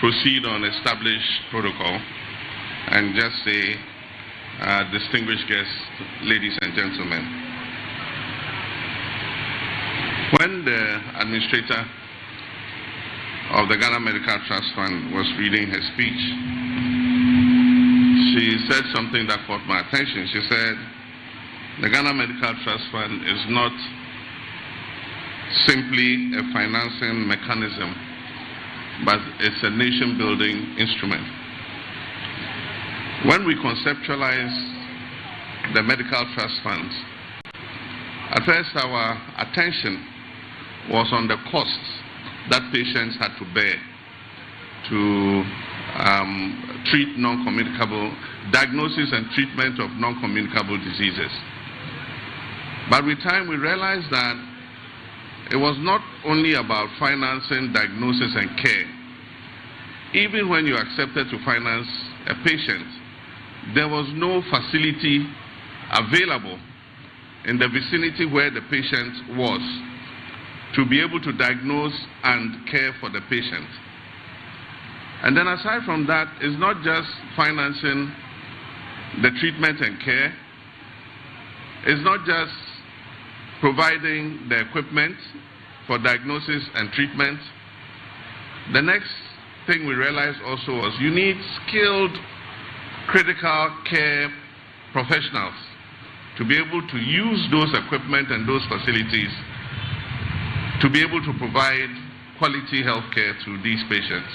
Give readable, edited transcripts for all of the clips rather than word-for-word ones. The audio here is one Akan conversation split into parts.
proceed on established protocol and just say, distinguished guests, ladies and gentlemen. When the administrator of the Ghana Medical Trust Fund was reading her speech, she said something that caught my attention. She said, the Ghana Medical Trust Fund is not simply a financing mechanism, but it's a nation-building instrument. When we conceptualize the Medical Trust Funds, at first our attention was on the costs that patients had to bear to treat non-communicable, diagnosis and treatment of non-communicable diseases. But with time we realized that it was not only about financing diagnosis and care. Even when you accepted to finance a patient, there was no facility available in the vicinity where the patient was to be able to diagnose and care for the patient. And then aside from that, it's not just financing the treatment and care, it's not just providing the equipment for diagnosis and treatment. The next thing we realized also was you need skilled critical care professionals to be able to use those equipment and those facilities to be able to provide quality health care to these patients.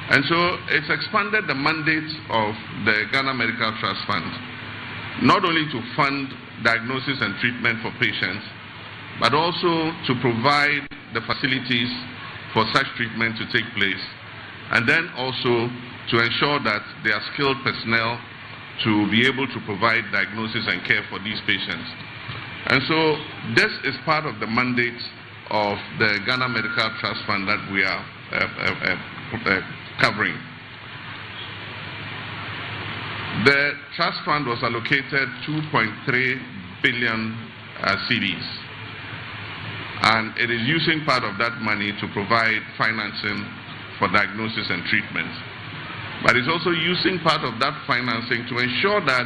And so it's expanded the mandate of the Ghana Medical Trust Fund, not only to fund diagnosis and treatment for patients, but also to provide the facilities for such treatment to take place, and then also to ensure that there are skilled personnel to be able to provide diagnosis and care for these patients. And so this is part of the mandate of the Ghana Medical Trust Fund that we are covering. The trust fund was allocated 2.3 billion cedis, and it is using part of that money to provide financing for diagnosis and treatment. But it's also using part of that financing to ensure that,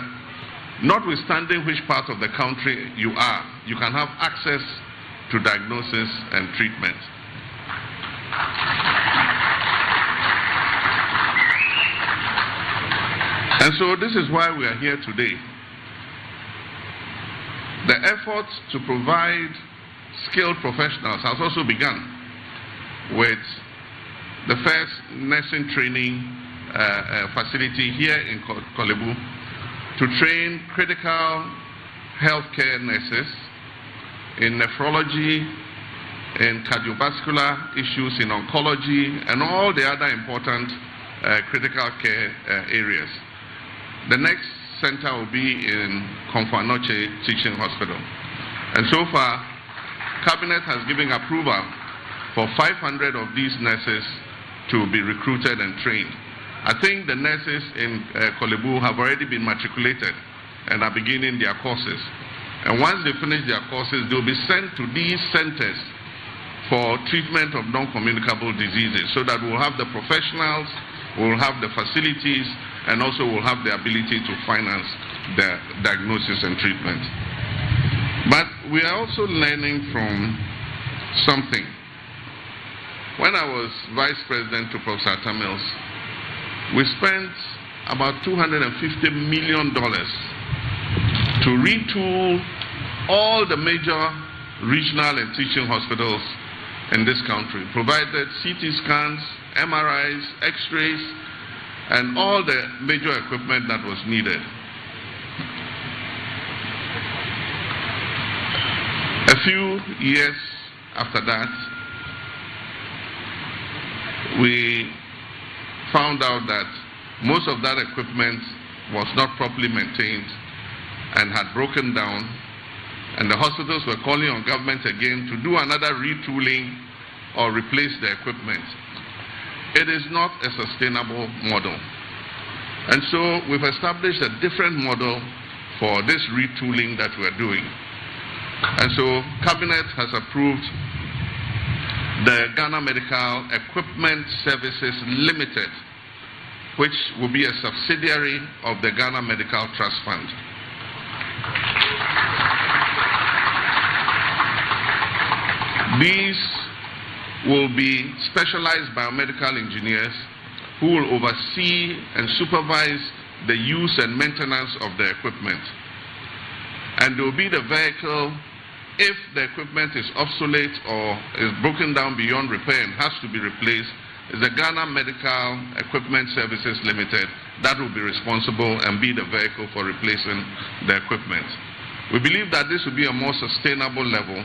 notwithstanding which part of the country you are, you can have access to diagnosis and treatment. And so this is why we are here today. The effort to provide skilled professionals has also begun with the first nursing training facility here in Kolebu to train critical healthcare nurses in nephrology, in cardiovascular issues, in oncology, and all the other important critical care areas. The next center will be in Kofi Teaching Hospital. And so far, Cabinet has given approval for 500 of these nurses to be recruited and trained. I think the nurses in Kolebu have already been matriculated and are beginning their courses. And once they finish their courses, they'll be sent to these centers for treatment of non-communicable diseases, so that we'll have the professionals, we'll have the facilities, and also we'll have the ability to finance the diagnosis and treatment. But we are also learning from something. When I was Vice President to Professor Tamils, we spent about $250 million to retool all the major regional and teaching hospitals in this country, provided CT scans, MRIs, X-rays, and all the major equipment that was needed. A few years after that, we found out that most of that equipment was not properly maintained and had broken down, and the hospitals were calling on government again to do another retooling or replace the equipment. It is not a sustainable model. And so we've established a different model for this retooling that we're doing. And so Cabinet has approved the Ghana Medical Equipment Services Limited, which will be a subsidiary of the Ghana Medical Trust Fund. These will be specialized biomedical engineers who will oversee and supervise the use and maintenance of the equipment. And they will be the vehicle if the equipment is obsolete or is broken down beyond repair and has to be replaced. Is the Ghana Medical Equipment Services Limited that will be responsible and be the vehicle for replacing the equipment. We believe that this will be a more sustainable level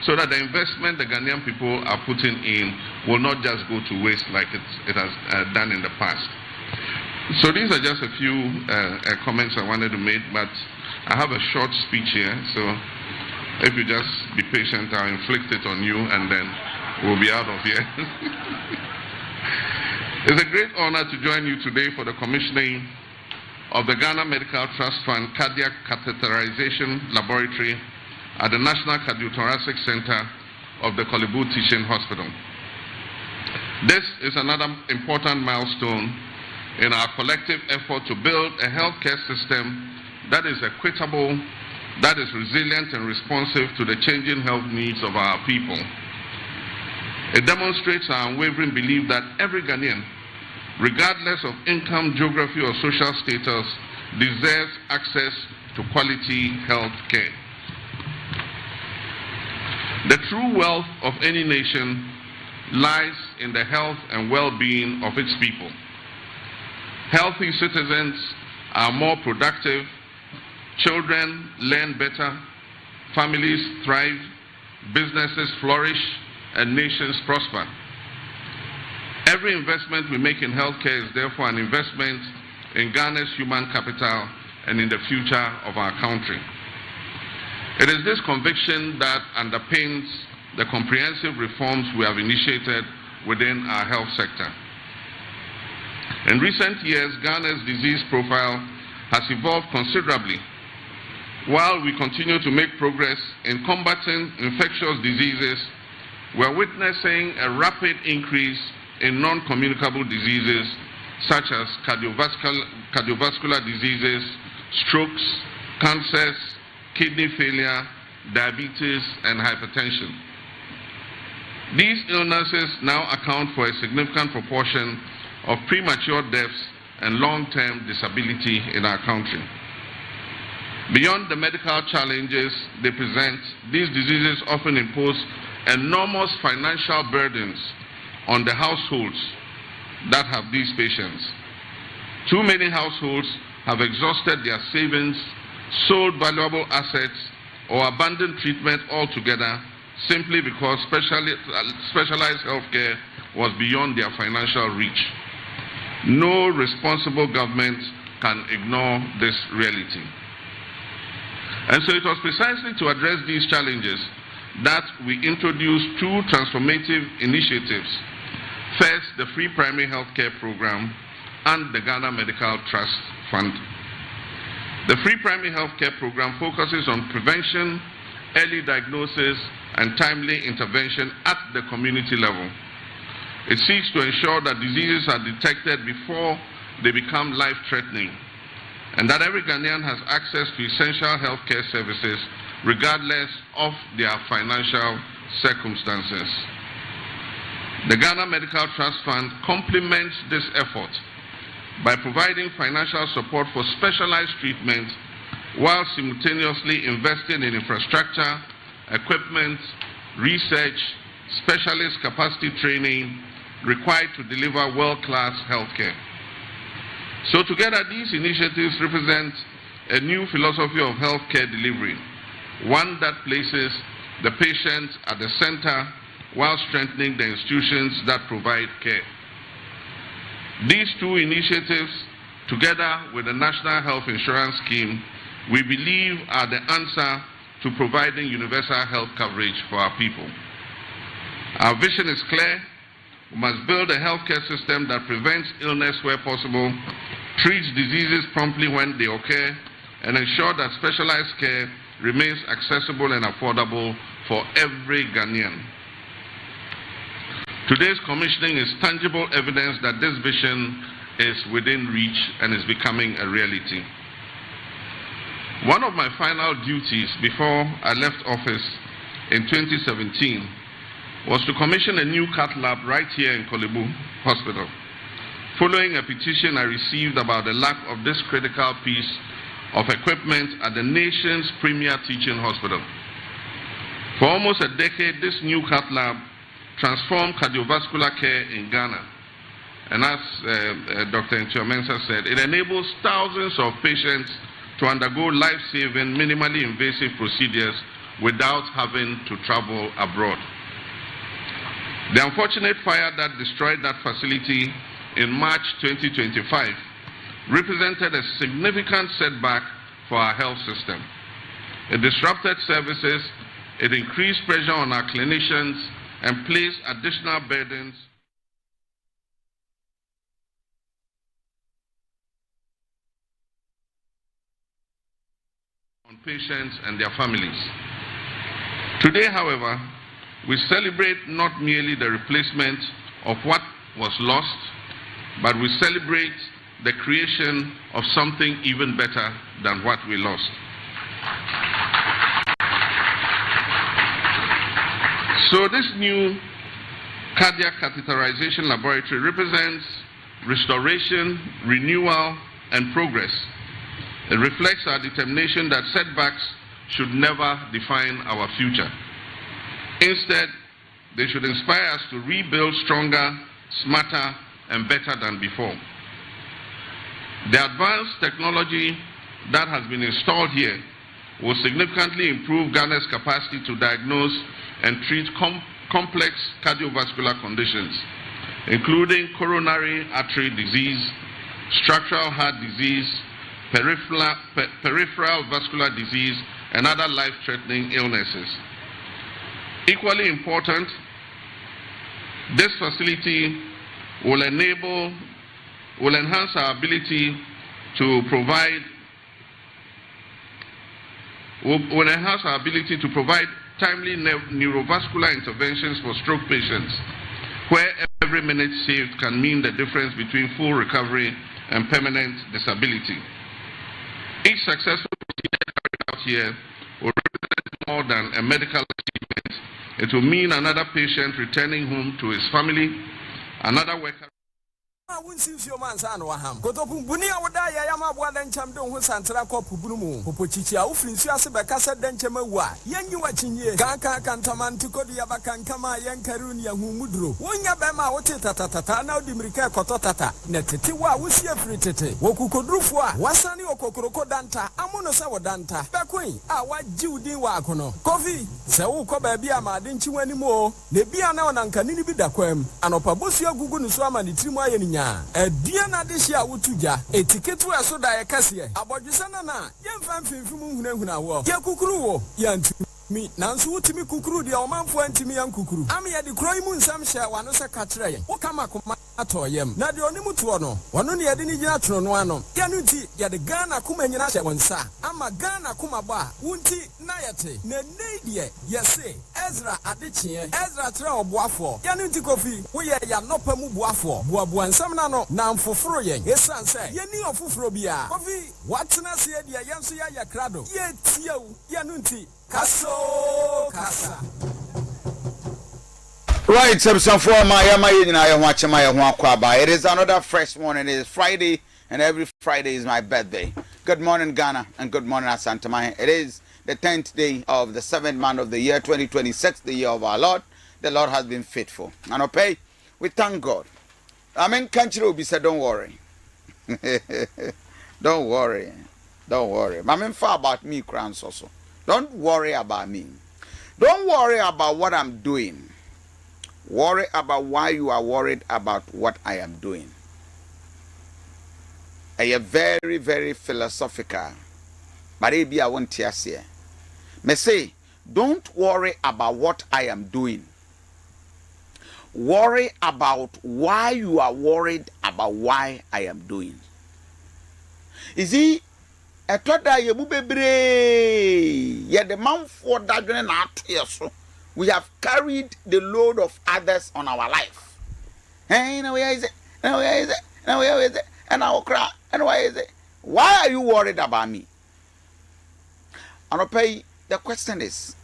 so that the investment the Ghanaian people are putting in will not just go to waste like it has done in the past. So these are just a few comments I wanted to make, but I have a short speech here, so if you just be patient, I'll inflict it on you and then we'll be out of here. It's a great honor to join you today for the commissioning of the Ghana Medical Trust Fund Cardiac Catheterization Laboratory at the National Cardiothoracic Center of the Kolebu Teaching Hospital. This is another important milestone in our collective effort to build a healthcare system that is equitable, that is resilient and responsive to the changing health needs of our people. It demonstrates our unwavering belief that every Ghanaian, regardless of income, geography, or social status, deserves access to quality health care. The true wealth of any nation lies in the health and well-being of its people. Healthy citizens are more productive, children learn better, families thrive, businesses flourish, and nations prosper. Every investment we make in healthcare is therefore an investment in Ghana's human capital and in the future of our country. It is this conviction that underpins the comprehensive reforms we have initiated within our health sector. In recent years, Ghana's disease profile has evolved considerably. While we continue to make progress in combating infectious diseases, we are witnessing a rapid increase in non-communicable diseases such as cardiovascular diseases, strokes, cancers, kidney failure, diabetes, and hypertension. These illnesses now account for a significant proportion of premature deaths and long-term disability in our country. Beyond the medical challenges they present, these diseases often impose enormous financial burdens on the households that have these patients. Too many households have exhausted their savings, sold valuable assets, or abandoned treatment altogether simply because specialized healthcare was beyond their financial reach. No responsible government can ignore this reality. And so it was precisely to address these challenges that we introduced two transformative initiatives. First, the Free Primary Healthcare Program and the Ghana Medical Trust Fund. The Free Primary Healthcare Program focuses on prevention, early diagnosis, and timely intervention at the community level. It seeks to ensure that diseases are detected before they become life-threatening, and that every Ghanaian has access to essential healthcare services regardless of their financial circumstances. The Ghana Medical Trust Fund complements this effort by providing financial support for specialized treatment while simultaneously investing in infrastructure, equipment, research, specialist capacity training required to deliver world-class healthcare. So together, these initiatives represent a new philosophy of healthcare delivery, one that places the patient at the center while strengthening the institutions that provide care. These two initiatives, together with the National Health Insurance Scheme, we believe are the answer to providing universal health coverage for our people. Our vision is clear. We must build a healthcare system that prevents illness where possible, treats diseases promptly when they occur, and ensure that specialized care remains accessible and affordable for every Ghanaian. Today's commissioning is tangible evidence that this vision is within reach and is becoming a reality. One of my final duties before I left office in 2017 was to commission a new cath lab right here in Kolebu Hospital, following a petition I received about the lack of this critical piece of equipment at the nation's premier teaching hospital. For almost a decade, this new cath lab transformed cardiovascular care in Ghana. And as Dr. Nchomensa said, it enables thousands of patients to undergo life-saving, minimally invasive procedures without having to travel abroad. The unfortunate fire that destroyed that facility in March 2025 represented a significant setback for our health system. It disrupted services, it increased pressure on our clinicians, and placed additional burdens on patients and their families. Today, however, we celebrate not merely the replacement of what was lost, but we celebrate the creation of something even better than what we lost. So this new cardiac catheterization laboratory represents restoration, renewal, and progress. It reflects our determination that setbacks should never define our future. Instead, they should inspire us to rebuild stronger, smarter, and better than before. The advanced technology that has been installed here will significantly improve Ghana's capacity to diagnose and treat complex cardiovascular conditions, including coronary artery disease, structural heart disease, peripheral vascular disease, and other life-threatening illnesses. Equally important, this facility will enhance our ability to provide timely neurovascular interventions for stroke patients, where every minute saved can mean the difference between full recovery and permanent disability. Each successful procedure carried out here will represent more than a medical achievement. It will mean another patient returning home to his family, another worker. I won't see your man's and Waham. Kotopum Bunia would die. I am a one and champion who Santara Copubumu, Popochicha, Ufrinsias Bacassa Denchemawa, Yang watching ye, Kanka Cantaman to Kodiaba Kankama, Yang Karunia, who Mudru, Wanya Bema, Otata, now Dimrika Kotota, Netetiwa, Wusia Fritete, Wokukodrufwa, Wasani Okoko Danta, Amonosawa Danta, Bakui, what Judy Wakono, Kofi, Sau Kobabiama, didn't you anymore? The Biana and Canini Bidaquem, and Opabusia Gugun Swama, the Trimaya. A Diana this year would to ya, a ticket to a soda a cassia. About the Sanana, young fancy from Munawa, Yakukuru, Yan me, Nansu to me Kukuru, the Oman for me and Kukuru. I'm at the Croymun Sam share one of a catray. Okama atoyem. Na the only mutuano, one only a dinijatron one. Yanuti, ya the Ghana Kumanasha one sa. I'm a Ghana Kumaba, Wunti Nayate, Nenadia, Yase, Ezra Adichi, Ezra Trao Boafo, Yanuti Kofi, we are not Pamu Boafo, Boabuan Samnano, Nam for Froyen, yes, say, Yeni of Fufrobia, Kofi, what's not said, ya Yansuya Yakrado, yet yo, Yanuti, Kaso, Kasa. Right, some for my watch my. It is another fresh morning. It is Friday, and every Friday is my birthday. Good morning, Ghana, and good morning, Asante. It is the 10th day of the 7th month of the year 2026, the year of our Lord. The Lord has been faithful. And okay, we thank God. Amen. Country will be said, don't worry. Don't worry. Don't worry. Amen. Far about me, Krans also. Don't worry about me. Don't worry about what I'm doing. Worry about why you are worried about what I am doing. I am very, very philosophical. But maybe I won't hear here. Me say, don't worry about what I am doing. Worry about why you are worried about why I am doing. You see, I thought that you would be brave. Yeah, the man for that doing not here so. We have carried the load of others on our life. Hey, now where is it? Now where is it? Now where is it? And I'll cry. And why is it? Why are you worried about me? And okay, the question is,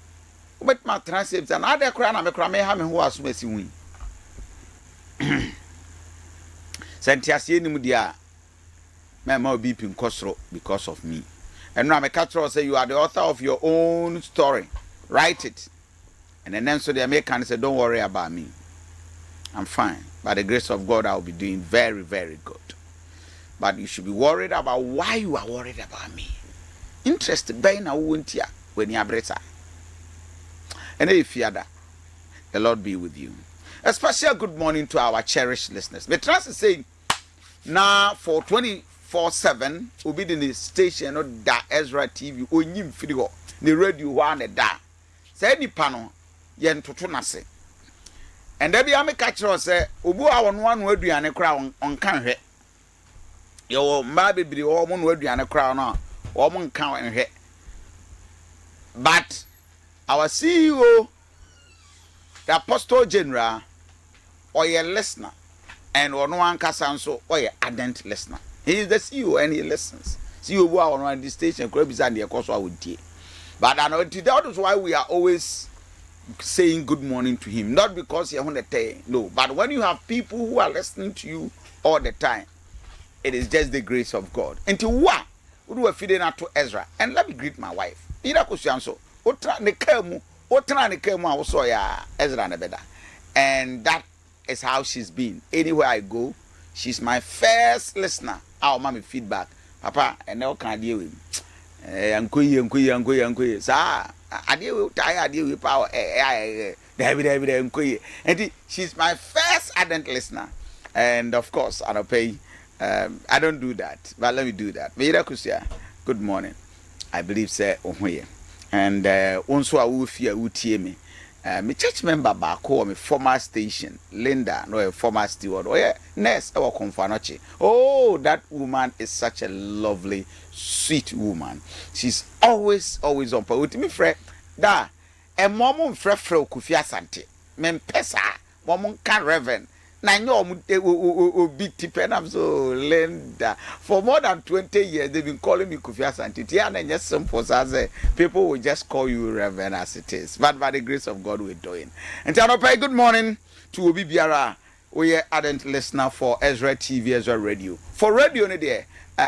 what my transcripts and other crown I'm a crame having who was messing with. Santiasi ni mudia. My mouth beeping costro because of me. And now my catcher say you are the author of your own story. Write it. And then so the American said, don't worry about me. I'm fine. By the grace of God, I'll be doing very, very good. But you should be worried about why you are worried about me. Interested by now won't ya when you are better. And if you are that, the Lord be with you. A special good morning to our cherished listeners. The trust is saying now for 24/7 will be the station of the EZRA TV or Nim Fidigo, the radio one at that. Say any panel, yen to tunase. And there be a catcher say, Ubu on one word and a crown on can your maybe be the woman word and a crown woman count and head. But our CEO, the Apostle General, or your listener, and or no one casanso or your ardent listener. He is the CEO and he listens. CEO on one the station, crabs and the course I would take. But I know that is why we are always saying good morning to him. Not because you want to tell, no, but when you have people who are listening to you all the time, it is just the grace of God. Until what? We were feeding out to EZRA. And let me greet my wife. Ira Kusianso. Otra ne kemu. Otra ne kemu also ya EZRA nebeda. And that is how she's been. Anywhere I go, she's my first listener. Our mommy feedback. Papa, and now can deal with. Ankoye. Sa, I deal with tired, I deal with power. David, Ankoye. And she's my first ardent listener. And of course, I'll pay. I don't do that, but let me do that. Meira Kusia, good morning. I believe, sir, Ohoye. And also, I will fear UTM. My church member back home, a former station, Linda, no, a former steward, or yeah, nurse, or Confanoche. Oh, that woman is such a lovely, sweet woman. She's always on point with me, friend. Da, a mom friend Kofi Asante. Men pesa, mom can reverend. Na know big tip and I'm so Linda. For more than 20 years, they've been calling me Kofi Asante. Tiana just simple as people will just call you Reverend as it is. But by the grace of God, we're doing. And Tianopai, good morning to Obi Biara. We are ardent listener for EZRA TV, EZRA Radio. For radio,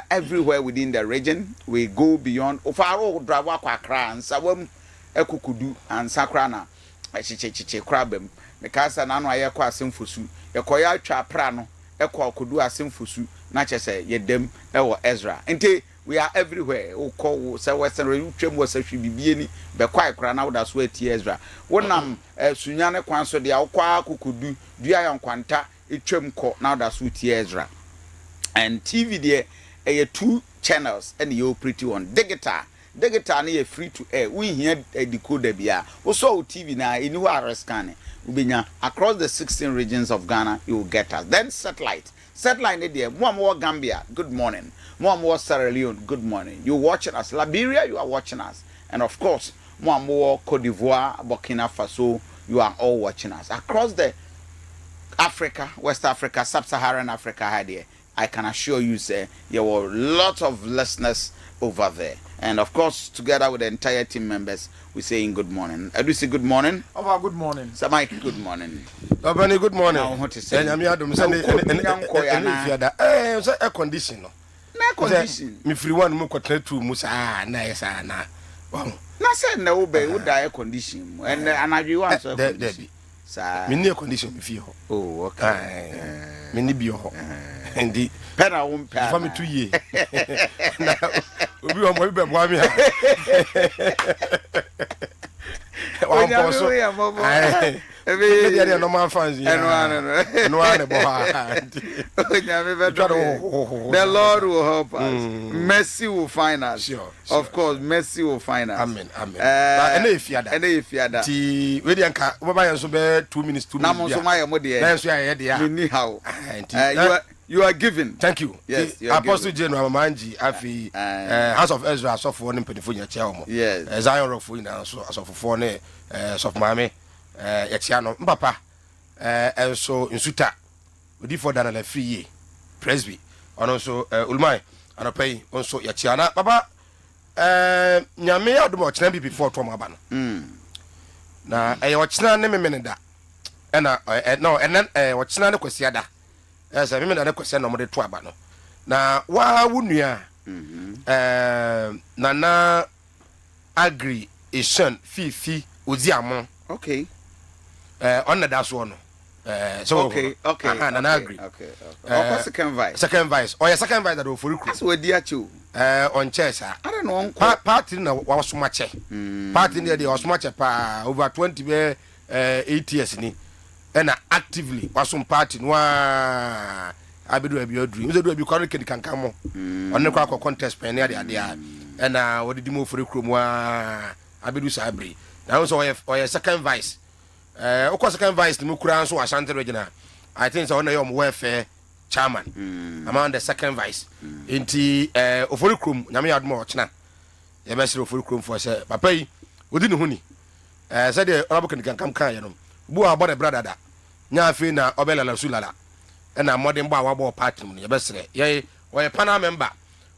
everywhere within the region, we go beyond. Ofaro Drawa Kwakra and Sawam Ekukudu and Sakrana. Chiche Crabem. Mekasa nano ayekwa asemfosu yekoya atwa prano ekwa okodu asemfosu na chese yedem ewo EZRA nti we are everywhere ukọ se western retwem wasahwe bibie ni bekwa ikra na woda so ati EZRA wonam sunyane kwan so de akwa akokodu dua yankwanta etwem ko na woda so ati EZRA and TV there 2 channels and you pretty on digital na free to air we here a decoder bia wo so TV na anywhere scan Ubinya across the 16 regions of Ghana, you will get us. Then satellite there. More Gambia, good morning. More Sierra Leone, good morning. You watching us. Liberia, you are watching us. And of course, more Cote d'Ivoire, Burkina Faso, you are all watching us. Across the Africa, West Africa, Sub-Saharan Africa, here, I can assure you, sir, there were lots of listeners over there. And of course, together with the entire team members, we saying good morning. I do say good morning. Oh, good morning. Sir Mike, good morning. Good morning. Now, what to say? I'm here to say air condition. Air condition. Me free one more quarter to Musa. Nice, na. Wow. Na say no be would air condition. And I want so. Debbie. Sir. Me near condition be feel. Oh, okay. Me ni be ho. And the pena won't pay. For me 2 years. Obi o mo be mo ami ha. Every day normal fans. The Lord will help us. Mercy will find us. Sure. Of course, mercy will find us. Amen. And if you are Ti we dey nka we buy so be 2 minutes 2 minutes. Na mo so my mo dey. Na so ya dey. Ni how. You are given. Thank you. Yes, Apostle General Mamanji afi House of EZRA so for one mpanyfo nya chair omo. Yes. Zion Rock for na so for ne so mame yɛkyia no mpapa enso nsuta odi for dana la free ye presby ono so ulmai anopai onso yɛkyia na papa nyame adom ɔkyena bi before to maba no na ɛyɛ ɔkyena ne memene da ɛna no ɛnɛ ɔkyena ne kwasia da ɛsɛ memene ne kwasia na ɔmode to aba no na wa wunua nana agri ishan fifi ozi amon okay on da so no so okay nana agri second vice second vice that do for as we dia chu on chess I don't know party na was mache party there was mache pa over 20 8 years ni and actively was some party no abedu abi odru we do abi kwaro kedi kankan mo onne kwa contest pen ne ade and what did mo for krom wa abedu sabri now so oye second vice okwa second vice ni kura so Asante regional I think so na yom welfare chairman among the second vice inti ofori krom nyame yadmo ochina ye be sire ofori krom for say papa yi odi ne huni say de onabu kedi kankan kan ye no bu abode brother da nya afi na obela la sulala na modern ba wa party mu ye be sire ye oye panel member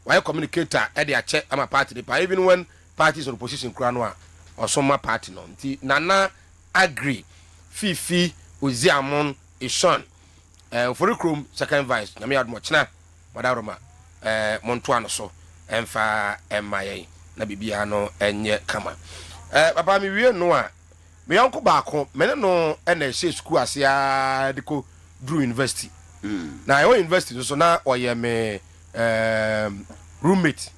why communicator e dey ache ama party pa even when parties on opposition kura no a osoma party no nti nana agree fifi oziamon ishon for krom second vice na me admo chena madaroma monto ano so emfa emaye na bibia no enye kama papa mi wie no a me yanko baako me no na she school asia diko Drew University na I university so na oye me roommate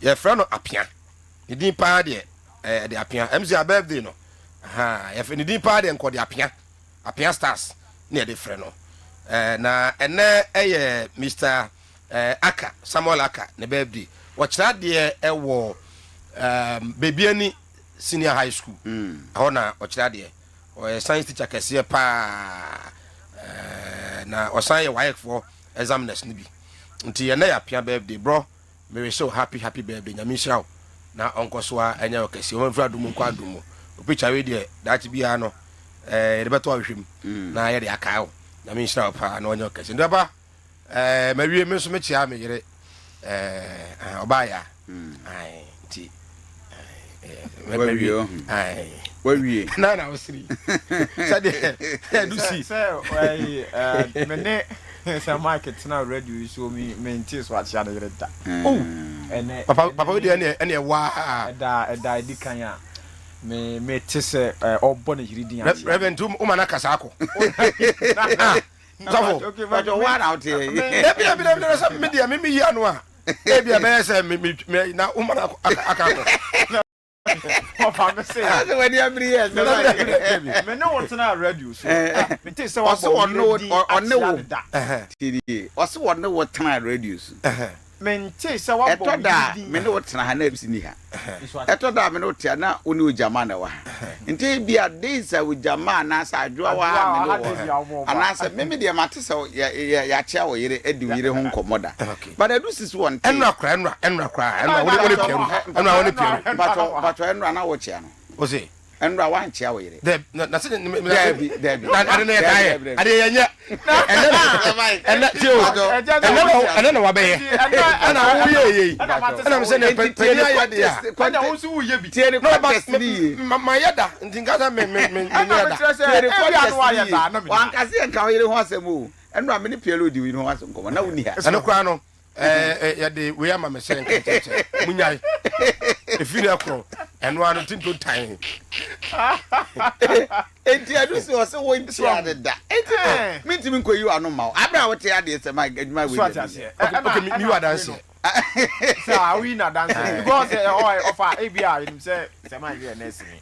ye friend no apia ni din pa de apia MC birthday no ye friend ni din pa de nko de apia stars na de friend no na ene eye Mr Aka Samuel Aka ne birthday wo kira de wo bebiani senior high school ahona wo kira de o science teacher kese pa na osan ye wife for examiners ni bi nti ye na ya pia birthday bro me so happy birthday nyame shiraw na onkoso a enya okese o mfra dum kwa dum o picture we de that bi ano de beto ahwem na ye de akawo nyame shiraw pa na onya okese ndaba mawie me so me chia me yere obaya ai nti Where na osiri sade do see mene say market na radio so me maintain so atia de reta ene papa we de ene wa da di kan ya me tese obo na yiri ya reverend umana kasako Zavo okay but you one out here e some media me yi anu a e bia be say me na umana akako Papa me say when you every year me no want na radio so me think say what on no TD what's what no what time radios me think say what bo me no what na na bi ni ha eto da me no tia na oni ojama na wa nti bia days a ojama na sa adwa wa me no ana sa me de mate se ya chia wo yire edi yire ho nkomoda but I do this one enra kra woni piaru but enra na wo chia no o say enra wan chia wo yire na se Debi na ade na kai ade yenya ene tio ene na wa be ana wo ye ana me se na pe ya de ya kwanya wo su ye bi tie ni contest ni ma yada ndinga me yada tie ni contest ni wan kase en ka wo yire ho asem o enra me ni pielo di wi ho asem ko na wo ni ha ene kwa no ya de we ama me se nkeche munyai efiri akro eno anu tinto tan enti adu se o se wo ntia de da enti minti min ko yi anu ma abra wo te ade se ma adwuma we okay mi wa dance sa we na dance because offer abia you say ma you na simi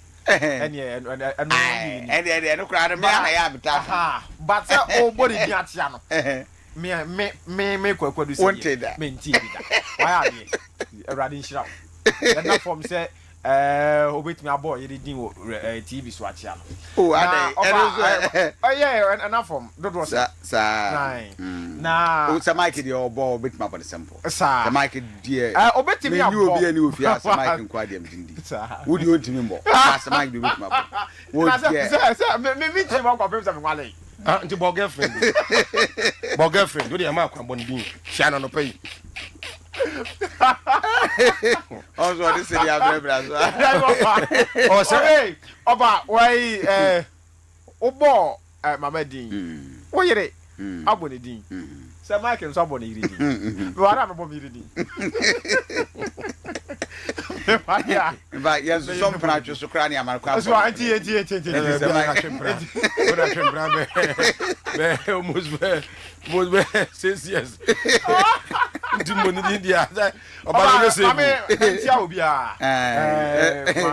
eno kra de ma na ya bita but say o body bi atia no me kwadu se me nti bi da why are you erade nshira na form say obetimi abo ye din wo TV so achia no oh ade oh yeah enough from dodo sa na o sa Mike dey obo obetimi abo the simple sa Mike dey obetimi abo obi ani ofi sa Mike nkwa dem dindi wo di ontimi mbo sa Mike dey obetimi abo wo dey sa me che ma kwa pem sa me wale nti bo girlfriend wo dey ma kwa bon din sha no pay also this is the abrabra so oh say oba why obo mama din wo yire abone din say Mike nso abone yire din wo ara me bo mi yire din ba yes some practice so krani amar kwa so anti be almost 6 years ndi mo ni dia oba no say mentia obia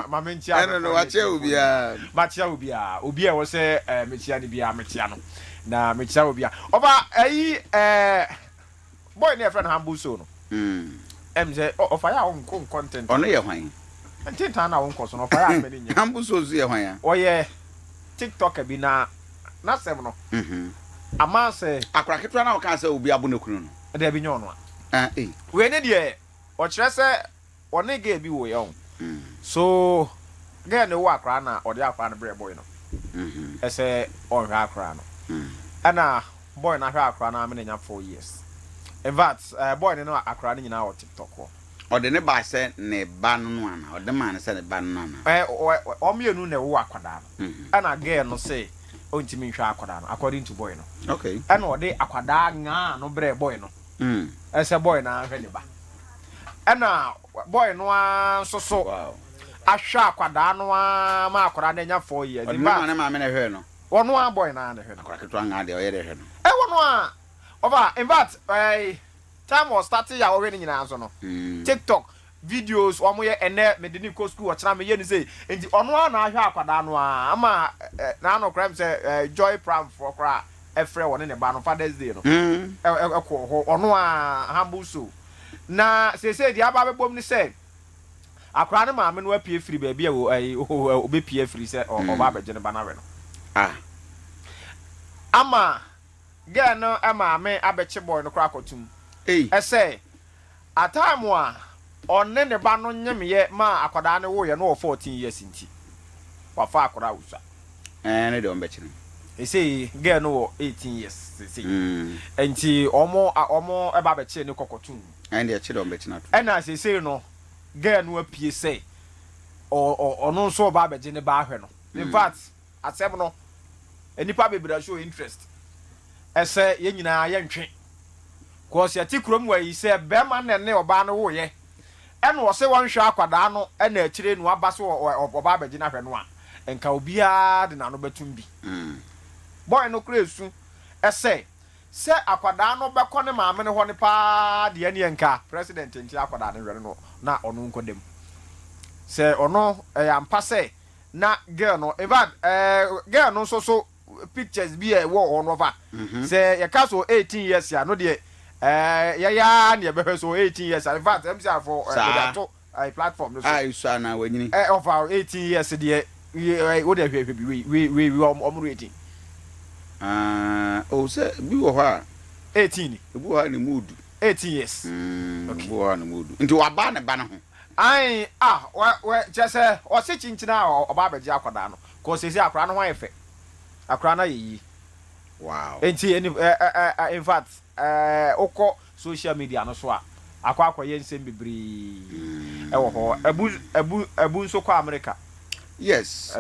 mama mentia no wache obia matia obia obia wo say metia ni bia metia no na metia obia oba ayi boy na friend Hambu so no say ofa ya on content ono ye hwan ntenta na won koso no ofa ya ameni nya Hambu so zu ye hwan ya oye TikTok bi na sem no ama say akra ketwa na o kan say obi abo na kunu no da bi nyono we ne de o kire se one ga bi wo ye on so ga ne wo akra na o de akra na bre boy no ese o hwa akra no ana boy na hwa akra na amenya 4 years in fact boy no akra ni nyina o TikTok ho o de ne ba se ne ba no ana o de man se ne ba no ana o mienu na wo akwada no ana ga no say o ntimi hwa akwada no according to boy no okay ana o de akwada nga no bre boy no ese boy na hwe ne ba ana boy no so wow ahwa akwada no ma akwada na nya 4 years in fact na ma me ne hwe no wono a boy na ne hwe no akra ketwa nga de o ye de hwe no wono a over in fact time was starting ya already nyina so no TikTok videos omo ye ene medini ko school ochana me ye ni say enti ono a na ahwa akwada no a ama na no crime say joy pram for kra efre woni ne ba no Father's Day no ekwo ho ono a Hambu so na say di aba bebom ni say akra ne ma me no apie free ba bia wo obe pie free say oba beje ne ba na we no ama girl no ama me abeche boy no kra kotum ese atime a onne ne ba no nyemye ma akwada ne wo ye no 14 years nti wa fa akwada wusa ne de on beche ese girl no 18 years say enti omo eba beche ne kokotum and de che de on beche na to na say no girl no apie say ono so ba beje ne ba ahwe no in fact asem no enipa bebra show interest ese ye nyina ye ntwe cause ya tikrom wa yi se be ma ne oba no wo ye eno wo se won hwa akwada no na akire no aba so oba beje na hwe no a enka obia de na no betum bi boy no kresu ese se akwada no beko ne maame ne ho ne pa de ne enka president nti akwada ne hwe no na ono nkodem se ono ampa se na girl no even girl no so pictures bi e wo ono va se ye ka so 18 years ya no de ya ne be so 18 years in fact am say for that platform no so so na wanyini of our 18 years de wo de hwe we om rating o se bi wo ha 18 bi wo ha ne mood 18 years okay bi wo ha ne mood nti wa ba ne ba ne ho ai we just o se chinchina oba beje akwada no ko se se akra no ho efe akra na yi wow enti in fact oko social media no so a akwa ye nsem bibiri wo ho abu nso kwa America yes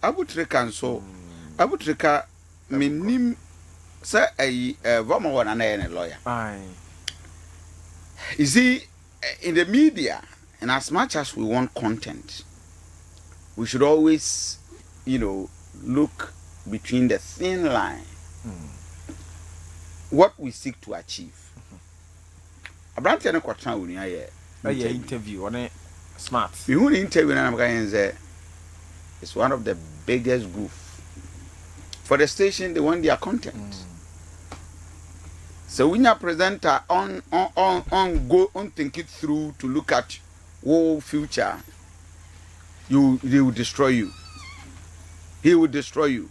abutrika nso abutrika menim sa ayi voma wona na ye ne lawyer you see in the media, and as much as we want content, we should always, look between the thin line. What we seek to achieve. Abranti na kwatran woni aye interview on a smart. We won interview na am say it's one of the biggest goof. For the station they want their content. So when your presenter on go on think it through to look at whole future he will destroy you. He will destroy you.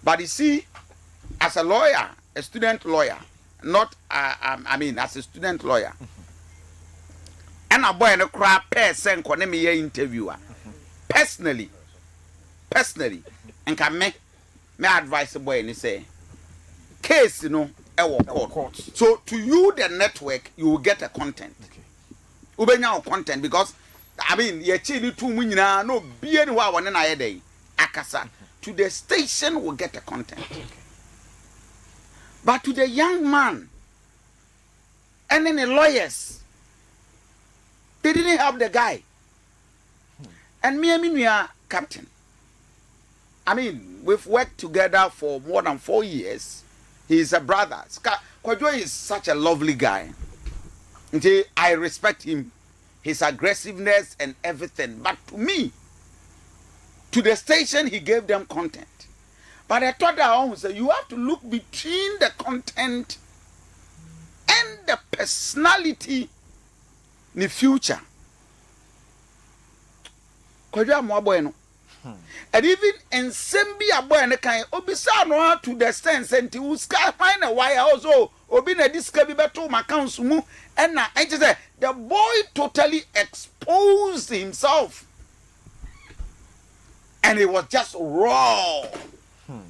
But you see, as a lawyer, a student lawyer, not as a student lawyer, and a boy and a crowd person can me interviewer personally, and can make advice the boy and say, case court. So to you the network, you will get a content. Ubenya content because ye chili too munyina no be anywhere one na day akasa to the station will get a content. But to the young man and then the lawyers, they didn't help the guy. And me we are captain. We've worked together for more than 4 years. He's a brother. Kwadwo is such a lovely guy. I respect him, his aggressiveness and everything. But to me, to the station, he gave them content. But I thought that you have to look between the content and the personality in the future. And even in Sembi Aboy kind Obisa no to the sense and to find a wire also Obina discovery better my council mu and I just say the boy totally exposed himself. And it was just raw.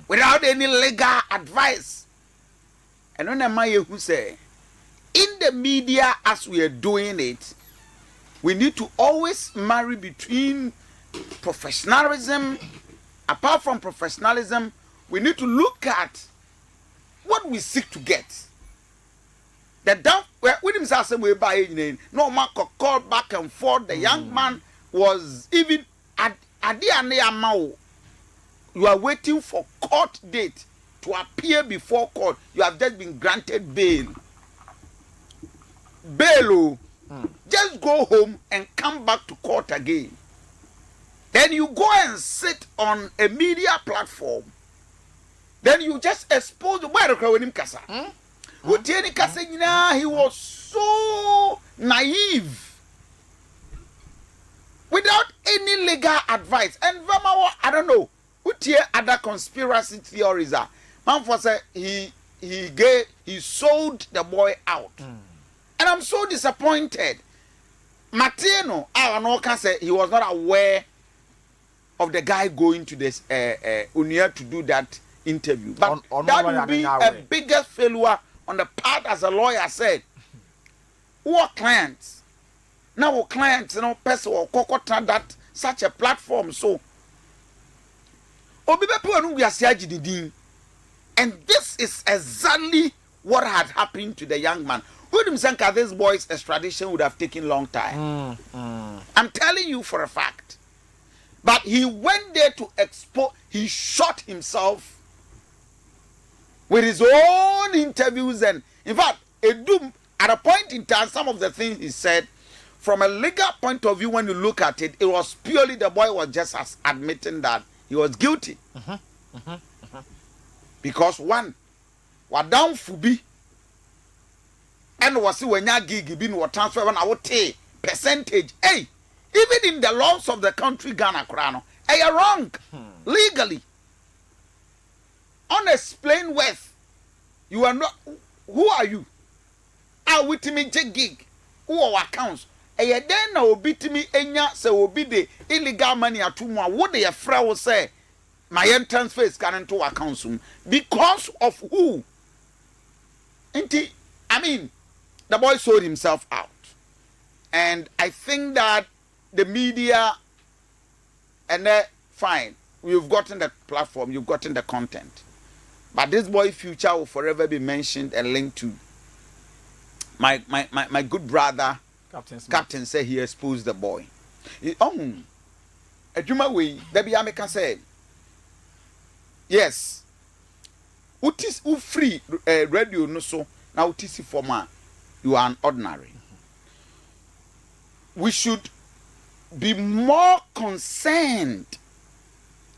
Without any legal advice. And when am I who say in the media as we are doing it, we need to always marry between professionalism. Apart from professionalism, we need to look at what we seek to get. The down with himself some way by no man could call back and forth. The young man was even at the you are waiting for court date to appear before court. You have just been granted bail. Bail, just go home and come back to court again. Then you go and sit on a media platform. Then you just expose the word of him kasa. He was so naive. Without any legal advice. And I don't know. Other conspiracy theories are. Man for say he sold the boy out. And I'm so disappointed. Martino, I know can say he was not aware of the guy going to this Unia to do that interview. But that would be a biggest failure on the part, as a lawyer said. Who are clients? Now clients, person or cocoa that such a platform. So and this is exactly what had happened to the young man. Who himself this boy's extradition would have taken long time. I'm telling you for a fact. But he went there to expose, he shot himself with his own interviews. And in fact, at a point in time, some of the things he said, from a legal point of view, when you look at it, it was purely the boy was just admitting that he was guilty. Because one, was down fubi, and was when ya gig been what transfer when I would take percentage. Hey, even in the laws of the country, Ghana Krano, you are wrong legally. Unexplained wealth. You are not. Who are you? I with me gig. Who are accounts? You then now beat me enya se obi the illegal money atuma. What the friend will say? My entrance face can into accounts because of who? The boy sold himself out, and I think that the media, and fine, you've gotten the platform, you've gotten the content, but this boy's future will forever be mentioned and linked to my good brother Captain said he exposed the boy. Adwuma we Debbie Ameka said yes. Utis free radio no so now utis former you are an ordinary. We should be more concerned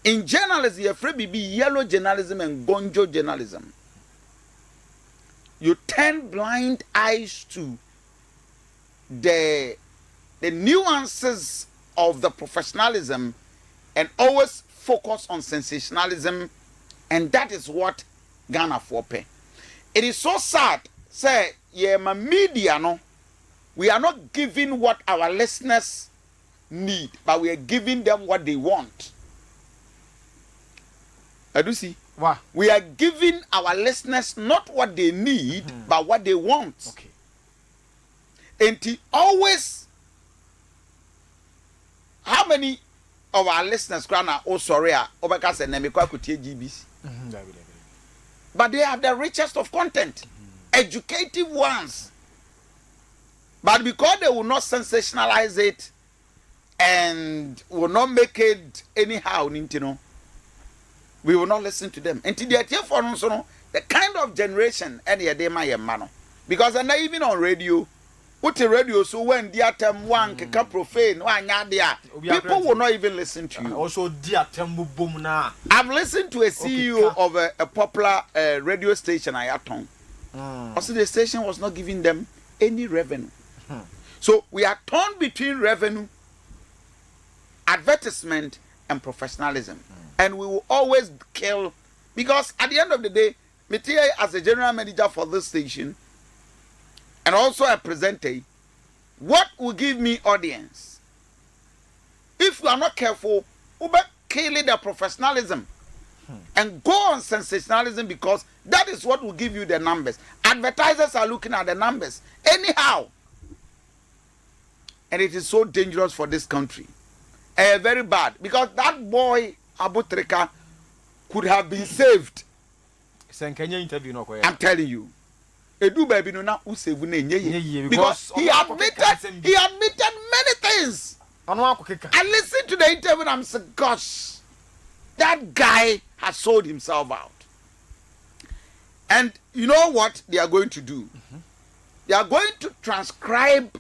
in journalism. You're afraid be yellow journalism and gonjo journalism. You turn blind eyes to the nuances of the professionalism and always focus on sensationalism, and that is what Ghana for pay. It is so sad, say, yeah, my media, no, we are not giving what our listeners need, but we are giving them what they want. I do see. Wow. We are giving our listeners not what they need, but what they want. Okay. And he always, how many of our listeners are oh sorry, but they have the richest of content, educative ones. But because they will not sensationalize it and will not make it anyhow, you know, we will not listen to them. And the kind of generation any day my man, because they're not even on radio. What the radio, so when the term one can profane, people will not even listen to you. Also, dear Tembu Boom now. I've listened to a CEO of a popular radio station, Ayaton. Also, the station was not giving them any revenue. So we are torn between revenue, advertisement, and professionalism. And we will always kill, because at the end of the day, Metia, as a general manager for this station, and also a presenter, what will give me audience? If you are not careful, you will kill the professionalism and go on sensationalism, because that is what will give you the numbers. Advertisers are looking at the numbers anyhow. And it is so dangerous for this country. Very bad. Because that boy, Abu Trika, could have been saved. I'm telling you. Edu baby no na usave because he admitted many things. I listened to the interview and I'm saying, gosh, that guy has sold himself out. And you know what they are going to do? They are going to transcribe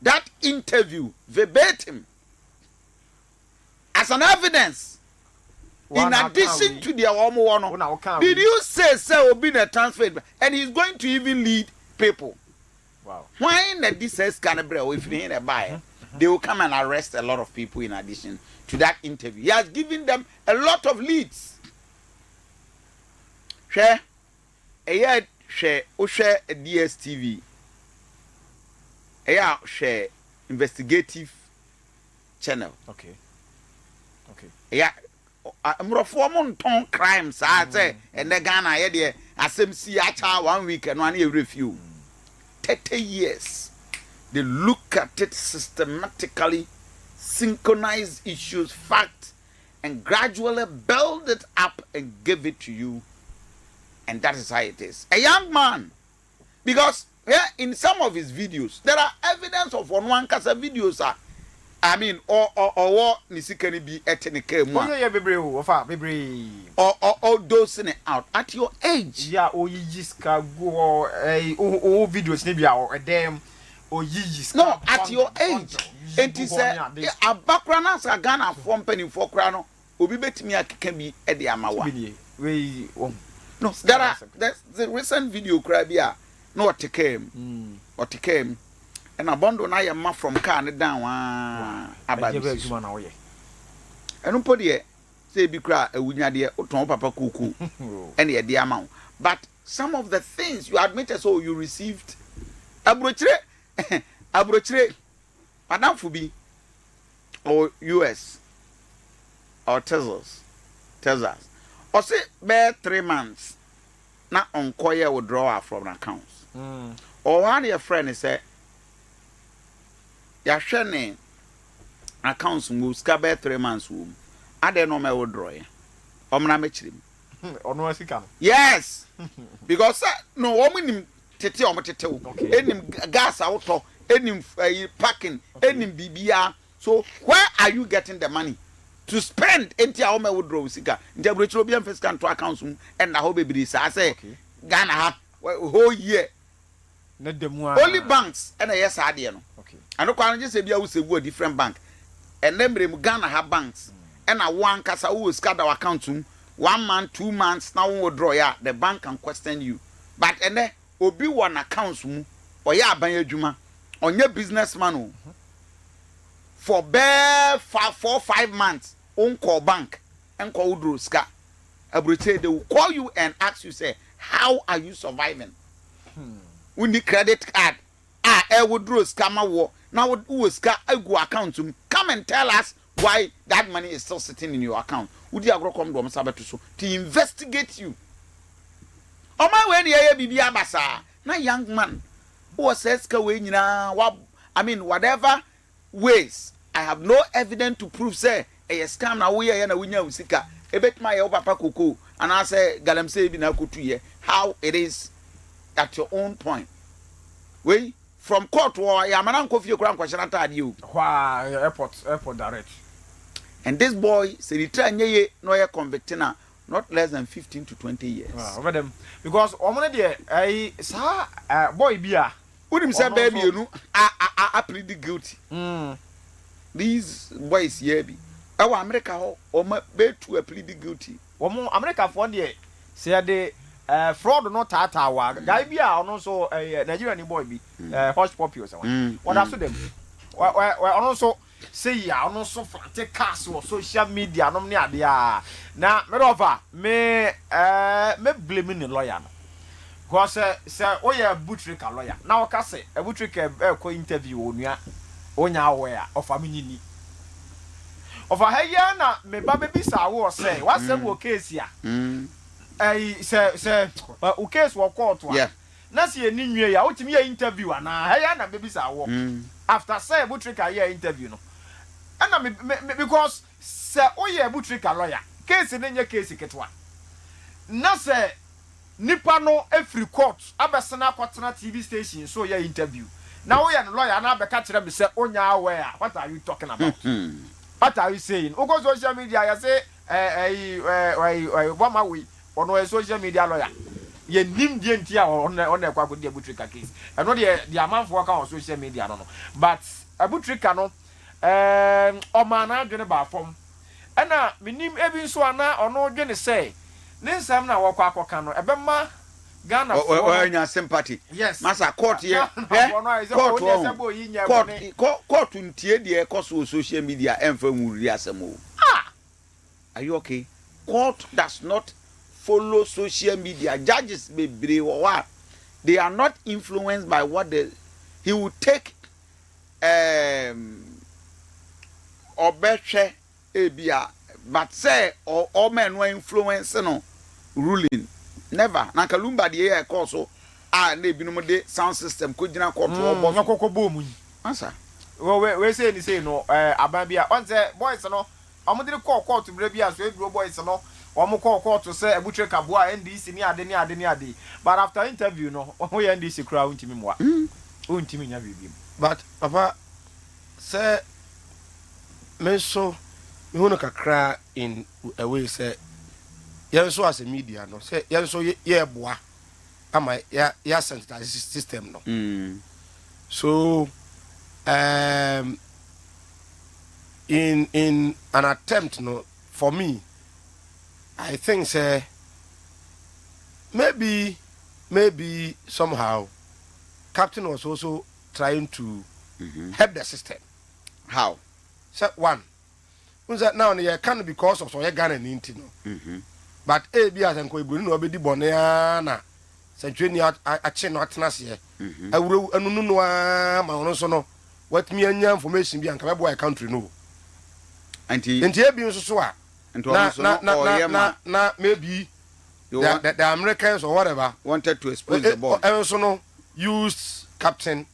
that interview verbatim as an evidence. In addition to the Omo, did you say will be the transfer? And he's going to even lead people. Wow. Why not this says Canabra if you buy? They will come and arrest a lot of people in addition to that interview. He has given them a lot of leads. Share a DSTV. Share investigative channel. Okay. Yeah. I'm reforming ton crimes. I say, and the Ghana idea. As see 1 week and 1 year review. 30 years. They look at it systematically, synchronize issues, facts, and gradually build it up and give it to you. And that is how it is. A young man, because in some of his videos, there are evidence of one kasa videos are. I mean, or nisi can be ethnic or dosing it out at your age. Yeah, or you just can go videos maybe or a damn or you just no at your age. And he said, a background as a Ghana from penny for crown will be bet me can be at the Amawa. No, there are the recent video crabia. No, what came or came. And a bundle na ya ma from car down about and put here say be cry a wunya de oton papa kuku and ye de amount. But some of the things you admitted, so you received abrochire Madam Fubi or US or Texas or say bear 3 months na onkoye withdraw from accounts or one your friend is say ya hwene accounts move skabe 3 months wom ade no me withdraw ya omna mechirim ono asika no yes because no womanim tete omtete wo enim gas auto enim parking enim bibia. So where are you getting the money to spend enti a me withdraw sika ndabrochiro bi am fiscal to accounts and na ho bebiri sa say Ghana ha whole year only banks and yes ade no. I know can just say be a different bank. And then Ghana have banks. And a one kasa who will scatter our account 1 month, 2 months, now will draw ya. The bank can question you. But and then obi one accounts or ya ban juma on your businessman for bare 4 or 5 months. own call bank and call Udruska. They will call you and ask you, say, how are you surviving? We need credit card. I would draw scammer war. Now, who is go account to come and tell us why that money is still sitting in your account. Would you come to investigate you? On my way, the Bibi Abasa, na young man who says, I mean, whatever ways, I have no evidence to prove, say, a scam now we are in a winner with Sika. A bit my papa kuku, and I say, Galam say, how it is at your own point. We from court war, I am an uncle of your grand question at you. Why, airport direct. And this boy said, he tried no convicted now, not less than 15 to 20 years. Over them. Because, I saw boy beer. Wouldn't say, baby, you know, I plead guilty. These boys, yeah, our America, or my bed to a plead guilty. America for the say the fraud not tata guy be also a Nigerian boy be hush poppy or someone. What after them? Also say ya also take cast or social media no near there. Now me blaming the lawyer. Because say oh yeah butchery lawyer. Now I say a butchery co interview on ya aware of a mini. Of a hayana me baby sa wo say what's the case here? Say o case wo court wa. Yeah. Na se ni nwie ya otimi interview ana hayana baby sa wo. After say butrika here interview no. And me because say o ye butrika lawyer. Case ni nye case ketwa. Na say nipa no every court abesena kwatena TV station so ye interview. Now we are lawyer na be ka kire me say onya aware. What are you talking about? What are you saying? Ugo social media you say what we on a social media lawyer. Ye nim die ntia on e kwa go die butrika case. And no the amount for on social media no. But abutrika no o man na dwene ba fom. E na minim ebi so ana ono dwene say ne nsam na wo kwa akoka no ebema Ghana for your sympathy. Yes. Massa court here. Court ntie de cause social media emfa muri asemo. Are you okay? Court does not follow social media. Judges be what? They are not influenced by what he will take obeche ebia but say or men were influence no ruling. Never. Na Kalumba the air course na ebinom de sound system ko gina court obo no kokko mu answer we say no aban bia on say boys no omo de court bra bia so eduro boys no omo court say abutre kaboa NDC ni ade but after interview no omo ya NDC kra untimi moa untimi nya bibi but papa say me so me hono kakra in a way say yeah, so as a media, no. Say, yeah, so yeah, boy. Am I yeah sensitized system, no. So, in an attempt, no, for me, I think say maybe somehow, Captain was also trying to help the system. How? So one, who's that now? Yeah, can because of so you Ghana into no. But bias and Koibun no be bonana. Century a chin not nasia. I will no my own no. What me and information be and Kababo country no. And he be so and na maybe the Americans or whatever wanted to expose the ball. I also know used Captain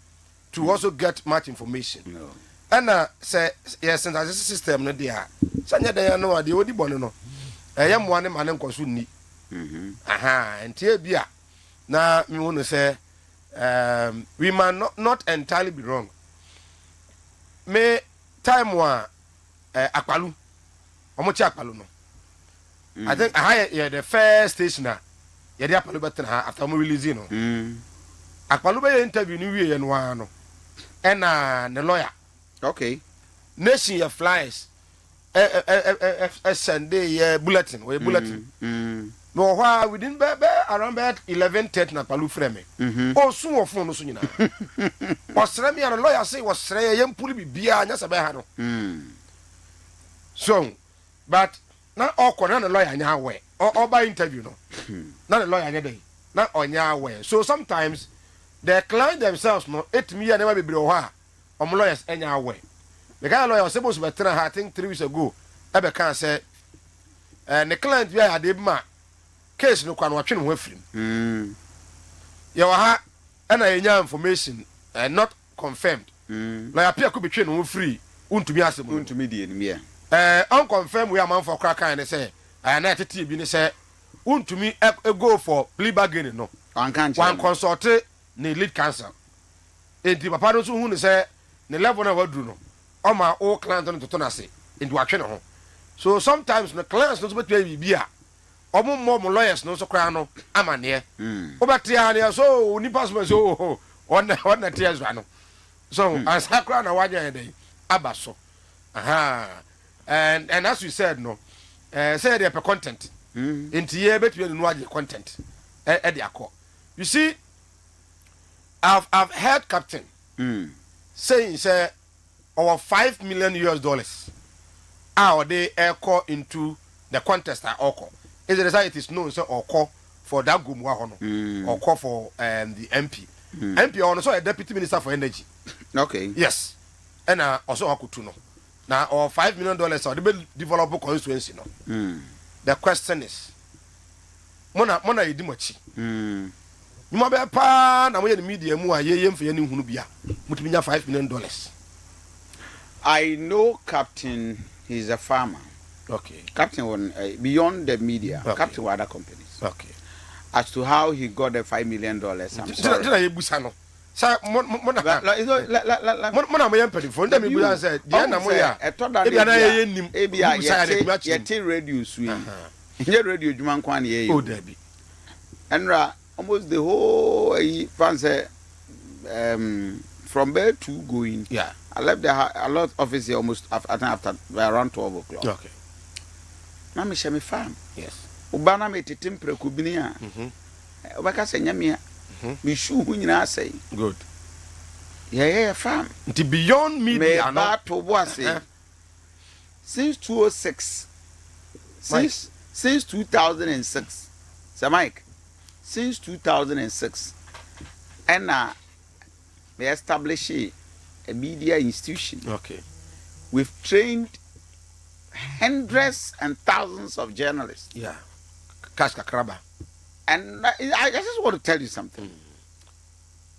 to also get much information. No. And say yes, and as a system no dear. Sanya they know the odi bono. I am one man and consume. And here be now, me want to say, we might not entirely be wrong. Me time one, Akpalu, Omochi Akpalu no. I think I the first station na, yadi Akpalu better after we release no. Akpalu be interview ni we and one no, and the lawyer. Okay. Nation your flyers. Sunday bulletin or bulletin. No, why we didn't be around 11:30 na Palu frame. Oh, soon of phone soon. Was Remy and a lawyer say was Sray and Puli be beer and Yasabahano. So, but na okọ na the lawyer nya aware or by interview no na the lawyer nya dey na onya aware so sometimes the client themselves no etimi ya never be bro ha lawyers enya aware the guy lawyer was supposed to be tell her I think 3 weeks ago e be kan say the client we had ma case no kwa no atwe no ho afirim ya wa ha na enya information not confirmed lawyer pia ko be twe no ho free untumi asem untumi die ni me unconfirmed we am for crack kan say na tete bi ni say untumi go for plea bargaining no one consult ni lead counsel enti papa no so hu ni say ni level na wadru no o ma o client no to na se enti wa twe ne ho so sometimes the clients no so betu bibia o mo lawyers no so kra no amane o betu ya ne so ni passport so on tears no so as hakra na wanya dey abaso and as we said no say the content enti ye betu no wage content e dey akọ you see I've heard captain saying say over $5 million how they echo into the contest at Oko. Is it is known so Oko for that Gumwa Hono or for the MP. MP also a deputy minister for energy. Okay. Yes. And also Okutuno. Now or $5 million or the develop constituency no. The question is Mona idimochi. You might be a pan and we the media mu a ye for any hunu bia. Mutiminya $5 million. I know Captain, he's a farmer. Okay. Captain won beyond the media. Okay. Captain with other companies. Okay. As to how he got the $5 million, I'm sorry. Did I busano? Sir, mona mo yam pedi phone dem bu say dia na mo ya. E to da na nim. E bia ye radio sui. Ye radio djuma nkwan na ye. Oh Debbie. Enra almost the whole fans from there to going. Yeah. I left a lot office here almost after around 12 o'clock. Okay. Na me share me farm. Yes. Ubana me tetem preku bini a. Obaka se nyame a. Me shu hu nyina say. Good. Yeah, farm. Nti beyond media me ba to bo ase. Since 2006. Since 2006. Sir Mike. Since 2006. And we established a media institution. Okay. We've trained hundreds and thousands of journalists. Yeah. Kaska Kraba. And I just want to tell you something.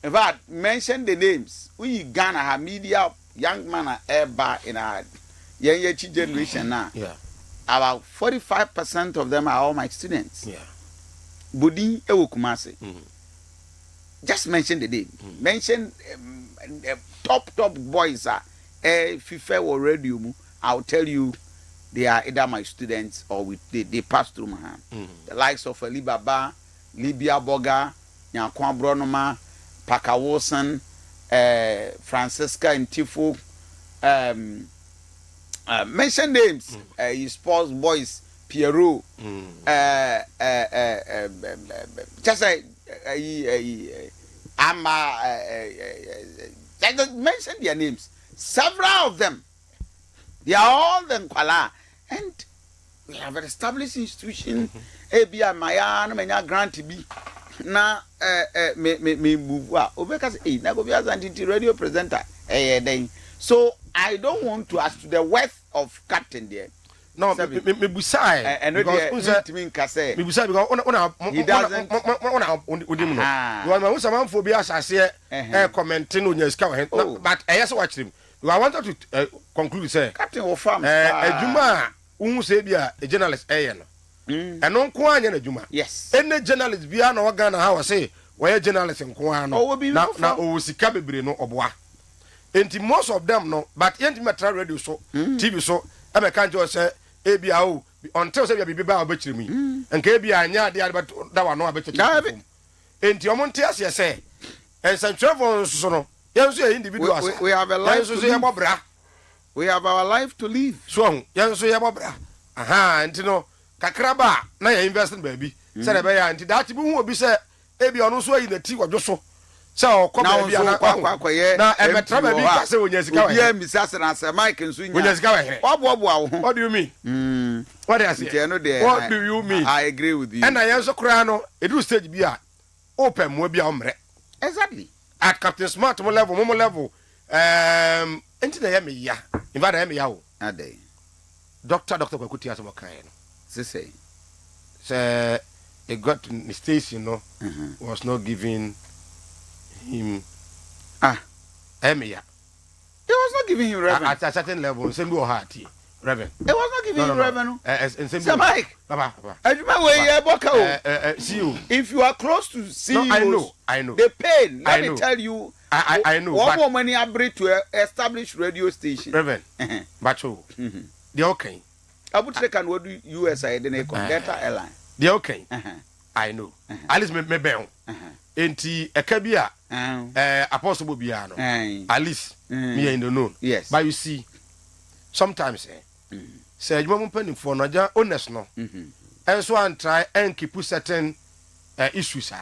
In fact, mention the names. We Ghana have media young man are in our young generation now. Yeah. About 45% of them are all my students. Yeah. Budi Ewokumase. Just mention the name. Mention top boys are FIFA or radio. I'll tell you they are either my students or they pass through my hand. The likes of Alibaba, Libya Boga, Nyankwan Bronoma, Paka Wilson, Francisca Ntifo. Mention names. Sports boys, Pierrot. Just mention their names. Several of them. They are all them Kuala. And we have an established institution. Ebia Maya Menya grant to be. Na me move. Obeka say na go be as an radio presenter. So I don't want to ask to the worth of Captain there. No, me busai. And because me kase. Me busai because he doesn't. You are my man for be as I say commenting on your scout. But I just watch him. I wanted to conclude say Captain will farm. Juma say be a journalist and on kwanya Juma. Yes. Any journalist be an organ how say where journalist in kwano. Now o sika bebre no oboa. Enti most of them no, but yenti metra radio so TV so e be kan jo say ebia o until say be ba obechiri mi enka ebia anya de but that one no abechiri enti omonte ase say ensan travel so no yenso e individuals we have a life to live. We have our life to live. So yenso ye bobra enti no kakraba na ya invest in baby say be ya enti that bi hu obi say ebia no so yi na ti wodwo so So come baby na emetra baby ka say onya sika we. Yeah, Mr. Asante Mike nso nya. Onya sika we. Obo. What do you mean? What do you say? What do you mean? I agree with you. And I also cry no, e do stage bi a open mo bi a omre. Exactly. At Captain Smart mo level. Enti na ya me ya. In fact, I am ya o. Ade. Doctor Kwakuti aso mo kan no. Say. He got to the station, was not giving him Emia. He was not giving him revenue. At a certain level, same go heart, revenue. He was not giving him revenue. Same Mike. See you. If you are close to CEOs, no, I know. They pay. Let me tell you. I know. What more money I bring to establish radio station? Reverend. Bacho. They're okay. I would take and what do USA then Delta Airline. They're okay. I know. At least me bell. Enti ekabia apostle biano. At least me in the known. Yes. But you see, sometimes say you mum penny for no honest no. And so and try and keep certain issues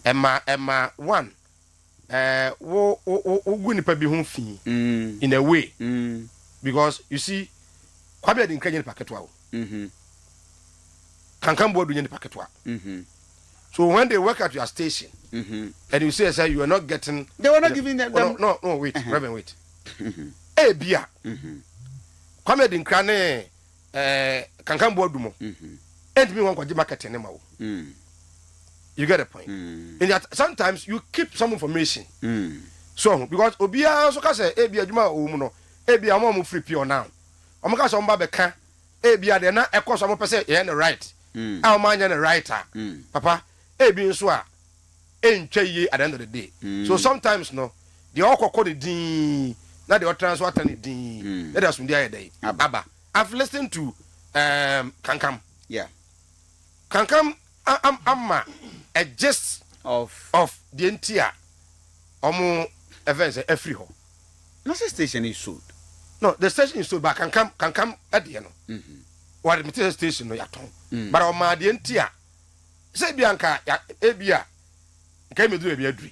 Emma one wo guni pa bi ho fi in a way because you see kwabe din kanye packet wa kankan board in the packet. So when they work at your station, and you say you are not getting, they were not giving them. No, wait, Reverend, wait. Hey, Bia, come in crane, kankan board dumo, and me one kwa market anymore. You get a point. And that sometimes you keep some information. So because Obia so ka say Ebia juma omuno, Ebia mo free pure now. Omaka so mba beka, Ebia de na ekọ so mo pese ye na right. Our man and a writer, Papa, being so at the end of the day. So sometimes no, the all call the dean, not the transfer and the dean. Let us from the other day. Abba, I've listened to Kankam. Yeah, Kankam, I'm a gist of the entire events every home. No station is sold. No, the station is sold, but Kankam at the end. What the station no yaton. But on my dientia say Bianca Ebia came to do a beadry.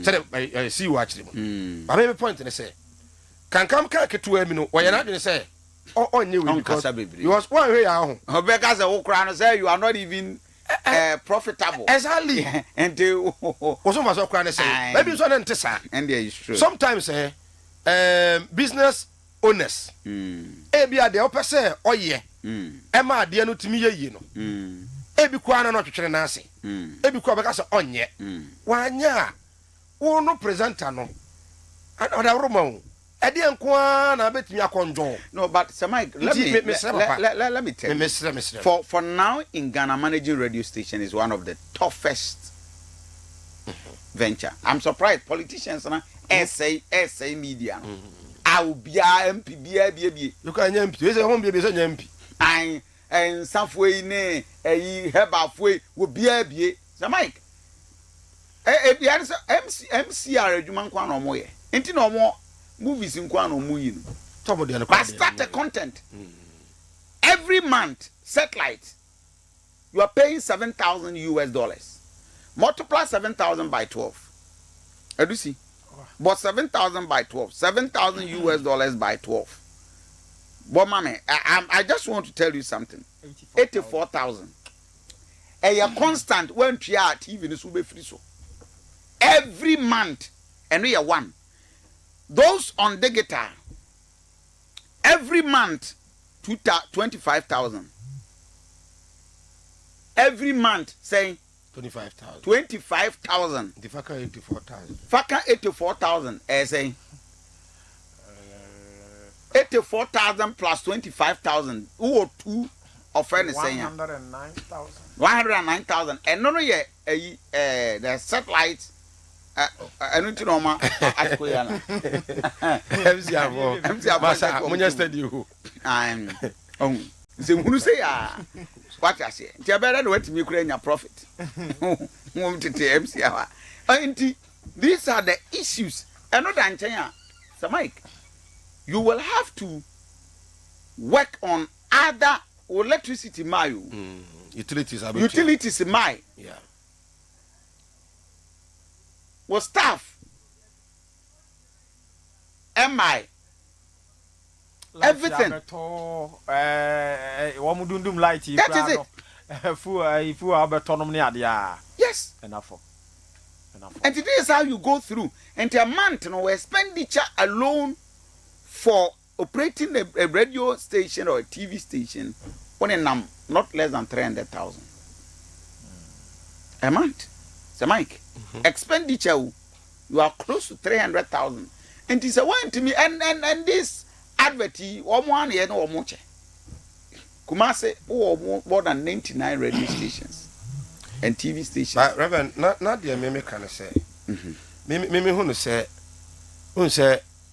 Said I see watch them. But maybe point and say can come to a minute or you're not going to say on you because you was one way out. Because the crown say you are not even profitable. Exactly. And they was almost crying say maybe it's one tessa. And there is true. Sometimes business owners Ebia the upper say oh yeah. Emma dear no to me ye no. Ebi kwa na no twetwere na ase. Ebi kwa beka se onye. Wanya. Wo no presenter no. Oda romo. E de nko na betimi akonjo. No, but Sir Mike, let me tell you. For now in Ghana, managing radio station is one of the toughest venture. I'm surprised politicians na SA media. I will be MP. You can MP. You say home be so MP. And Safway ne Hebafway will be Sir Mike. MCR Juman Kwano Moye. Ain't no more movies in Kwano Muyin. But start the content. Every month, satellite, you are paying $7,000. Multiply 7,000 by 12. Do you see? But 7,000 by 12. $7,000 by 12. But mommy, I just want to tell you something. 84,000. And you're constant when you are TV is free so. Every month, and we are one. Those on the guitar, every month, 25,000. Every month, saying 25,000. 25,000. The Faka 84,000. Faka 84,000. Saying 84,000 plus 25,000. Who are two of any saying 109,000. 109,000. And no, the satellite. I don't know ma. MCR. Munya study. I'm. Say who say what I say. Tia better wait me create your profit. Won't it MCR? These are the issues. Another Anchanya. So Mike, you will have to work on other electricity mayo. Utilities my. Yeah. was staff. MI. Everything. That is it. Yes. Enough. And today is how you go through. And a month, expenditure alone for operating a radio station or a TV station, not less than 300,000 a month. So, Mike, expenditure, you are close to 300,000. And it's a one to me, and this adverty, one year no more. Kumase, more than 99 radio stations and TV stations. But Reverend, not the Mimi can say. Mimi who say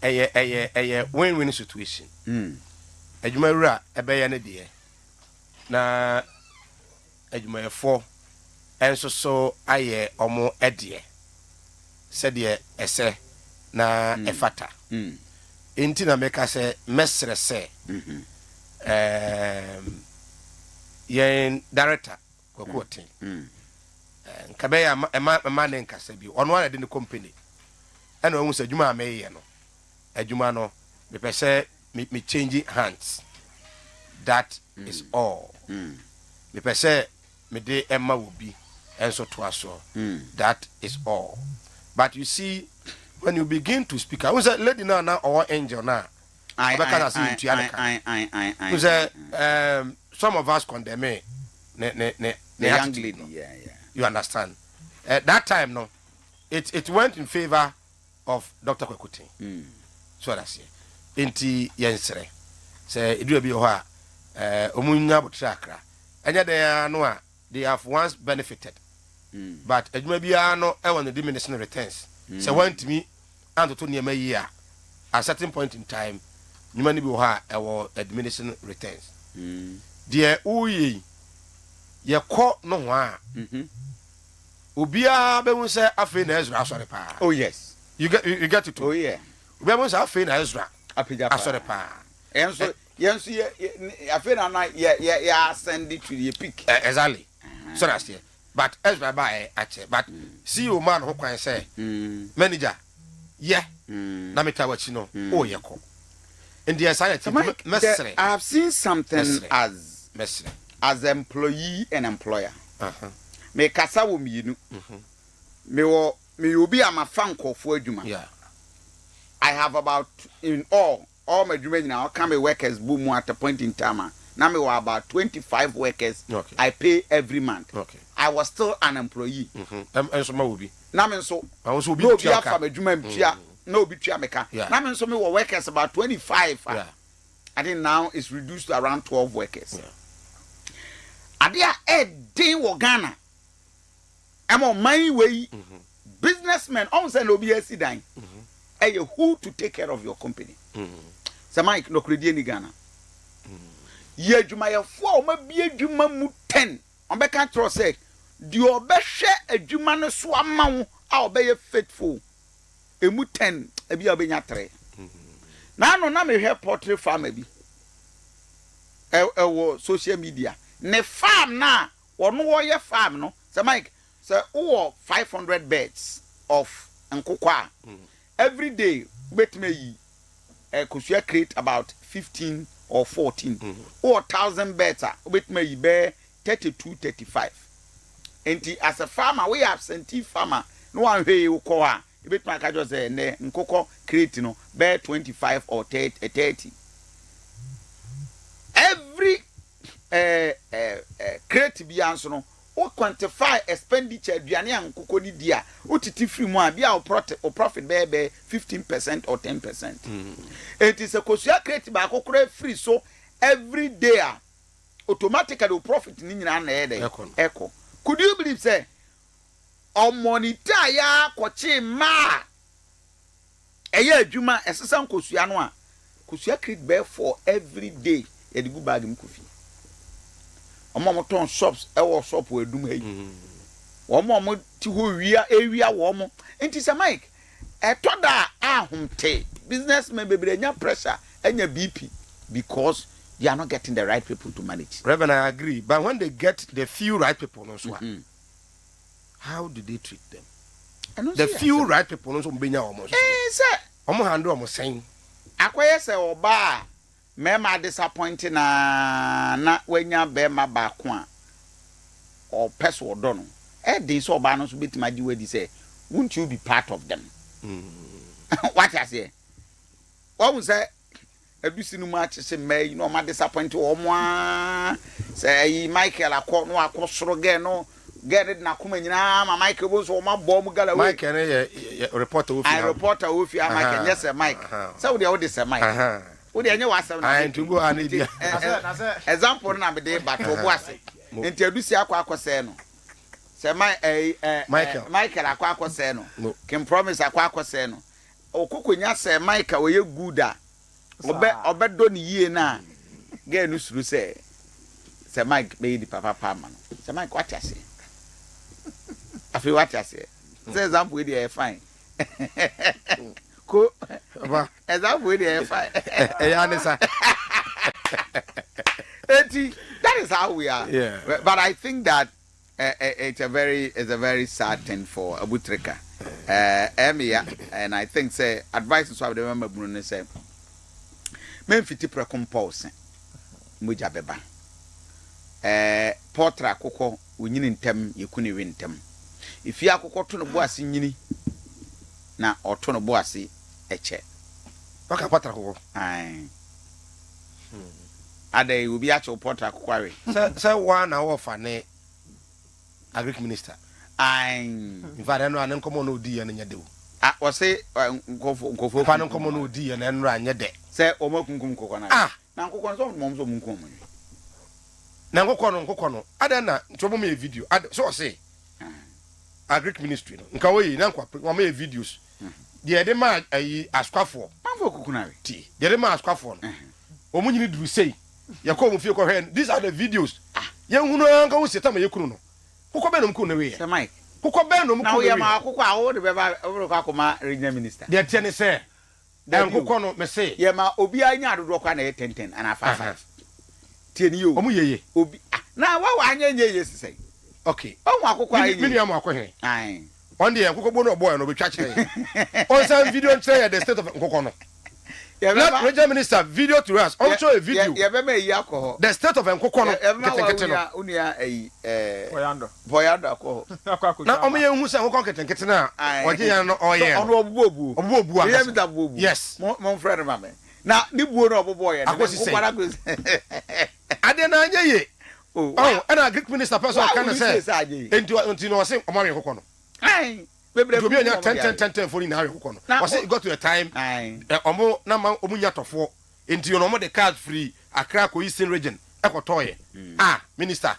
a win-win situation. A Jumara, a bayana dear. Na a Jumaya 4, and so I or more a dear. Said ye, a say, na a fata. Intina make us a messer say. Yen director, quoting. Kabeya, a man in Casabi, on one in the company. And almost a Juma Mayano. A Jumano, me per se, me changing hands. That is all. Me per se, me de Emma will be, and so to us all. That is all. But you see, when you begin to speak, I was a lady now or angel now. Some of us condemn me. The young lady, yeah. You understand? At that time, no, it went in favor of Dr. Kwekutin. So that's it. Inti yensere. Say it will be oha. Omunya butrakra. And yet they have once benefited. But it may be no the diminishing returns. So when to me and to near my year at a certain point in time, you may be our diminishing returns. Dear Uye, ye caught no one. Ubia be say afin Ezra sorry pa. Oh yes. You get it. Oh yeah. Ubia say afin Ezra. Apija sorry pa. And so yes afin na ya send it to the peak. Exactly. So that's it. But Ezra by but see you man who can say manager. Yeah. Na me tell what you know. Oh yeah ko. In the society I have seen something as employee and employer. Me kasa wo mienu. Me will be am a fan call for adwuma. Yeah. I have about in all my adwuma now come workers boom at a point in time. Now me were about 25 workers. Okay. I pay every month. Okay. I was still an employee. And so will be. Now me so I was will be no be from adwuma no be meka. Yeah. Now me so me were workers about 25. Yeah. I think now it's reduced to around 12 workers. Yeah. Adia din wo Ghana. Amo my way businessmen on say no be asidan. Who to take care of your company. So Mike no credit ni Ghana. Ye adwuma ye fo ma bi adwuma mu 10. On be kan tro say di obehwe adwuma no so ama wo a obeye faithful. Emu 10 e bi obenya 3. Na no na me hwe portrait farm bi. Wo social media. Ne farm na wono wo ye farm no. So Mike say 500 beds of nkokwa. Every day bet me yi kusua create about 15 or 14 or 1,000 beds bet me yi be 32 35. Enti as a farmer we absentee farmer no one hwe ukọ a bet me ka just say ne nkokọ create no be 25 or 30. Every crate bi anso no o quantify expenditure aduane an kokodi dia o titi free mu a bia o profit be 15% or 10%. It is a kosua crate ba kokore free so every day automatically o profit ni nyina na e dey echo. Could you believe say on monitor ya kochi ma eye adwuma esesa kosua no a kosua crate be for every day e dey go bag mu Kofi. Omo shops e shop we dum hey. Omo ti ho ewia wo mo. Enti se Mike e to da ahomte businessmen bebre nya pressure enya BP because they are not getting the right people to manage. Reverend, I agree, but when they get the few right people no so how do they treat them? the few right people no so mbenya almost say omo handle omo sen akoye say oba mema disappointing na wenya be ma ba ko a or person odo no din so oba no so betima di wedi say won't you be part of them what I say what was say adusi no ma chese mai no ma disappoint omo a say Michael akọ no akosoro ge no get it na kuma nyina ma Michael bo so ma bom gala we Michael ye reporter ofi I reporter ofi Michael yes Mike say we dey what say Mike we dey anya wasem na I to go and dia example na me dey back obo ase enti adusi akọ say no say Michael akọ say no can promise akọ say no okokonya say Michael we good a obedo ni yie na ge no suru say Mike be di papa man say Mike what you say afi what you say say example we dey fine ko example we dey fine anisa that is how we are yeah. But I think that it's a very sad thing for Abutrika and I think say advice so I remember Bruno say men fiti precompose muja beba portra akoko wonyini ntem yekuni wi ntem ifi akoko to no boase nyini na oto no boase eche baka portra akoko ai ade obi acho portra akoko awe say one na ofa ne agric minister ai ifare no anen komo no di ya nya de o say nkofo pa no komo no di ya na nra anya de say o makunkum kokko na na nkokko no so mom so munkum mu na nkokko no ada na ntobo me video ada so say agric ministry no nka we na nkwa me videos de de ma ayi askwafo manfo kukunawe ti de ma askwafo no omunyini duru sei yakọ mu fie ko hwe these are the videos ye hunu anka wo seta ma yekunu no kokko be no mku na we say Mike kokko be no mku na we na we ma kokko a wo de be ba wo ko akoma regional minister de tie ne say dan kokko no me say ye ma obi anya adodo kwa na ye 10 and 5 tie ni yo omu yeye obi na wa anya nyeye sisai okay o mu akoko ayi mini am akohe ai on de kokko bo no boy no be twa kire on some video say the state of kokko no let regional minister video to us also a video ye be me yi akọ the state of kokko no ketekete no unia ai boyando akọ na omo ye hu say kokko ketekete na oje yan no oye ono obubu a ye mi da bubu yes mon frère ma me na ni buo no obobo ye ade na anya ye oh and agric minister person can say enti no say omo ye kokko no ai bebre to be anya 10 for na kokko no was it got to a time omo na ma omo nya tofo enti no omo the card free Accra ko Eastern region ekotoye minister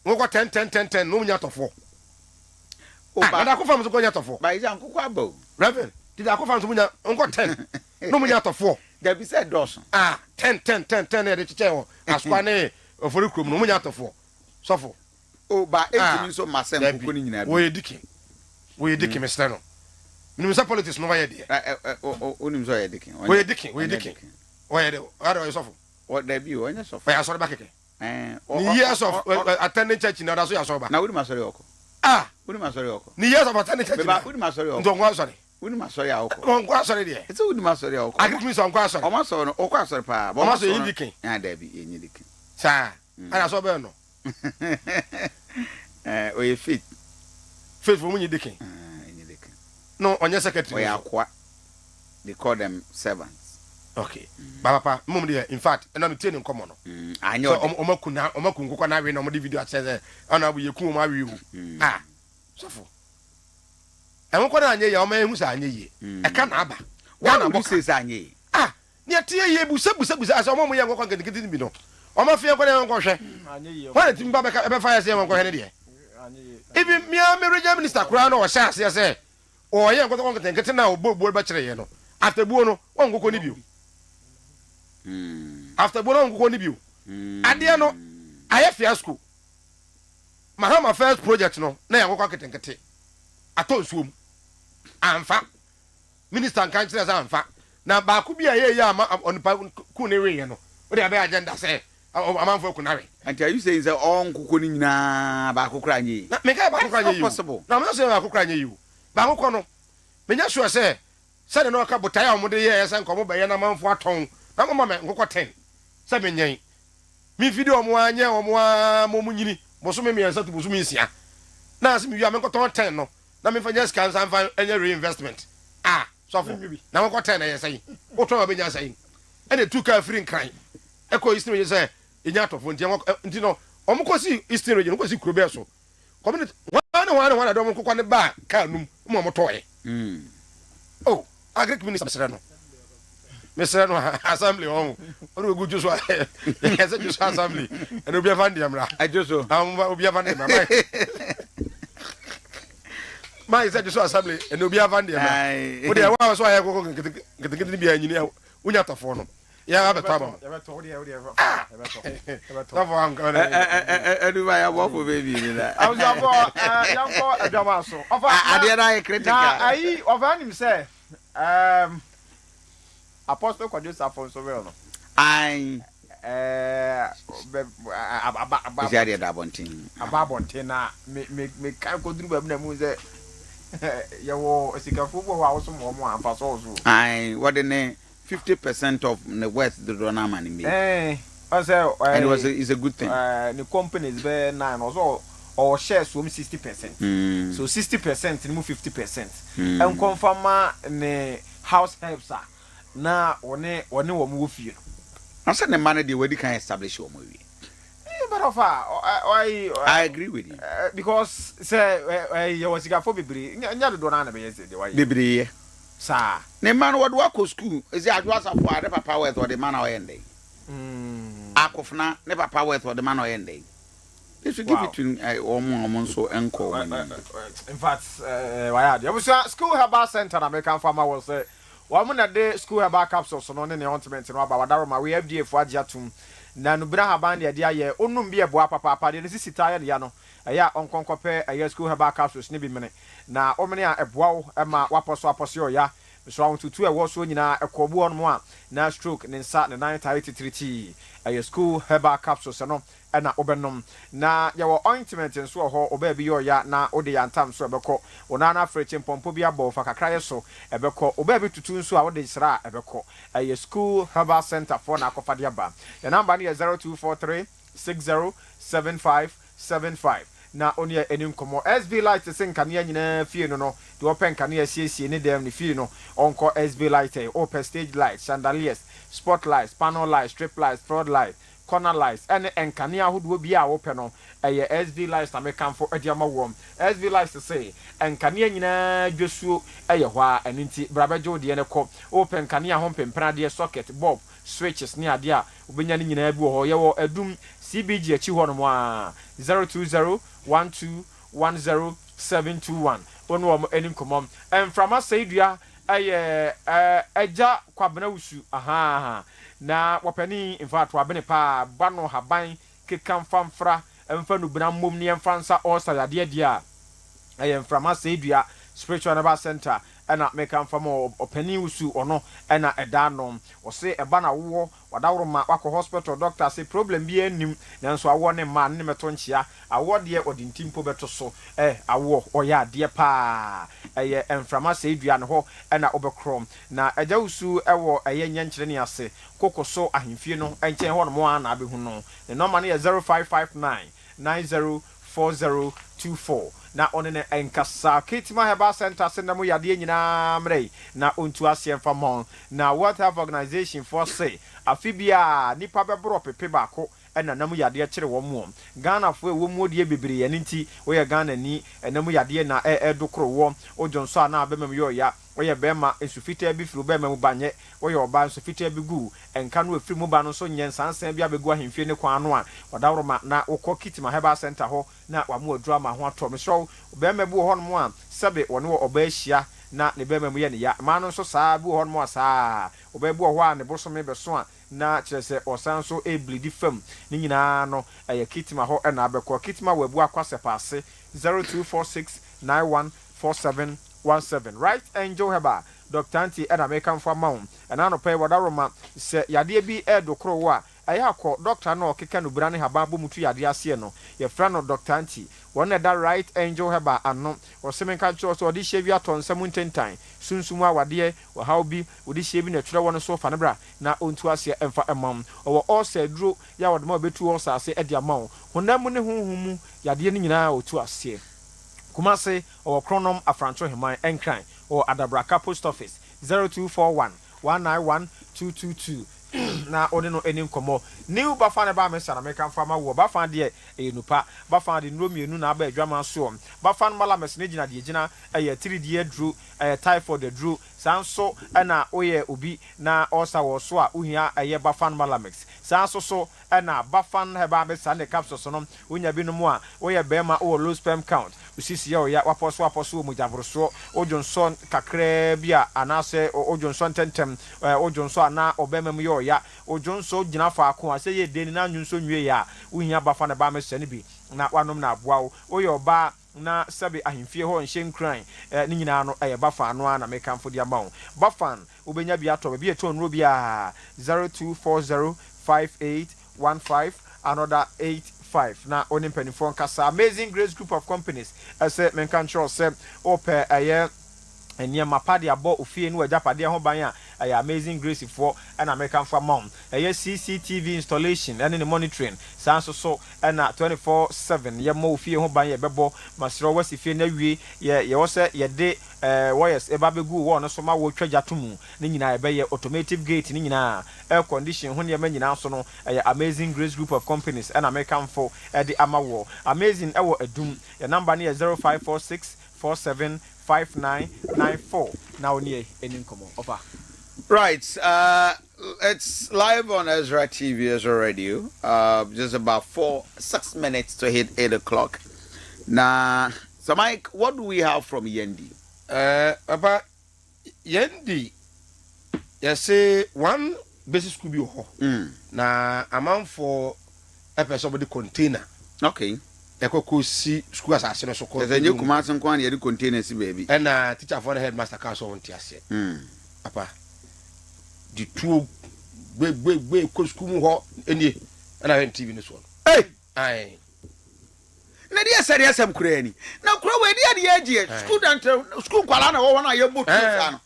wo ko 10 no nya tofo ba ko fam so ko nya tofo ba ijan kokko abo reverend did I ko fam so nya onko 10 no nya tofo there be said dozen 10 e de chiche wo aswa ne ofori krom no nya tofo sofo ba etimi so masem kokko ni nyina bi we dikin Mr. No. Minimum politics no why there. Onim so ye dikin. We dikin. Why there? How do I suffer? What there be o nya suffer. Why sorry back again. Ni years of attending church na so ya so ba. Na we ma sorry oko. We ma sorry oko. Ni years of attending church. We ma sorry oko. Ndo sorry. We ma sorry oko. Ngwa sorry there. It's we ma sorry oko. Agric me so ngwa sorry. O ma sorry no, o kwa sorry pa. O ma so yin dikin. There be yin dikin. Sa. Ana so be no. O ye fit. Faithful mun dikin. No, on your secretary. They call them servants. Okay. Papa, mum dear, in fact, and I'm telling common. I know. Omakun ko na we no the video says, "Ana we ku ma we." So for. E won ko na anye ya o ma hu sa anye ye. E ka na aba. Wana bo say sa anye. Ni atie ye busa as o mo ye ko kan kiti bi no. O ma fie ko na ko hwe. Anye ye. Wana tim ba be fire say won ko he ne de. Even me regional minister kura no o sha say o ye nko to nkete na obo ba kire ye no after buo no won kokko ni bio after buo no won kokko ni bio ade no aye fiasco mahama first project no na ye kokko nkete ato nsuom amfa minister kan kire sa amfa na ba ku bia ye ama onipa ku ne we ye no o de be agenda say amanfo ku na we and you say on kokko ni nyina ba kokra nye na me ka ba kokra nye you possible na me say ba kokra nye you ba ko no menya sure say say no ka botai a mo de ye say nko mo be ye na manfo aton na mo ma me nkoko 10 say menyen mi video mo anye o mo nyini bo so me miensa to bo so mi nsia na as mi wi am nko 10 no na me fanya scan san fa enye reinvestment so for na nko 10 na ye say o to ba nya say ene tu ka free nkran e ko history say enya atofo nti no omo ko si history no ko si kuro be so community one do mo kokwa ne ba ka num mo toye oh agric minister sereno mesere no assembly on o go ju so yes ju so assembly and obi afande amra ajo so obi afande amra mai say ju so assembly and obi afande amra o de wa so aye ko ketekete bi anyini unya tafo no ya ba tama ya ba to o de ya ba to tafo an ko edu ba ya bo baby ni na awuzabo yanko adama so ofa ade na e critical ayi ofa nim say Apostle Kwadus Afonso well no. Ai Ababontin. Dabontin. Ababontin na me kan ko duru ba na mu ze yawo esikafo bo wa so mo amfa so so. Ai what the 50% of the worth the donor money me. I say and it's a good thing. The company is be 9 also or shares so 60%. So 60% ni mu 50%. And confirm ne house helps are na one wo mo fie no answer the man dey we can establish wo mo wi but of I agree with you because say you was ga for bebre nya do na be yes dey why bebre sa ne man wo do akọ school ezi adwasa for ade papa worth or the man o yende akofna ne papa worth or the man o yende they should give it to omo so enko in fact why are you school herbal center American farmer will say Wamuna de school herbal capsules no ne ointment no aba wadaroma we FDA fo agiatum na no bra haban de dia ye onum bi eboa papa de sisita ya de no eya onkonkope eya school herbal capsules ne bi mene na omene a eboa wo ma waposo aposo ya so awon tutu e wo so nyina ekobu on mo a na stroke ne nsa ne 983 eya school herbal capsules no na obenom na yawo ointment nso ho oba bi yo ya na ode ya ntam so ebeko ona na freche pompo bi abo fa kakra yeso ebeko oba bi tutu nso a ode sra ebeko a school herbal center for na akofade aba the number is 0243 607575 na oni Ennin komo SB light sen kanea nyina fie no de open kanea siesie ne dem ne fie no onko SB light open stage light chandeliers spotlights panel lights strip lights flood lights corner lights and enkane ahodo bi a wo pe no eye SD lights na mekan fo adiama wom SD lights to say enkane nyina dwesuo eye ho a enenti brabejo de ne ko open kane ho pempra de socket bulb switches ni ade a obenya ni nyina bi ho ye wo adum CBG achi ho no mo a 0201210721 onu wo Ennin komom enframa saidua eye eja kwabena wusu aha na wapani in fact wabene pa bano haban kekan famfra emfa no bina mom ne emfansa osa yade dia eye mframa saidua spiritual herbal center ena mekan fama opani usu ono ena edanom o se eba na wo wadawroma wako hospital doctor say problem bi anim nanso awo ne ma ne meto nchia awo de odintimpo beto so awo oya de pa eye emframa saidua ne ho ena obekrom na eja usu ewo eye nyenkyere ne ase kokoso ahemfie no enchen ho no mo ana abehu no the number ne 0559 904024 na onene enkasa Kitima Herbal Center senamo yade nyina mrei na ontu asem famon na World Health Organization for say afibia nipa bebro pepe bako ena namu yade kire wo mo Ghana fo ewo mu de bebre ye nti wo ye Ghana ni enamu yade na edokro wo ojonso ana abemem yo ya oye bema ensufita bi fru bema mu banye oye oba ensufita bi gu enka no afiri mu ba no so nyensansan bi abegu ahemfie ne kwa no a wadawroma na wokọ Kitima Herbal Center ho na wamu adurama ho ato me so bema bu ho no mo a sebe wone wo oba ahia na ne bema mu ye ne ya ma no so saa bu ho no mo saa oba bu ho a ne bosome be so a na kyerese osan so bleed fam ni nyina no eye Kitima ho na abekọ Kitima wabu akwase paase 0246914717 right Angel Heba Dr. Anti and American for Mount and I no pay wadaroma se yade bi edokro wa ayako doctor no keka no bra ne haba bo mutu yade ase no ye fra no Dr. Anti one that right angel heba ano o semenka cho so odi hye bi aton nsam ntentan sunsumu awade wo how bi odi hye bi na twere won so fa ne bra na ontu ase emfa emam o all say duro ya wode ma obetu o sase e dia ma honam ne honhum yade ne nyina otu ase kumase o kronom afrancho heman enkran o Adabraka post office 0241 191 222 na oni no eni nkomo new bafan ba me sana meka fama wo bafan de enupa bafan de no mienu na ba adwama so bafan mala mesne gina de gina 3 de dru typhoid de dru sanso na oye obi na osa wo so a uhia bafan mala mix sanso so na bafan heba be sana capsules no unya bi no mu a oye bema o low sperm count usisi ya waposo mu javroso ojonson kakra bia anase ojonson tentem ojonson ana obema mu yo ya ojonson gina fa ko ase ye deni na nyunso nwie ya uhia bafa na ba mesene bi na wanom na aboa oye oba na sabe ahemfie ho nhye nkran ni nyina no bafa no na mekamfo dia ma wo bafan obenya bia to bia to nro bia 02405815 another 85 na onim penifon kasa Amazing Grace Group of Companies ase menkan sure se ope enia mapade abo ofie no ajapade ho ban a Amazing Grace for and American for mom CCTV installation and in monitoring sanso so na 24/7 ye mo ofie ho ban ye bebo masro wasifie na wie ye wo se ye de wires eba begu wo no so ma wo twaja tomu ni nyina ebe ye automatic gate ni nyina air condition ho ne nyina so no Amazing Grace Group of Companies and American for the amawo Amazing ewo adum your number ne 0546475994 now near Ennin komo opa. Right, it's live on EZRA TV, EZRA Radio. Just about 6 minutes to hit 8 o'clock. Now, so Mike, what do we have from Yendi? About Yendi, you say one basic school be na amount for a person with the container. Okay. Eko si school assassin so called. There's a new command and quan the container, baby. And teacher for the headmaster council on Tiasia. Apa. The two we could school ho any and I went TV this one. Hey, aye. Nadia said yes, I'm cranny. Now, crow where the edge, school Kualana or one of your book, and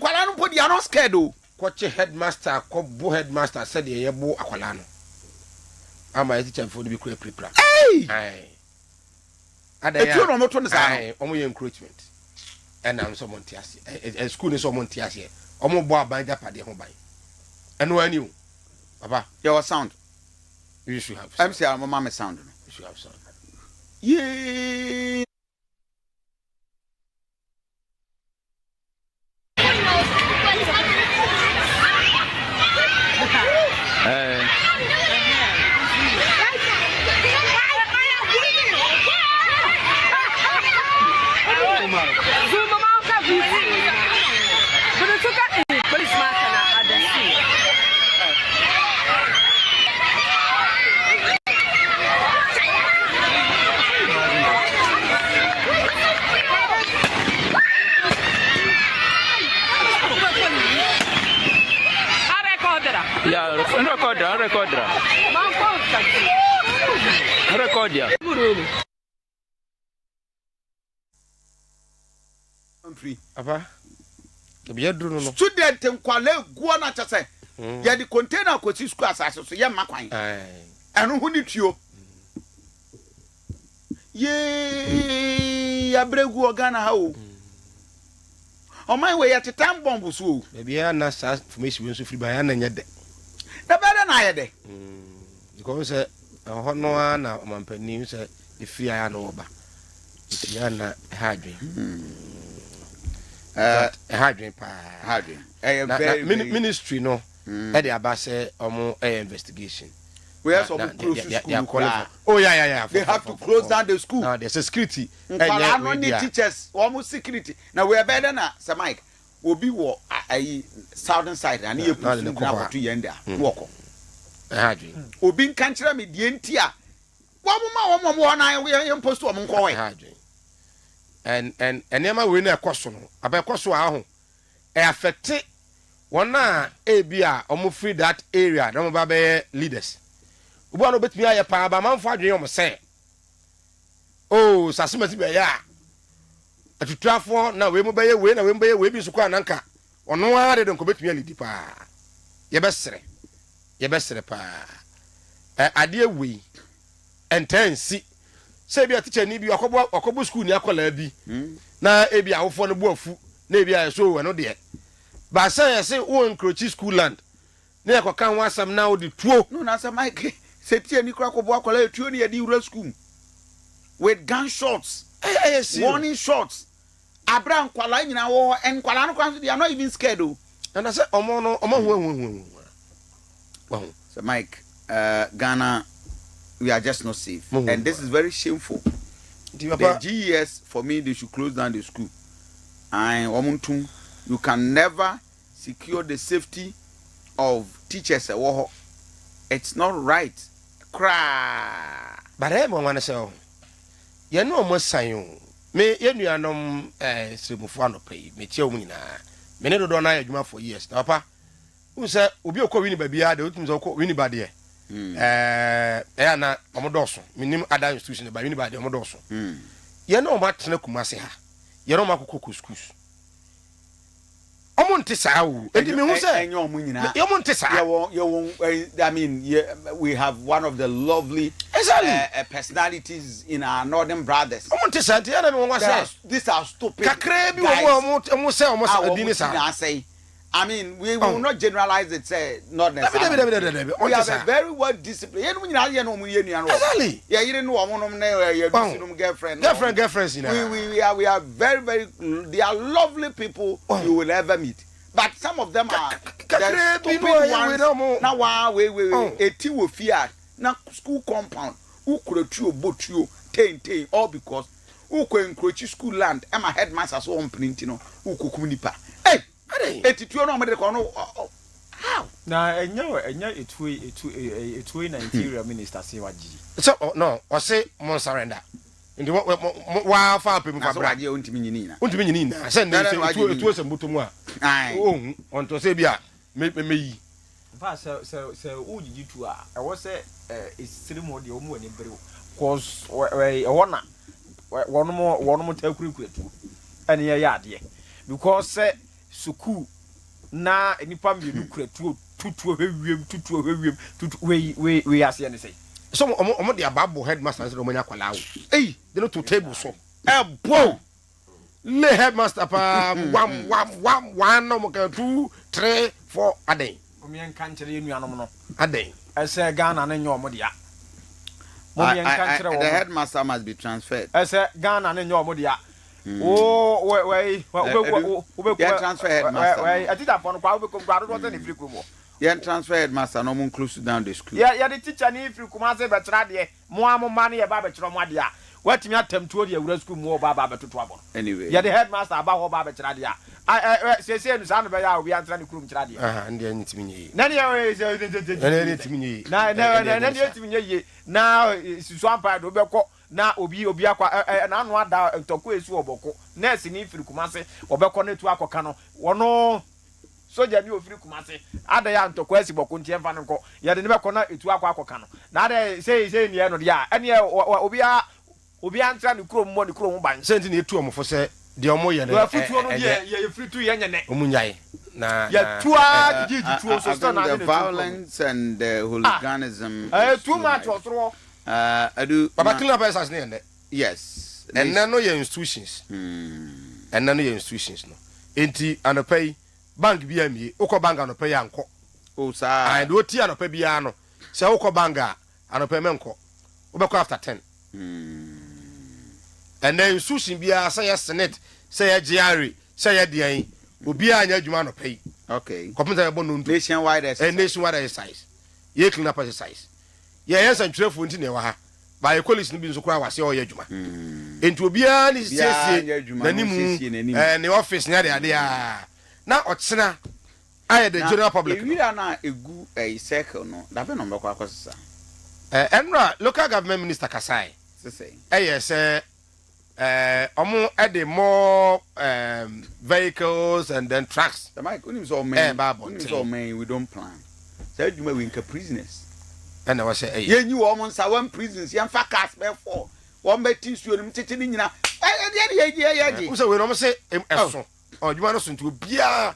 Kualano put the anno schedule. Quache headmaster, Cobo headmaster said the Yabo Aqualano. I'm a teacher for the be prepare. Hey, aye. The children not on the side, only encroachment. And I'm someone Tiasia. A school is someone Tiasia. Omo boa by that party home by. And when you, Papa, your sound. You should have. I'm saying, my mama sound. You should have sound. Yeah. Record ya. Apa? Biya duru no. Student nkwale guo na chese. Ya di container ko si school asase so ye makwan. Eno hu ni tuo. Ye abregu ogana ha o. O man we yet time bomb so. Biya na sa information we so free ba ya na nyede. Na bere na yede. Because hono na mampani say the free ya no oba. Ya na hadwen. Hadwen pa. Hadwen. Very ministry no. E dey aba say omo investigation. We have some close school. Oh yeah. They have to close down the school. No, there's a security. And teachers, almost security. Now we are better na Sir Mike. Obi wo southern side and you put na to yenda. Walk. Obi kan kire me die ntia. Wo mo na we impost wo mo nko we. And ema we na ekoso no. Aba ekoso a ho. E affect Wana ebia omo free that area na mo ba be leaders. Ubo no betumi aye pa ba manfo adwen omo say. Oh, sasimati be ya. Atutrafo na we mo be ye we na we mo be ye we bi so kwa nanka. Ono ade don ko betumi alidi pa. Ye besere pa. Ade we entensi. Say bia teacher ni bi akobo school ni akola bi. Na ebia awofo no bo afu na ebia so we no de. Ba say o encroach school land. Na yakoka ho asam na o de tuo. No na say Mike say teacher ni kra akobo akola tuo ni ye di ura school. With gunshots. Warning shots. Abraham kwala nyina wo en kwala no kwan they are not even scared o. And I say omo hu. So Mike, Ghana, we are just not safe. And this is very shameful. The GES, for me, they should close down the school. And you can never secure the safety of teachers. It's not right. Cry. But I want to say, you know, almost saying, me, you are no Srimufano pay, me chill winner. Many don't know for years. Papa, who said, Ubi or Winnie baby, I don't know Winnie Badia. Na Omodoso, minimum other institution by anybody Omodoso. You know what Nakumasiha. You know Makuku schools. Omontesa, and me who say, I mean, we have one of the lovely personalities in our northern brothers. These are stupid. I mean, we will not generalize it, say, not necessarily. We have a very well disciplined. Exactly. Yeah, you didn't know one girlfriend. Girlfriends, you know. We are very, very, they are lovely people you will ever meet. But some of them are the stupid ones. Now, a tea will fear. Now, school compound, who could you, boat you, ten, all because who could encroach school land, and my headmaster so on Printino, who could communicate. Hey! How? Now, I know it's way interior minister Siwaji. So, no, or say, Mon surrender. In the while far people have brought you into Minina. I send them to us and Butumwa. Oh, on to Sabia, make me. So, who did you two are? I was say, it's ceremony or more in Bru. Cause one more tell quick and yeah, because say, Suku na nipa mienu kura tutu we are saying say so omo de ababo headmaster say omo nya kwala wo eh they no to table so bo le headmaster pa one no mo kan 2 3 4 aden omo yan kan kire nuanom no aden ese Ghana na nyo omo de a omo yan kan kire wo the headmaster must be transferred ese Ghana na nyo omo de a oh, wait, transfer headmaster. I did that for no free kumo. Yeah, transfer headmaster no close down the school. Yeah, the teacher need free kumase betrade. Mo money about betromadia. What me attempt to the school more baba to trouble. Anyway, yeah, the headmaster about baba betradia. I say son by our we answer the room tradia. And then it's me. None is me. Now, Swampa do beko. Na obi akwa na anu ada ntoko esu oboko nurse ni firi kumase obeko netu akoka no wono soja ni ofiri kumase ada ya ntoko esi boko ntie mfa nko ya de ne beko na etu akoka no na ada sei ni e no dia ene obi antra ni krom mo ni krom ban senti na etu omfo se de omo ye ne ya futu no ye firi tu ye nyene omunyae na ya tua gigi tuo so stand na the violence and the hooliganism too much osro Papa clean up as name. Yes. And none of your institutions. And none of your institutions no. Enti anopay bank BME, Oko bank anopay anko. Oh sir. And what tea anopay biano. Say Oko banga anopay menko. Ubeko after 10. And then institution bia say Senate, say GRE, say DI. Ubia anya juma anopay. Okay. Komputer bonu nationwide exercise. And nationwide exercise. Ye clean up exercise. Yes, and treful nti ne wa ha by colleagues no bi nso kwa wase o ye adwuma enti obia ni siesie nanimu ne office nya de a na okyena aye the general public we are na egu a circle no da be no mbekwa akosesa enra local government minister Kasai say yes omo e de more vehicles and then trucks. The mic, when it's all men, we don't plan. So you may win prisoners. And I was saying, yeah, you almost are one prisoners, young facas, therefore. One betting you and sitting in. So we almost say, oh, you want us to be a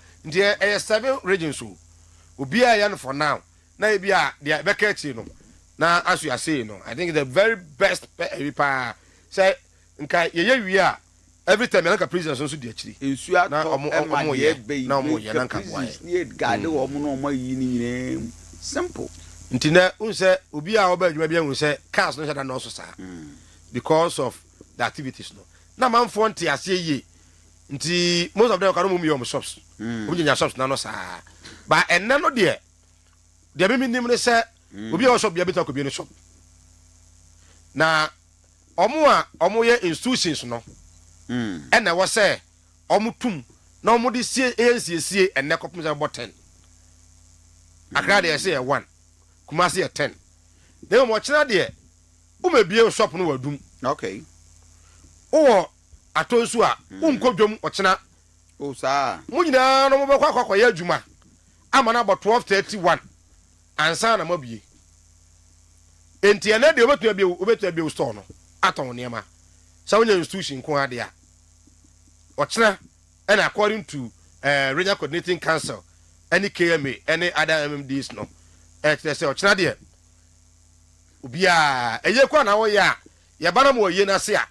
7 regions. Will be a young for now. Now, be a the Beckett, you know. Now, as you are saying, I think the very best say, we are. Every time I look at prisoners, also do actually. In Suat, no more, simple. Until who say, Ubi our bed, maybe we say, cars no than also, sir, because of the activities. No, now, man, for I say ye. Until most of them can move your shops. We in your shops, no, sir. But and none of dear. The women say, Ubi also be a bit of a shop. Now, Omoya institutions, no. And I was say, Omutum, no more this ANC and Necopus about 10. I cried, say 1. Kumasi a 10. They were watching that dear. Who may be a shop no doom. Okay. Or I told you, Jum or China. Oh, sir. Muna no more quack Juma. I'm an about 12:31. And son of Mobi. And Tiana, they were to be a stone. Aton Nema. Some institution Quadia. Ochna, and according to Regional Coordinating Council, any KMA, any other MMDs, no. They say, Ochna, dear. Ubia, a year quan hour, ya, Yabanamo, Yenasia.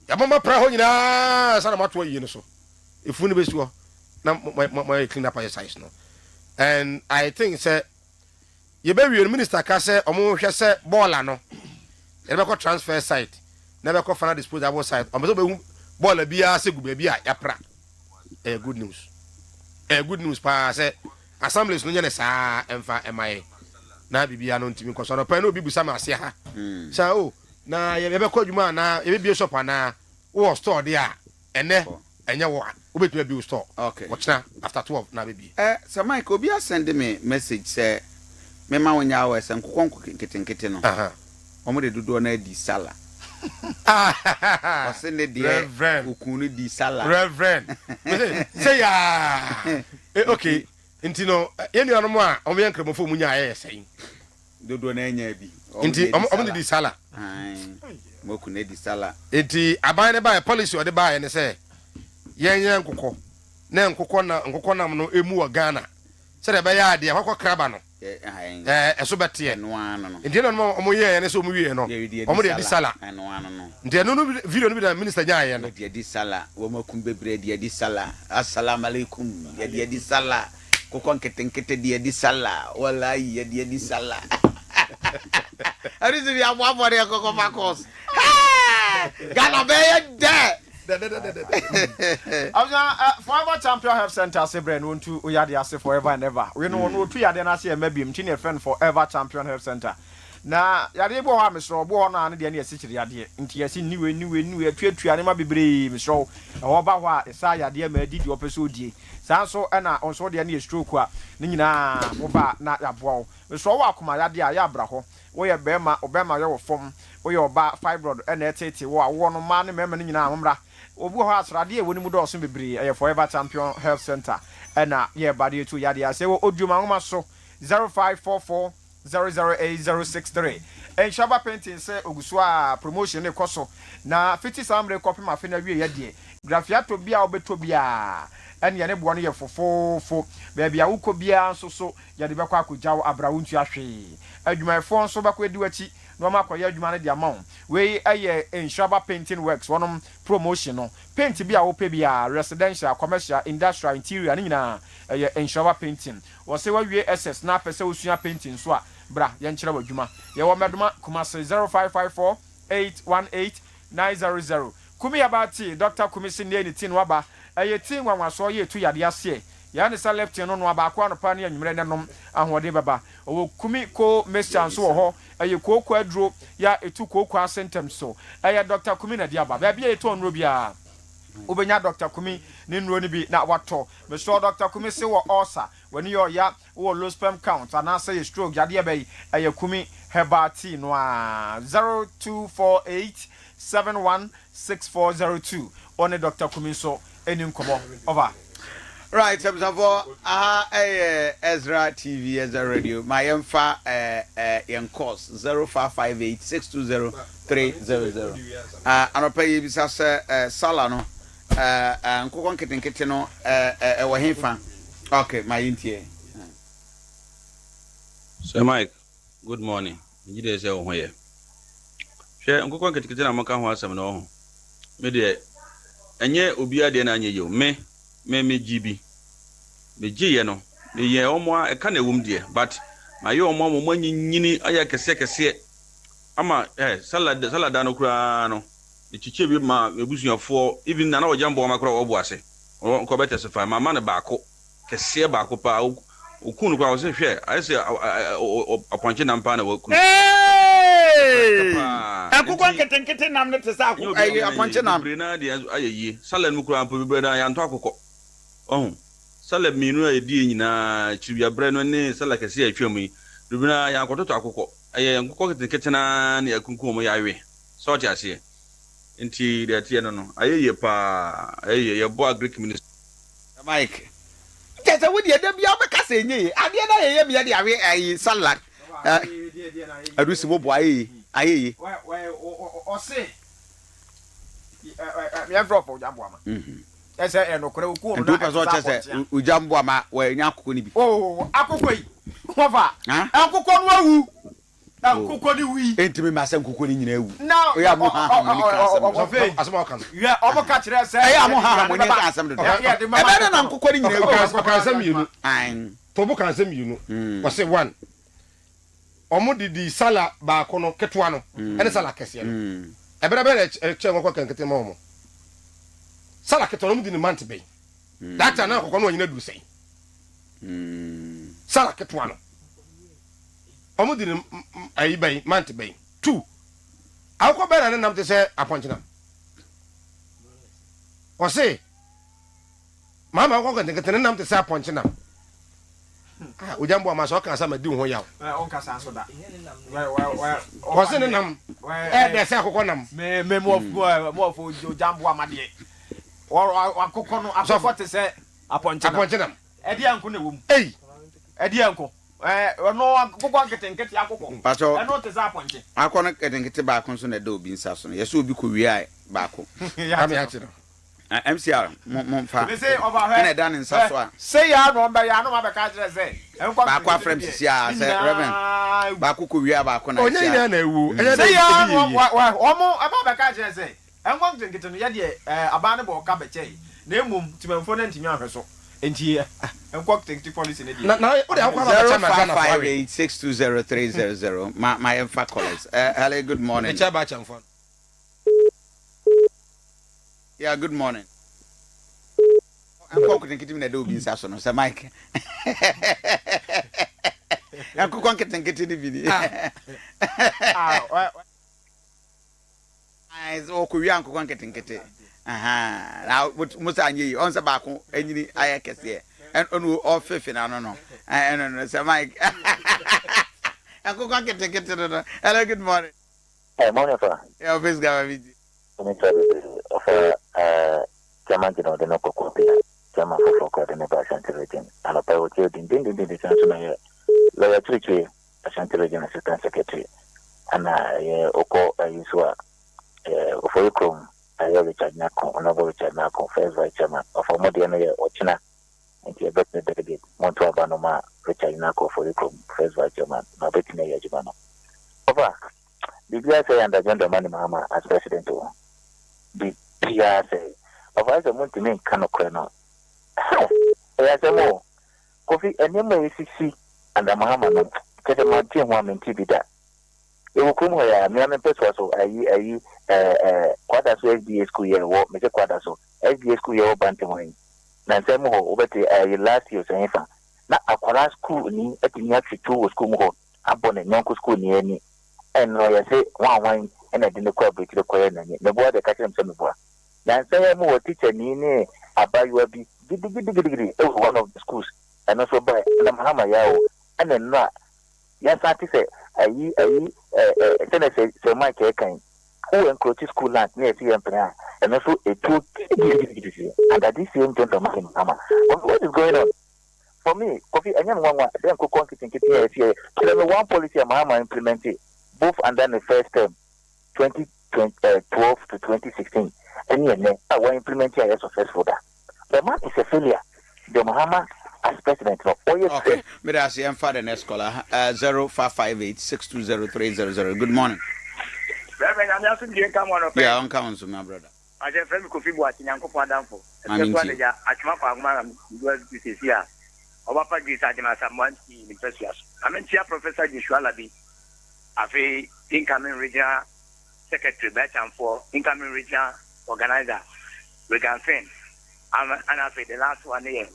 Yabama Prahoina, son of Matwa, Yenaso. If we never saw, now my clean up your size, no. And I think, say, you bury your minister, Cassa, or more, say, Bolano. Never transfer site. Never call for disposable site. Ball a beer, say good baby, yapra. Good news. Good news, pa say. Assemblies no yenesa emfa MIA. Na bibia no ntimi ko so no pa no bibu sama ase ha. So na ye be kwa dwuma na ye be shop na wo store there ene enye wo obetu be store. Okay. Watch na after 12 na baby. So Mike obi send me message say me ma wonya awa say nkokon nkete no. Omo de dodo na di sala. What's in the dear Reverend di sala. Reverend. Say ya. Okay. Intino, any other more, or me uncle for Munya saying. Dodo na nya bi. Inti omo di sala. Mokune di sala. Inti abane by a policy or the buy and say, Yan nkoko. Na nkoko na no emu wa Ghana. Said by idea, what crabano. So better no one. Inti no omo ye and so mu ye no. Omo di sala. And one no. Inti no video no be minister Jaya no. Di sala, wo makumbe bre di sala. Assalamu alaikum. Ya di sala. Kokon kete di sala. Wallahi di sala. Arizu ya mwa mwa ya koko makos. Gana be de. Forever Champion Health Center Sebre no ntu oyade ase forever and ever. We no no tu yade na ase mabiem ti ne friend Forever Champion Health Center. Na yade bo ha mesro bo no ane de na ase kiri yade nti yasi niwe atuatua ne ma bebre mesro ho ba ho a esa yade ma didi opeso odie sanso na onso de na stroke a ne nyina wo ba na yaboa mesro wo akoma yade a ya bra ho wo ye bema obema ye wo fom wo ye oba fibroid na etete wo a wo no ma ne mema ne nyina amra obu ho asrade e woni mu do so bebre e Forever Champion Health Center na ye bade tu yade ase wo odwuma ngoma so 0544 008-063. And Shaba Painting say Oguswa promotion koso na 50 samre copy ma fe na wie ye de grafiato bia obeto bia ene ye ne bo no ye fofofo ba bia wuko bia so ye de bekwa akogyawo abrawuntu ahwe adwumayfo nso bekwa edi wachi no ma akoye adwuma ne de amount we eye in Shaba Painting Works wonom promotion no paint bia wo pe bia residential commercial industrial interior ni na eye in Shaba Painting wo se wa wie SS na pese osua painting so a bra yenkyere wadwuma ye wo medoma kumase 0554 818 900 kumi yabati Dr. Kumisi ne tin waba eye tin wanwaso ye tu yade ase ya ne sa left no no aba kwa no pa ne anwumre ne nom ahode baba owo kumi ko mesian so ho eye kokwa aduro ya etu kokwa sentem so eye Dr. Kumi na dia baba bia eto onro bia ubenya Dr. Kumi ni nro ni bi na wato me so Dr. Kumi se wo ulcer when you ya wo low sperm count and I say stroke yade be eye Kumi herbal tea no 0248 716402 on Dr. Kumi so Ennin komo over. Right, so for EZRA TV, EZRA Radio, my emfa in course 0558-620-300. And pay bisa salano nkokon keten no wa hefa. Okay, my intie. So Mike, good morning. You dey say ho here. Hwe nkokon keten na maka ho asem no ho. Me de enye obi ade na anye yo me GB. Me giye no me ye omo a ka na ewum de but my ye omo mo nyini aya kese ama salad no kura no e chiche bi ma ebusuafo even na o jambo ma kura obo ase ko better se fa mama na baako kese baako pa okunu kwa o se hwe I say aponche na mpa na wakunu akukwa ketenkete nam ne tesa akukwa aponche nam brina de ayeyi salad mu kura mpa bi breda ya nto akukọ ohun salad minu edi nyina chibia bre no ne salad kese atwam yi rubina ya akototo akukọ aye nkukọ ketenkete na ne akunku mo yawe so ti ase nti de tie no ayeye pa ayeye ye bo agric minister Mike tete wo de bia be kasa enye ade na yeye bia de awe ayi salad adusi bo ayeye O se me drop o jambo ama ese enokore oku no na so chese ujambo ama we nya akoko ni bi akoko yi wofa akoko no awu akoko ni wi entimi ma se akoko ni nyina awu o ya mo ha mo ni ka asem o kan ya o mo ka kire se ya mo ha mo ni ka asem do e be na akoko ni nyina awu kan asem yinu an to bu kan asem yinu o se one omo didi sala ba ko no ketwa no ene sala kese no e bere che ngoko kan kete mo mo sala ketwa no mu didi mant be that na kokko no nyina du sei sala ketwa no omo didi ayi bay mant be 2 akoko bere na nam te se aponchina o se mama ko kan kete na nam te se aponchina ujambo ama so kan sama di ho yawo on ka san so da ko se ne nam de se akoko nam me mo of ujambo ama de akoko no akoko te se aponche nam e de anko na wom e de anko no akoko anketenkete akoko e no te se aponche akoko no ketenkete ba ko so na da obi nsa so no ye so obi ko wi ai ba ko ami ati no MCR fa me say over here na dan nsa so a say ya no mba ya no ma be ka kire say ba ko afrem sisi a say reverend ba ko wi ba ko na onye ina na ewu say ya omo aba be ka kire say enko nkete no ye de aba ne bo ka be chei na emum timemfo na ntimi ahwe so enti enko nkete policy ne di na o de akwa ba cha ma na 558-620-300 my emfa callers hello good morning e cha ba cha mfon. Yeah, good morning. I'm talking to me do business so no say Mike. I'm talking to the video. So ko wi anko kon ketenkete. Aha. Na musa anyi on se ba ko anyini aye kese. En onu ofefe na no. No say Mike. Anko kon ketenkete no. Hello, good morning. Hey, morning, sir. Yeah, office guy video. Chairman General de Noko Kofi, Chairman for Coordinator Asante Region, and a power chair in the Chancellor, Lawyer Trichy, Asante Region Assistant Secretary, and Oko Iswa, Ofoikum, Richard Nako, Honorable Richard Nako, First Vice Chairman of Omodiana Ochina, and the Better Delegate, Montua Banoma, Richard Nako, Ofoikum, First Vice Chairman, Nabetina Yajibano. Over, the BSA and Agenda Mani Mahama as President. The PRC of as a multi-main canoe crano. As a more Kofi and MACC and the Mahama, Ketamantin woman TV that. You will come where I am a person, so I quarter so SBA school year, what Mr. Quadaso, SBA school year, Bantamway. Nansemo over the last year's infant. Not a quarter school in at the near to school, upon a non school near me. And I say, one. And I didn't quite break the choir, and the boy that catch him some more. Then say, more teacher, Nene, about you be one of the schools, and also by Namahama Yao, and then not. Yes, I say, I say, Mike, who encroaches school land near CM and also a two and that this same gentleman Mama. What is going on? For me, Kofi, and one then cook kitchen here. One policy Mama implemented both under the first term 2012 to 2016. And then I will implement here as successful. The man is a failure. The Muhammad as president of okay, but I see I'm father next caller 0558 Good morning. Reverend, I'm asking you come on. Yeah, I'm coming to my brother. I just felt Kofi watching Uncle Padamfo. I mean, here. Our party is someone in precious. I mean, Professor Joshua Labi, a incoming regional secretary, batch for incoming regional organizer. We can think. And I say the last one here,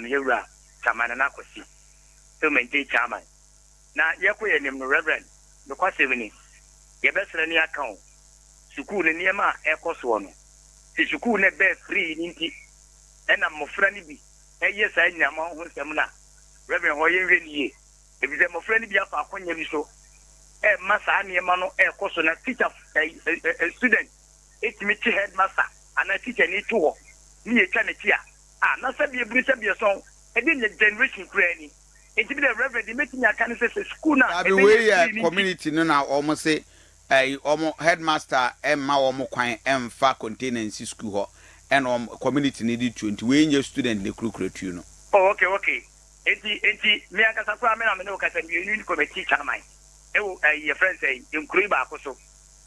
Yura, Chamananakosi, to maintain chairman. Now, you're name Reverend, the question your best any account. Suku in Niema Ecoswano. Suku ne be free ninti. And I'm a friendly be. And yes, I am on Semana. Reverend Hoyer ye. If it's a friendly be up upon you so. A massa Niemano Ecosona teacher, a student. It's me headmaster, and I teach any two. Me a Chanatia. Ah, not be a British be a song. I didn't generation granny. It's been a reverend making a candidate school now. I be way community no now almost say. Headmaster Emma Omo Kwan Fa container school ho and community needed 20 when your student the crew you know. Oh, okay. Enti me aka sakwa me na me no kasa me uni committee chairman. Your friend say include ba so.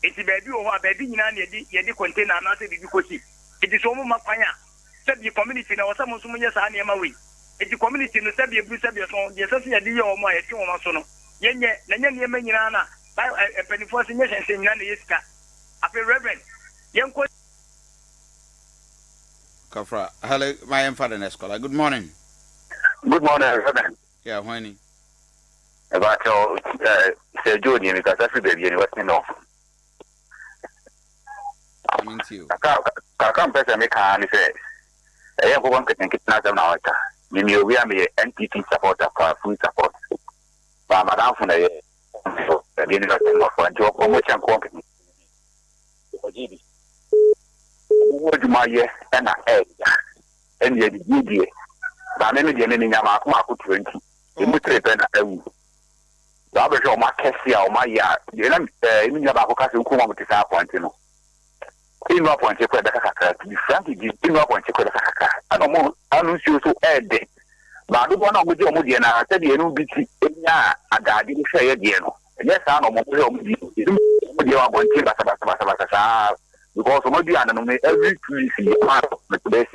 Enti baby o ho baby nyina na ye container na say bibi kosi. Enti so mo makwanya. Say the community na wasa mo so mo yesa na ma we. Enti community no say be ebu say be so ye say ye di ye o mo ye twe o so no. Ye nye na nye ne ma nyina na a penny for senior and saying, Yeska. I feel Reverend. Young Kafra, hello, my father next caller. Good morning. Good morning, Reverend. Yeah, whiny. About your Sir Jody, because every baby, you know. I mean to you. I can't press a mechanic. I have one can get another now. We are me NPT supporter for food support. But Madame from the University of Job, Promotion Company. What my year and I egg and yet the year. But many the enemy Yamaku 20. You must repent. I was on my Cassia or my yard. You know, in Yamaku, who come with this appointment. In my point, you put the Kaka, to be frank, you in my point, you put the Kaka. I don't know, I don't see you so add it. But I don't want to go with you, and I said, you know, I didn't say again. Yes, I know more of you. You are going to because somebody I don't know every 2 weeks you are the best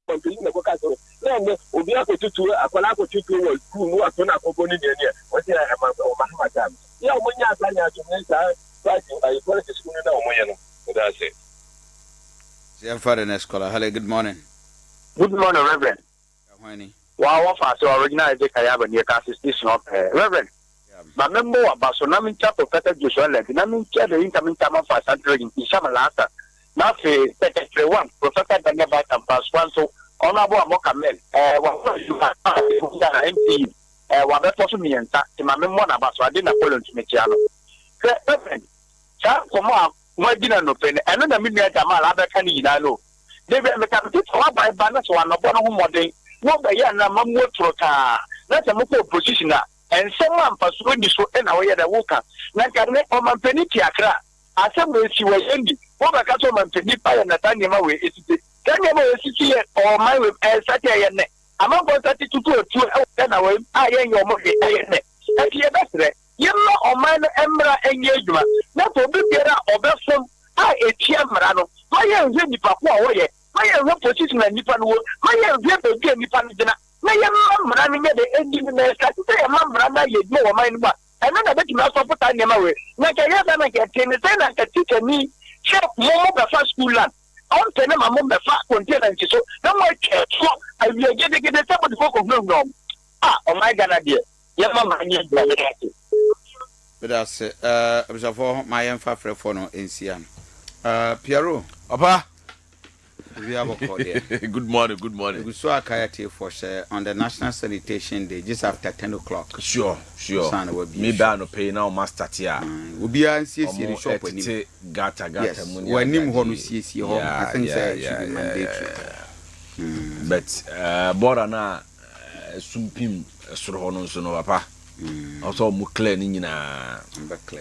company na koka so na me obi akotutu akola akotutu wo school no ato na komponi de ne o ti na ma ma ta ya o nya asanya to ne sa I politics school na o mo ye no that's it. Yeah, for the next caller. Hello, good morning. Good morning, Reverend. Wow, so original is the Kayaba near Cassis station of Reverend. But member about so namin chap of Peter Joshua, namin chair the incoming time of Asante in Shamalata. Now, Secretary 1, Professor Daniel and Pass 1, so Honorable Mokamel, what you have MP, what that was me and my memoir about so I didn't apologize to Michiano. Reverend, Chap, come on, my dinner no pen, and then the midnight Amal Abakan, you know. They were mechanical by banners one of one more day. No, by Yana Mamu Troka. That's a more position. And someone pursuing this and away the worker. Like a neck on my penny tiakra. I said, she was ending. What I got on my penny pie and Natanya way is it. Can you ever see it or my with a Saturday? I'm not going to do 2 hours away. I ain't your money. And you better. You know, or mine Emra engagement. Not to be better or best from I a Chiamarano. I am really Papua. I am not position and Nipan wood. I am here to get Nipan dinner. I am running at the ending in the Saturday. I'm running at your mind. And then I bet you not put on your way. Like I have a get in the same and can teach me. Shop more the first school land. On ten of my mom the fat container. So no more church. I will get the top of the folk of no. Ah, oh my God, dear. Your mamma, But that's it. My info for no NCM. Piero. Papa. We have a call there. Good morning. We saw a kayate for share on the National Sanitation Day just after 10 o'clock. Sure. Me ban no pay now master tia. We be an CC shop when you gata. Yes, when him home CC home. I think that should be mandatory. But bora na sumpim soro hono so no papa. Also mu clear ni nyina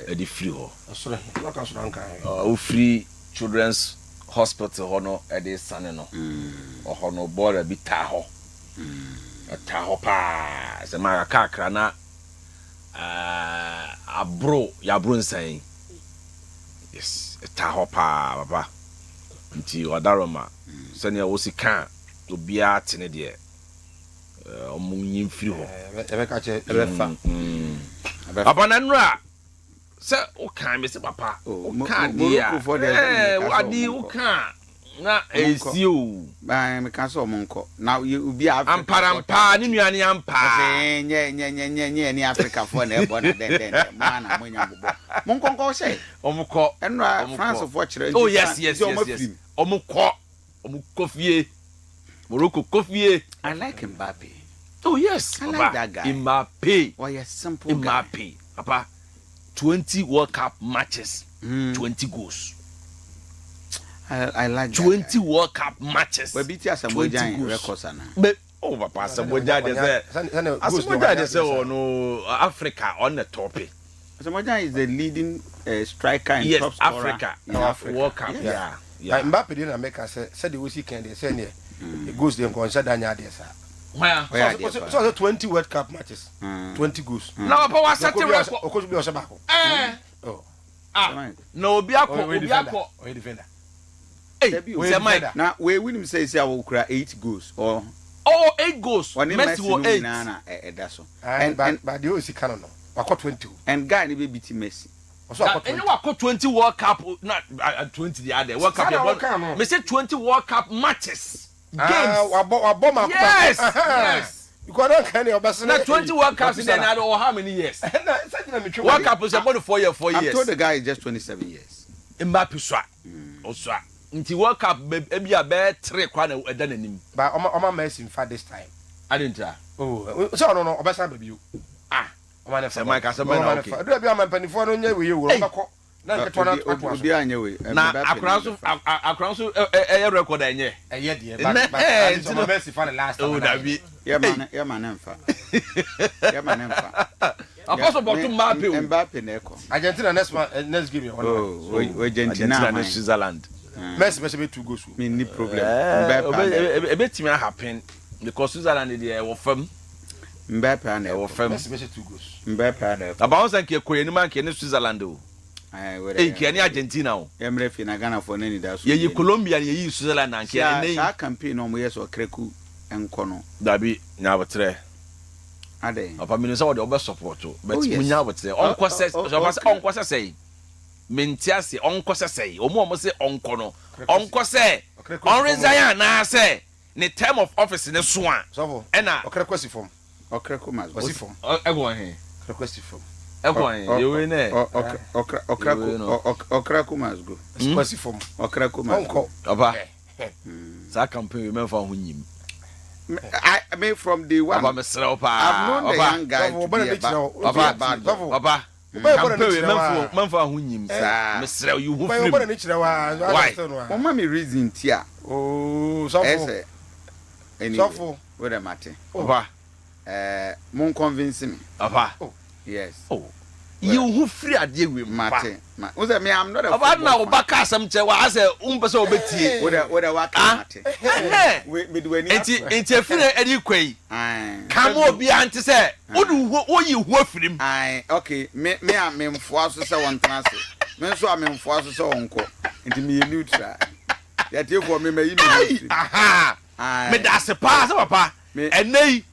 e di free ho. Soro na ka soro anka. O free children's hospital hono e dey sane no hono bora bi ta ho pa se ma kakra na abro ya bro nsan yes ta ho pa baba nti odaroma se ne wo sika obi atene de omunyin firi ho ebe ka che ebe fa abana nura se o kan me se papa o kan dia adi o kan na esio ba me kan so monko na ubi amparampa ni nuane ampa nye ni Africa for na ebo na den mana monya bobo monko se omko enra France for kire oh yes omko fie Morocco Kofi. I like Mbappe. Oh yes, I like that guy. Mbappe. Why a simple Mbappe. Papa, 20 World Cup matches, 20 goals. I like 20 World Cup matches. We beat us some records ana. But oh papa, some say oh no Africa on the top. Samoja is the leading striker and top scorer. Africa. World Cup. Yeah. Mbappe didn't make us say the Uzi can they say it goes them consider Danya there sir. So 20 World Cup matches, 20 goals. Now papa was set record. Okoji be osabako. No Obiako. O defender. Hey, Mike. Now we win him say I will cry 8 goals or 8 goals. Messi will 8. That's all. And but the Uzi canon no. Wako 20. And guy ni be beat Messi. And you wako 20 World Cup, not 20 the other World Cup. Me say 20 World Cup matches. Games. Yes. You can't kind of best. Not 20 World Cups in another or how many years? World Cup is about 4 years. I told the guy is just 27 years. Mbappe swa. Oswa. Nti World Cup be a bear 3 kwana edan anim. But Oma Messi in fact this time. I didn't try. Oh, so no obesa baby you. Oma na say Mike asema okay. Do be am panifo no nya we you wo bako. Na nketo na obi anya we. Na akranso record enye. Eye de but Oma Messi fan last time. Oh dabi. Yeah man emfa. Yeah man emfa. Apostle Botu Mbappe na eko. Argentina next game one. Oh, Argentina and Switzerland. Messi be 2 goals. Me ni problem. Mbappe. E betimi happen because Switzerland dey wo fam. Mbappe na wo fam. Messi be 2 goals. Mbappe na. About say ke koye ni man ke ni Switzerland o. Kiani Argentina. Emre Fina Ghana for any dash. Ye Colombia, ye Switzerland, and Kia campaign on yes or Kreku and Kono. Dabi, now a tre. Ade. Of Minnesota, the best support. But we now would say, Uncle say, Mintiasi, Uncle say, or more say, Uncle, Uncle say, Orange Zion, I say, the term of office in the swan. So, and I, request form. Or Krekumas, was it from? Everyone here. Request form. Everyone, you in there. Or Krakumas go. Request form. Or Krakumas. Uncle. That campaign, remember for him. I made from the one. I've known the young guy. Papa. Man for him, Mr. You why? Oh, mommy reason tia. Oh, so what a matter. Papa. Mon convince me. Papa. Yes. Oh. You who free a deal with Mate. Was that me? I'm not about now. Back some chair. I said, so betty. What a waka. It's a free anyway. Come on, be anti say. What you work for him? Okay. Me, I'm for so one transit. Men so I'm for so uncle. Into me neutral. That you for me, may aha. Me that's a pass, Papa. And they.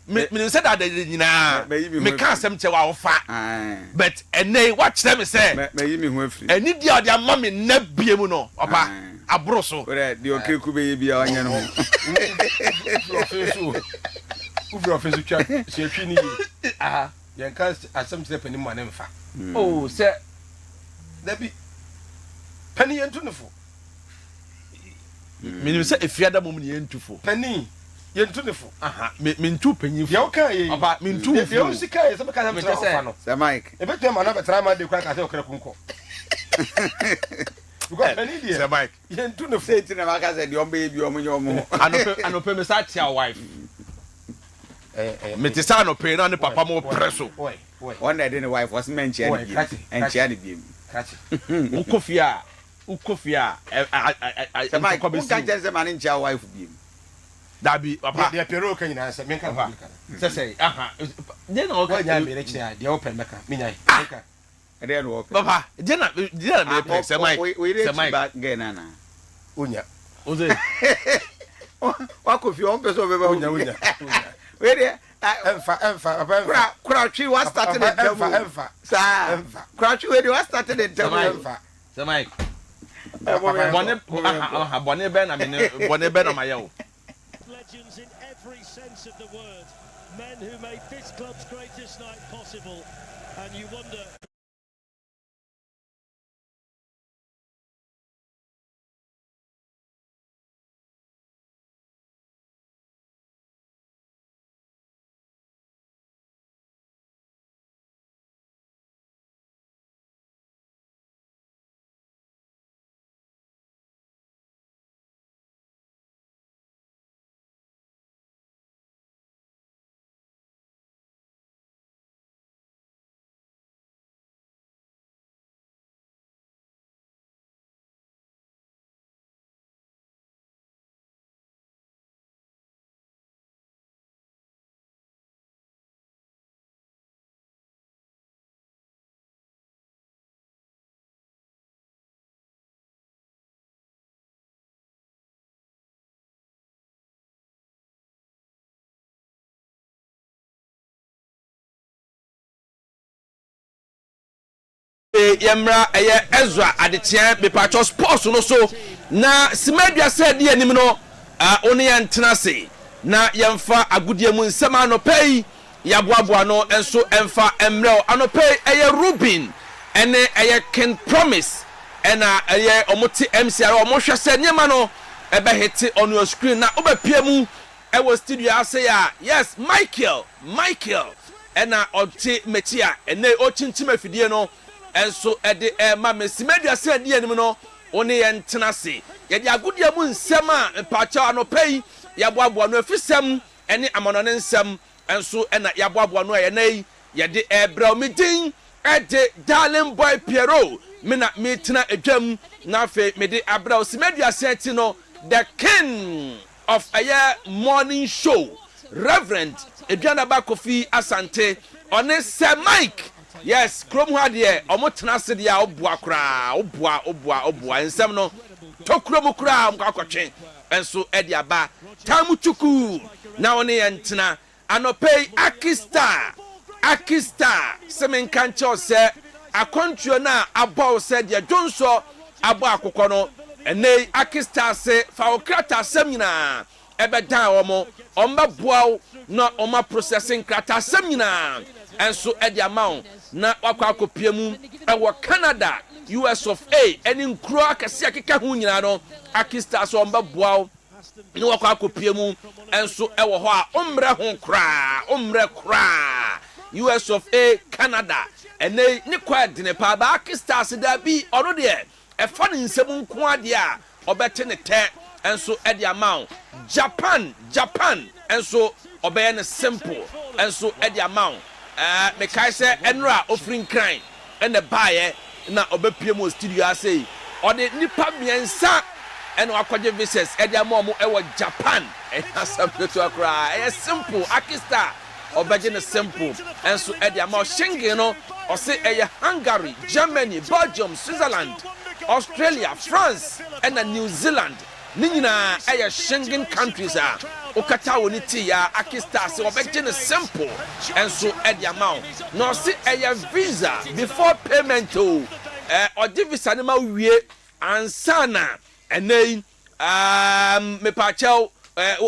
Me said that they me can't some chewa fa. But and they watch them say. Me me who free. And need their mommy ne biemu no. Papa. Abroso. The okay could be anya no. Ufro office twa se twini yen kan asem se pani mo ne mfa. Oh, say da bi pani yen tunufo. Me say efiada mom ne yen tufo. Pani yen tunufo. Aha, me ntu panyifo. Ya o kan ye. Papa, me ntu fu. Ya o sika ye se be kan me say no. Say Mike. E be twa ma na be tra ma de kwa ka se okra kunko. Because pani dia. Say Mike. Yen tunufo. Say tina ma ka say the ombe bi omo. Anope me sa tia wife. Me te sa no pe na ne papa mo preso. One day the wife was mentioned and she had him. Ukofia. Say Mike, who can just say man in your wife be? Dabi papa. The pero kan nyina say men kan ba. Say aha. Then o kan nya me ne kire the open meka. Me nyai. And then open. Papa, then me pe say Mike. Say Mike back again na. Onya. Oze. Wa Kofi on person be onya. Wait there. Emfa. Crouchy was started in Tamu. Emfa. Sir. Crouchy where was started in Tamu. Say Mike. Bonne ben on my yo. Legends in every sense of the word. Men who made this club's greatest night possible. And you wonder. Yemra EZRA adetia bepacho sports no so na Simedua said ye nim no oni yentenase na yemfa agudie mu nsema no pay yaboaboa no enso emfa emrel anopay eye Rubin ene eye Ken Promise ena eye omote MCR omohwe se nyema no ebe hit on your screen na obepia mu e was studio ase ya yes Michael ena ote metia ene ochinchima fidie no enso ede ma Simedua said ye nim no oni yentenase ye de agudie mu nsema pacha anopay yaboaboa no afisem ene amonone nsem enso ena yaboaboa no ye nei ye de ebra midin ede darling boy Piero mina metina edwam na fe me de abra Simedua senti no the king of a morning show Reverend Aduanaba Kofi Asante on Sir Mike yes krom ha de omo tena se de a obua kra obua ensem no tokrom kra mkwakotwe enso e de aba tamu chuku na one ye ntena anopei akista semen kancho se akontrio na abao se de jonso abo akokọ no ene akista se fa okrata sem nyina ebe dan omo omba boaw na oma processing krata sem nyina enso e de amount na wakwa akopiemu ewo Canada US of A eni nkro akase akeka hu nyina no akista so omba boaw ni wakwa akopiemu enso ewo ho a omre kra US of A Canada ene ni kwa dine pa ba akista se da bi ono de e fa ne nsem nko ade a obete ne te enso e de amount Japan enso obeye ne simple enso e de amount me kai se enra offering crime ene baaye na obepie mo studio asei ode nipa miensa ene akwaje visas e de amount ewo Japan e asam to akra e simple akista obeje ne simple enso e de amount Schengen no o se e Hungary Germany Belgium Switzerland Australia France and New Zealand ninyina aya Schengen countries a okata woni ti ya akista se obeje ne simple enso e the amount no se aya visa before payment o visa ne ma wie ansana enei me pa chao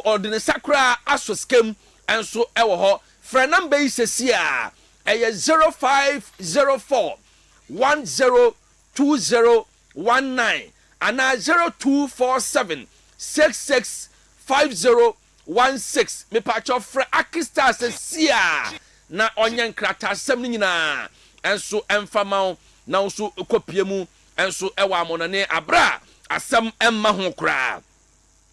ordine sakra aso scam enso e wo ho fra number isesi a aya 0504 102019 and 0247 665016 me patcho fra akista sesia na onyen krata sem nyina enso emfama na nso kopiemu enso ewa amonane abra asem emma ho kra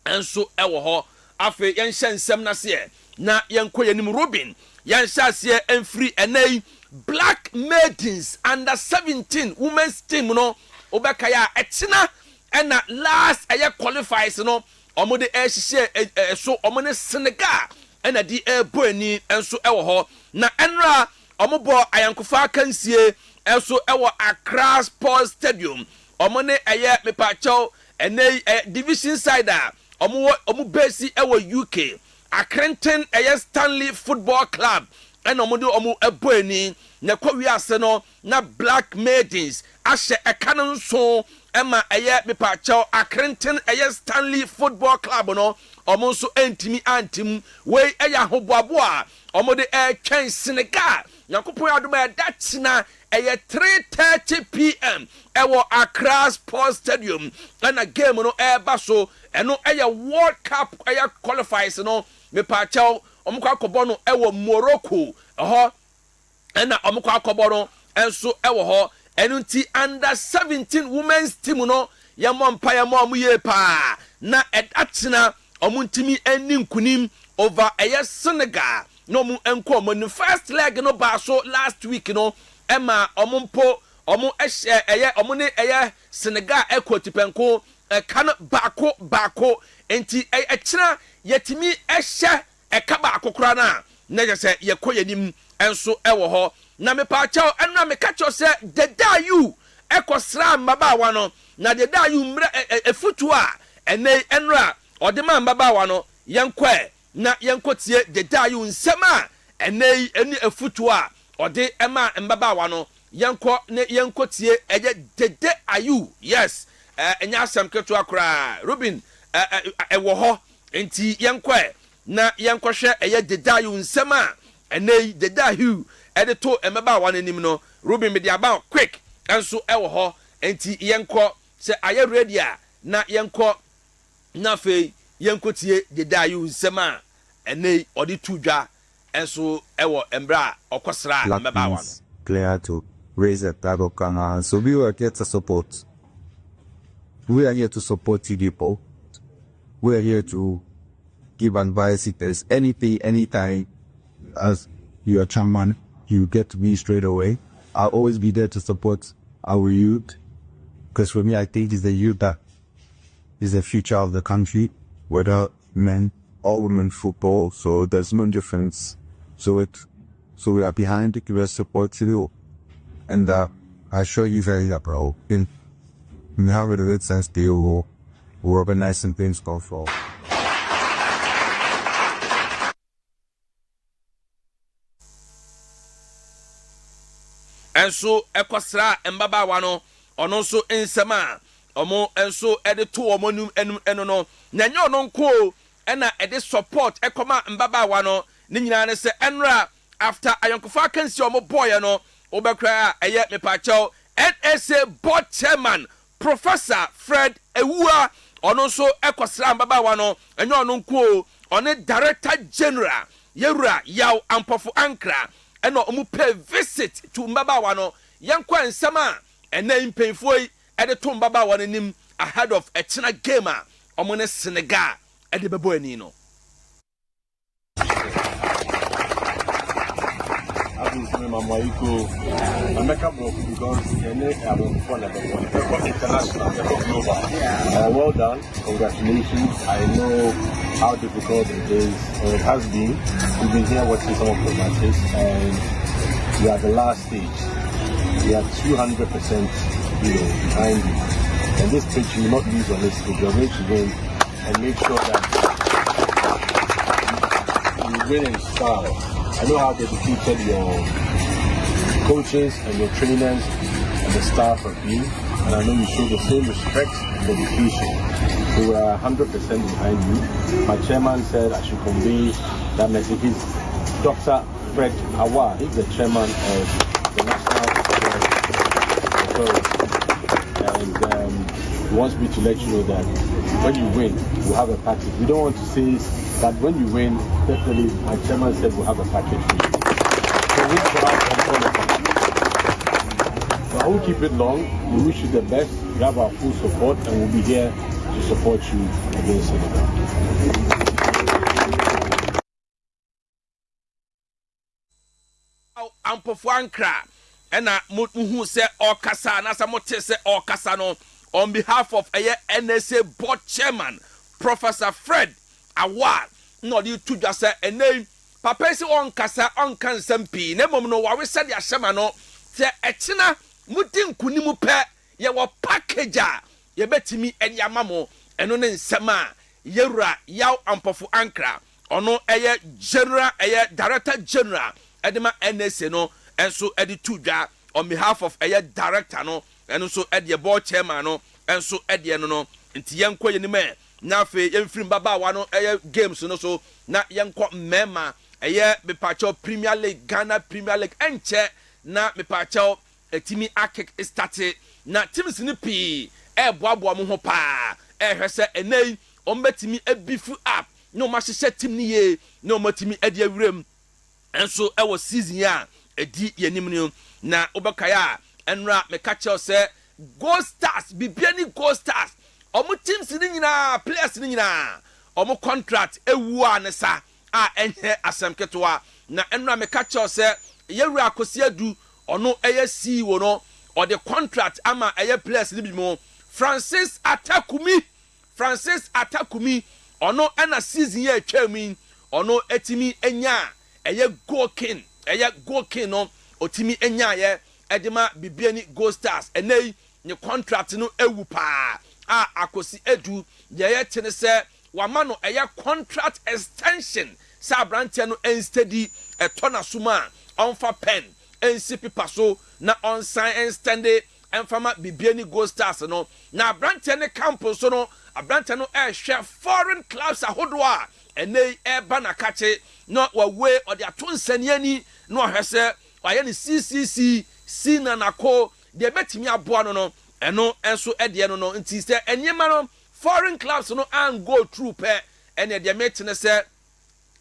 enso ewo ho afi yenhye nsem na se na yenkoyanim Robin yenhye se emfiri enai Black Maidens under 17 women's team no obekaya etina ena last aye qualifies no omode ehye so omone Senegal ena di eboani enso ewo ho na enra omobo ayankofa kansie enso ewo Accra Sports Stadium omone aye mepacho ene division side omo base ewo UK Accrington aye Stanley Football Club ena omode omo eboani na kwawiase no na Black Maidens ahye ekanon so ema eye mepacho Accrington eye Stanley Football Club no omo so entimi antim we eye hoboabo a omo de twen Senegal yakopon adoma datina eye 3:30 PM ewo Accra Sports Stadium na game no eba so eno eye World Cup eye qualifiers no mepacho omo kwa kobo no ewo Morocco ho ena omukwa akoboro enso ewo ho enunti under 17 women's team no yamompa yamom ye pa na edatina omuntimi eninkunim over Senegal no mu enko omo first leg no ba so last week no ema omumpo omo ehye omo ne Senegal ekotipenko kan bako enti echina yetimi ehye eka bako kra na je yekoyanim enso ewo ho na me pa chao enna me ka cho se dedayu ekosra mbabawa no na dedayu mra efutu a ene enra odema mbabawa no yenkwe na yenkotie dedayu nsema ene efutu a ode ema mbabawa no yenko ne yenkotie eje dede ayu yes enya asem ketu akra Robin ewo ho enti yenkwe na yenkohwe eye dedayu nsema enei dedayu edito emeba wanenim no Robin me dia ba quick enso ewo ho enti yenko se aye ready a na yenko na fe yenkotie dedayu nsema enei odi tudwa enso ewo embra okosra emeba wan clear to raise a table can so we are here to support. We are here to support you people. We are here to give advice if there's anything, anytime. As your chairman, you get to me straight away. I'll always be there to support our youth. Because for me, I think it's the youth that is the future of the country, whether men or women football. So there's no difference. So we are behind it. We are supporting you. And I assure you very that, bro. In have a good sense deal, we're organizing things go for. And so Equasra and Baba Wano, on also in Sama, Omo and so edit two omonum and no, Nanyo non ko, and edit support Ekoma and Baba Wano, Nina se Enra after Ayonkofa can see Omo Boyano, Obakra, Ayet me Pacho, NSA board chairman, Professor Fred Ewua, on also Equasra and Baba Wano, and your non ko, on a director general, Yura Yao Ampofu Ankra. And no pay visit to Mbaba Wano, Yankwa and Sama, and then painful at the tomb Baba Wan in him ahead of a China gamer, Omone Senegal at the Babuenino. I make up because I was one of the international, global. Well done, congratulations. I know how difficult it is, or it has been. We've been here watching some of the matches, and we are at the last stage. We are 200% behind you. And this pitch, you will not lose on this stage. You're going to win, and make sure that you win in style. I know how dedicated your coaches and your trainers and the staff have been, and I know you show the same respect and dedication. So we are 100% behind you. My chairman said I should convey that message. He's Dr. Fred Awa. He's the chairman of the National Authority. And he wants me to let you know that when you win, we'll have a package. We don't want to say that when you win, definitely, my chairman said we'll have a package for you. So win for us and all of us. So I won't keep it long. We wish you the best. You have our full support, and we'll be here to support you against Senegal. Ampofu Ankra, and who said Okasa, and as I say Okasano, on behalf of a NSA board chairman, Professor Fred Awa, no, you two just say a name. Papa say on Kasa on Kansampi, Nemo no, what we said Yashamano, say Etina, Mutin Kunimu pe, ye were packager, ye bet me and Yamamo, and on in Sama, Yura, Yao Ampofu Ankra, or no, a general, a director general, Edema NSA no, and so Eddie Tuja, on behalf of a director no, and also Eddie board chairman no, and so Eddie no, into young Koyanime. Na fe yemfrim baba wano games no so na yenko mema me pacho Premier League Ghana Premier League enche na me pacho timi akek start na teams ni pi boabo mo ho pa hwese enei ombetimi ebifu up no ma hye team ni ye no matimi ade awurem enso was season ya edi yenim ni na obekaya enra me catch say Gold Stars bibiani Gold Stars omo teams ni nyina players ni nyina omo contract ewu anesa a enhe asemketoa na enra me catch say yewura akosiadu ono eye wo no or the contract ama eye players ni bi mo Francis Atakumi ono ena season ye atwami ono etimi enya eye goal king no otimi enya ye edema bibiani Gold Stars enei ni contract no ewu pa akosi edu ye tene se wamano eye contract extension sa branche no ensteady etona suma onfa pen ensipi paso na on sign enstande enfama bibiani Gold Stars no na branche ne campus no branche no share foreign clubs ahodoa enei bana kache no wawe odi atonsaniani no ahwese aye ni CCC sinanako de betimi aboa no eno enso ede no nti se enyema no foreign clubs no and go through pe ene de metene se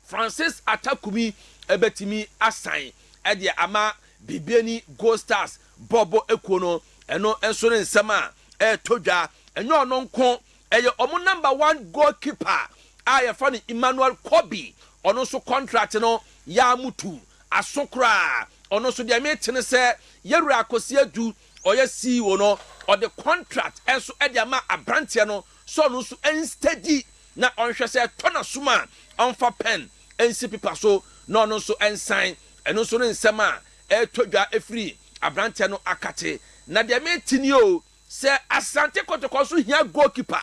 Francis Atakumi ebetimi assign ede ama bibiani Gold Stars Bobo Ekono eno enso ne nsema todwa enyo no nko eye omo number 1 goalkeeper aye fani Emmanuel Kobi ono so contract no ya mutu asokra ono so de metene se yewura akosi adu oye CEO no or the contract enso ede ama abrantie no so no so ensteady na onhwe se tona suma onfa pen ensi pipa so no no so ensign eno so ne nsema todwa efri abrante no akate na de me tini o se Asante Kotoko so hia goalkeeper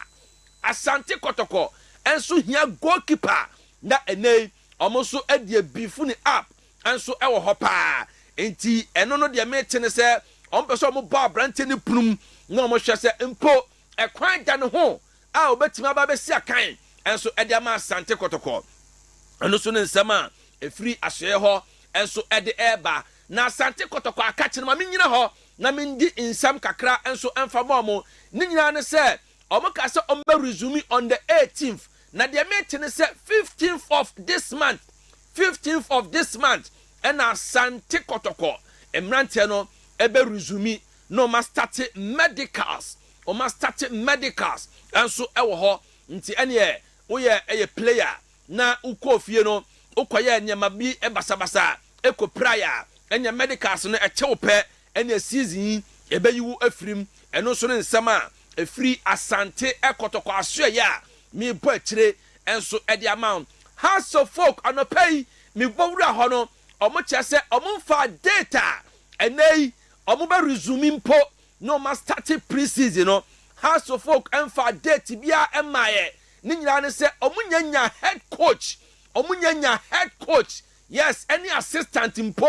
Asante Kotoko enso hia goalkeeper na enei omo so adie bifu ni up enso ewo ho pa enti eno no de me tini se ompe so omo ba abrante ni punum na omo hwe se mpo ekwan da no ho a obetimi aba be si akan enso ede ama Asante Kotoko eno so ne nsema efiri asoye ho enso ede eba na Asante Kotoko akache no ma menyina ho na mendi insam kakra enso emfa mo ni nyina ne se omo ka se omba resume on the 18th na de meeting ne se 15th of this month and Asante Kotoko emrante no ebe resume no ma start medicals enso ewo ho nti ene wo ye player na ukofie no ukoye nyama bi ebasabasa eko prayer enya medicals no echewo pe enya season ebeyiwu afrim eno so ne nsema efiri Asante Kotoko aso ya mi bo akire enso edi amount house of folk anopay mi bowura ho no omo chese omo fa data enei omo ba resume mpo no ma start pre-season no house of folk emfa date bia emaye ni nyina ne se omo nyanya head coach yes any assistant mpo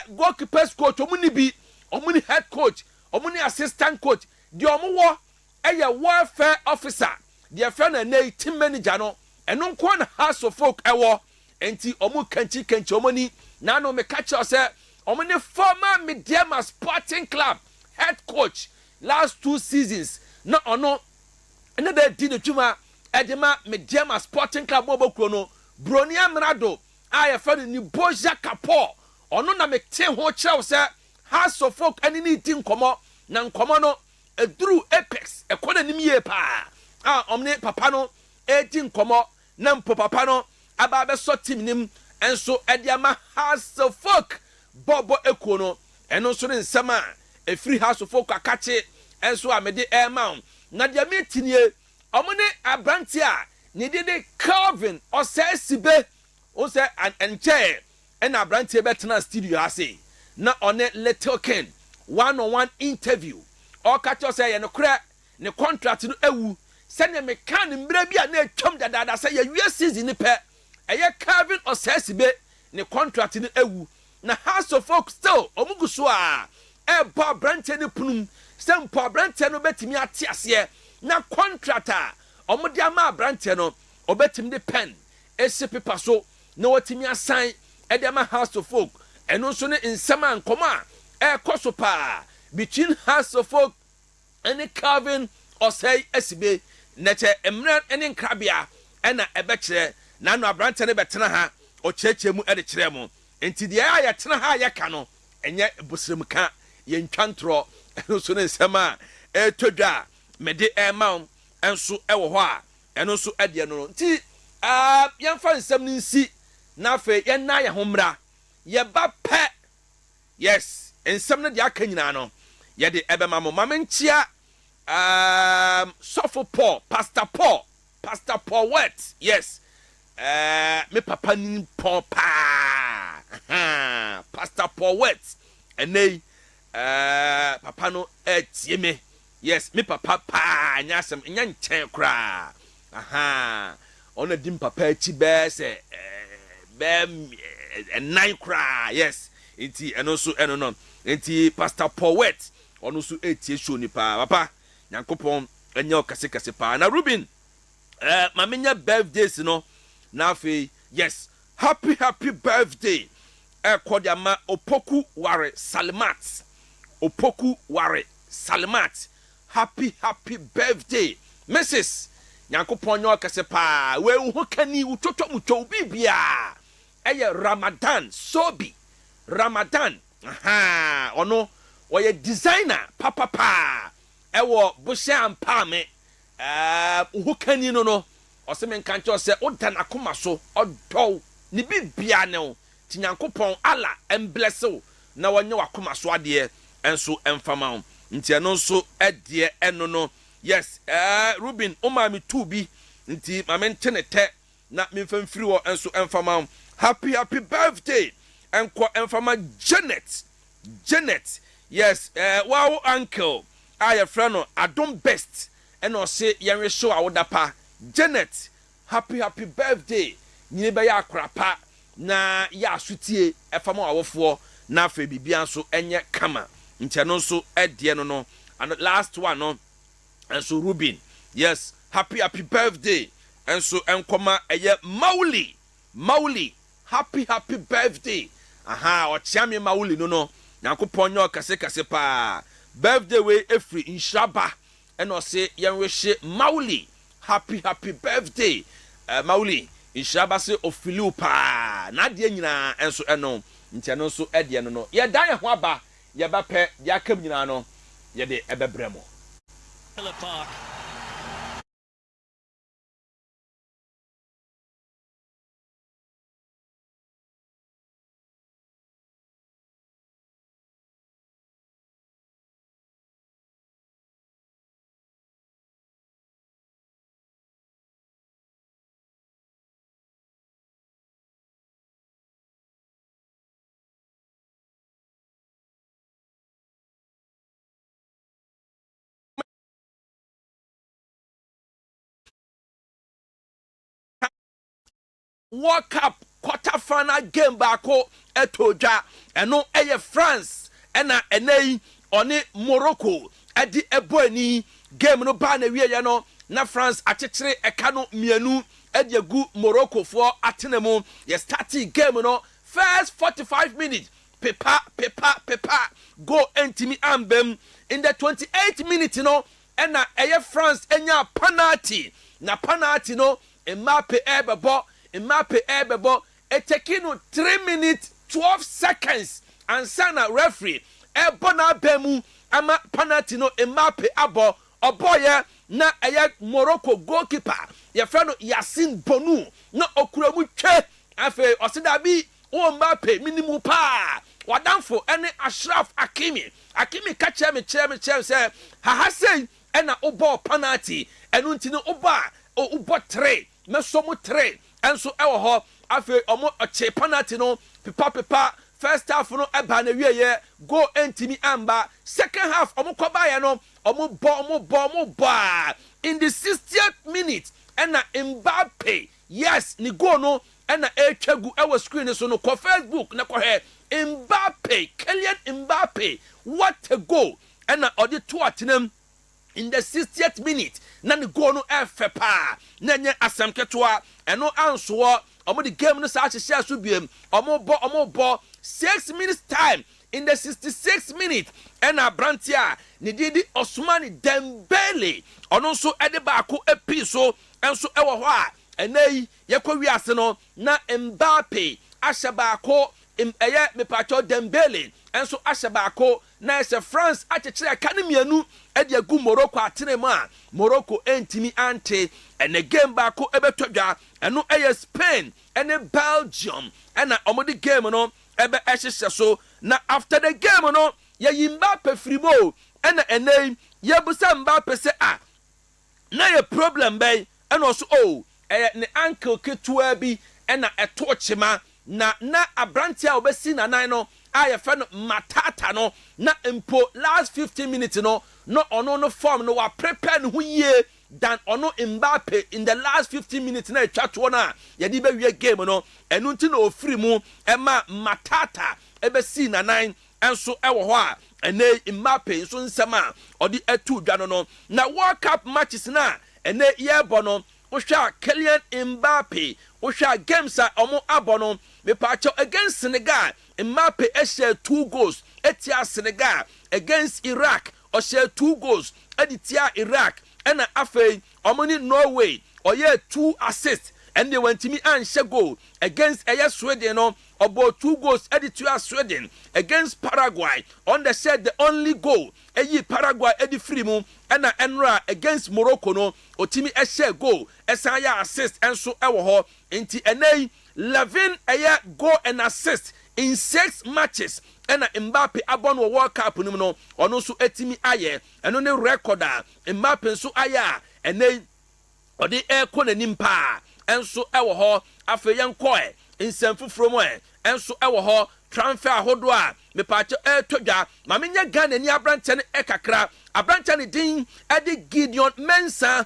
goalkeepers coach omo ni bi omo ni head coach omo ni assistant coach di omo wo eye welfare officer di friend na team manager no eno nko na house of folk ewo enti omo kanchi omo ni na no me catch us omo ni former Mediama Sporting Club head coach last 2 seasons na ono ene da di ne twuma edema Mediama Sporting Club obokro no broni amrado a friend ni Boja Kapo ono na me te ho kire se house of folk ani ni di nkomo na nkomo no eduru apex ekona nim ye pa omne papa no edi nkomo na mpo papa no aba be so team nim enso ediama house of folk bobo ekuo no eno so ne nsema efiri house of folk akache enso amede airman na dia metinie omne abranti a ne de Calvin osesibe o se enche en abranti betena studio ase na one little ken one-on-one interview o kacho say ye no kra ne contract no ewu se ne mekan mbra bia na atwam dadada say ye season ni pe eye Calvin osesibe ne contract no ewu na house of folk still omuguso a ba brante ne punum se mpo brante no betimi ate ase na contractor omudi ama brante no obetimi de pen ese paper so na watimi assign edema house of folk eno so ne nsema nkoma koso pa between house of folk and Calvin osei esibe neche emran ene nkrabia ena ebekire na no abrante ne betena ha o chechemu ede kire mu enti de ya tena ha ya ka no enye busremka ye ntwantro eno so ne nsema etodwa mede emam enso ewo ho a eno so ede no nti yemfa nsem ni nsi na fe ye na ye homra ye ba pe yes ensem no de aka nyina no ye de ebema mo mamenchia Sofo Paul Pastor Paul what yes me papa ni Paul pa Pastor Paul what enei papa no etie me yes me papa pa nyasem nya nchen kra ona dim papa echi be se be nine kra yes enti eno so eno no enti Pastor Paul what ono so etie show ni pa papa nyankopon enya okase pa na Ruben mamenya birthdays no na fe yes happy birthday kodiama opoku ware Salimat happy birthday Mrs. nyankopon nya okase pa we hu kani utotwa mutwo bibia eye Ramadan ono oye designer papa ewo bushan pa me uhukani no oseme nkanche se odan akoma so odow ni bibia ne o tinyankopon ala emblessew na wonye wakoma so ade enso emfama nti eno so ade eno no yes Ruben umami tubi nti mamentenete na memfamfiri wo enso emfama happy birthday enko emfama Janet, yes, wow, uncle, I a friend, I don't best, and I say, young show I would pa. Janet, happy birthday, Nibaya crapa, na ya sweetie, a famo awful, na fe bibianso, enye kama, intenoso, no, and the last one, no, and so Rubin, yes, happy birthday, and so enkoma, Mauli, happy birthday. Aha, o chiame Mauli no. Nyankopon nyo kase pa. Birthday we every inshaba. And o say yan wish Mauli happy birthday. Mauli inshaba se ofilu pa. Na de nyina enso eno. Ntia no so ede no. Ye dan ye ho aba. Ye ba pe ya kam nyina no. Ye de ebebremo. Park. World Cup quarter-final game bako etoja eno eye France ena enei oni Morocco edi eboani game no ba na wie no na France achechire eka no mienu edi egu Morocco for atenemu ye starting game no first 45 minutes pepa go entimi ambem in the 28th minute no ena eye France enya penalty na penalty no Mbappe ebebo it taking 3 minutes 12 seconds and sana referee ebona bemu ama penalty no Mbappe abo oboye na eye Morocco goalkeeper ye friend Yasin Bonu na okuramu twe afa osida bi o Mbappe minimu pa wadamfo ene Ashraf Hakimi kache me say ha say ena obo penalty enu ntini oba ubo 3 mesomu 3 enso ewo ho afi omo oche penalty no pepa first half no eba na wieye go entimi amba second half omo kobaye no omo bo in the 60th minute ena Mbappe yes ni go no ena etwagu ewo screen so no ko Facebook na ko he Mbappe Kylian Mbappe what a goal ena odi to atenam in the 60th minute na ni go no efepa na nye asamketoa eno anso omo the game no sa hye so biem omo bo 6 minutes time in the 66th minute ena Brantia ni didi Osmani Dembele ono nso ede baako epi so enso ewo ho a enei yekwa wiase no na Mbappe ahye baako eye mepacho Dembele enso ahye baako na ese France achechire kanemianu ede agu Morocco atenemu a Morocco entimi ante ene game baako ebetodwa eno eye Spain ene Belgium ena omodi game no ebe ehyehyɛ so na after the game no ye Mbappe frimo ena enei ye busa Mbappe se na ye problem bay ena so ne uncle ketua bi ena eto chima na abrantia obesi na nan no aye fe no matata no na impo last 15 minutes no ono no form no wa prepare no huye than ono Mbappe in the last 15 minutes na etwato na ye di be wie game no enu nti na ofiri mu ema matata ebesi na nan enso ewo ho a ene Mbappe nso nsema odi atu dwa no na World Cup matches na ene yebo no wohwa Kylian Mbappe wohwa games a omo abono me pacho against Senegal Mbappe share 2 goals etia Senegal against Iraq or share 2 goals editia Iraq and afei omoni Norway or yeah 2 assists and they went to me and share goal against Sweden no about 2 goals editia Sweden against Paraguay on the said the only goal Paraguay edi frimu and Enra against Morocco no otimi share goal esaya assist and so ewo ho enti enei 11 goal and assist in 6 matches and Mbappe abon wo World Cup no ono so etimi aye eno ne recorder Mbappe so aya ene odi ekọ nanim pa enso ewo ho afa yenko nsɛm foforɔ mu ɛnso ɛwɔ hɔ transfer ahodoɔ a mepaakyɛ ɛɛtɔ dwa ma menyɛ Ghana ni aberantɛ no ɛkakra aberantɛ no din ɛde Gideon Mensah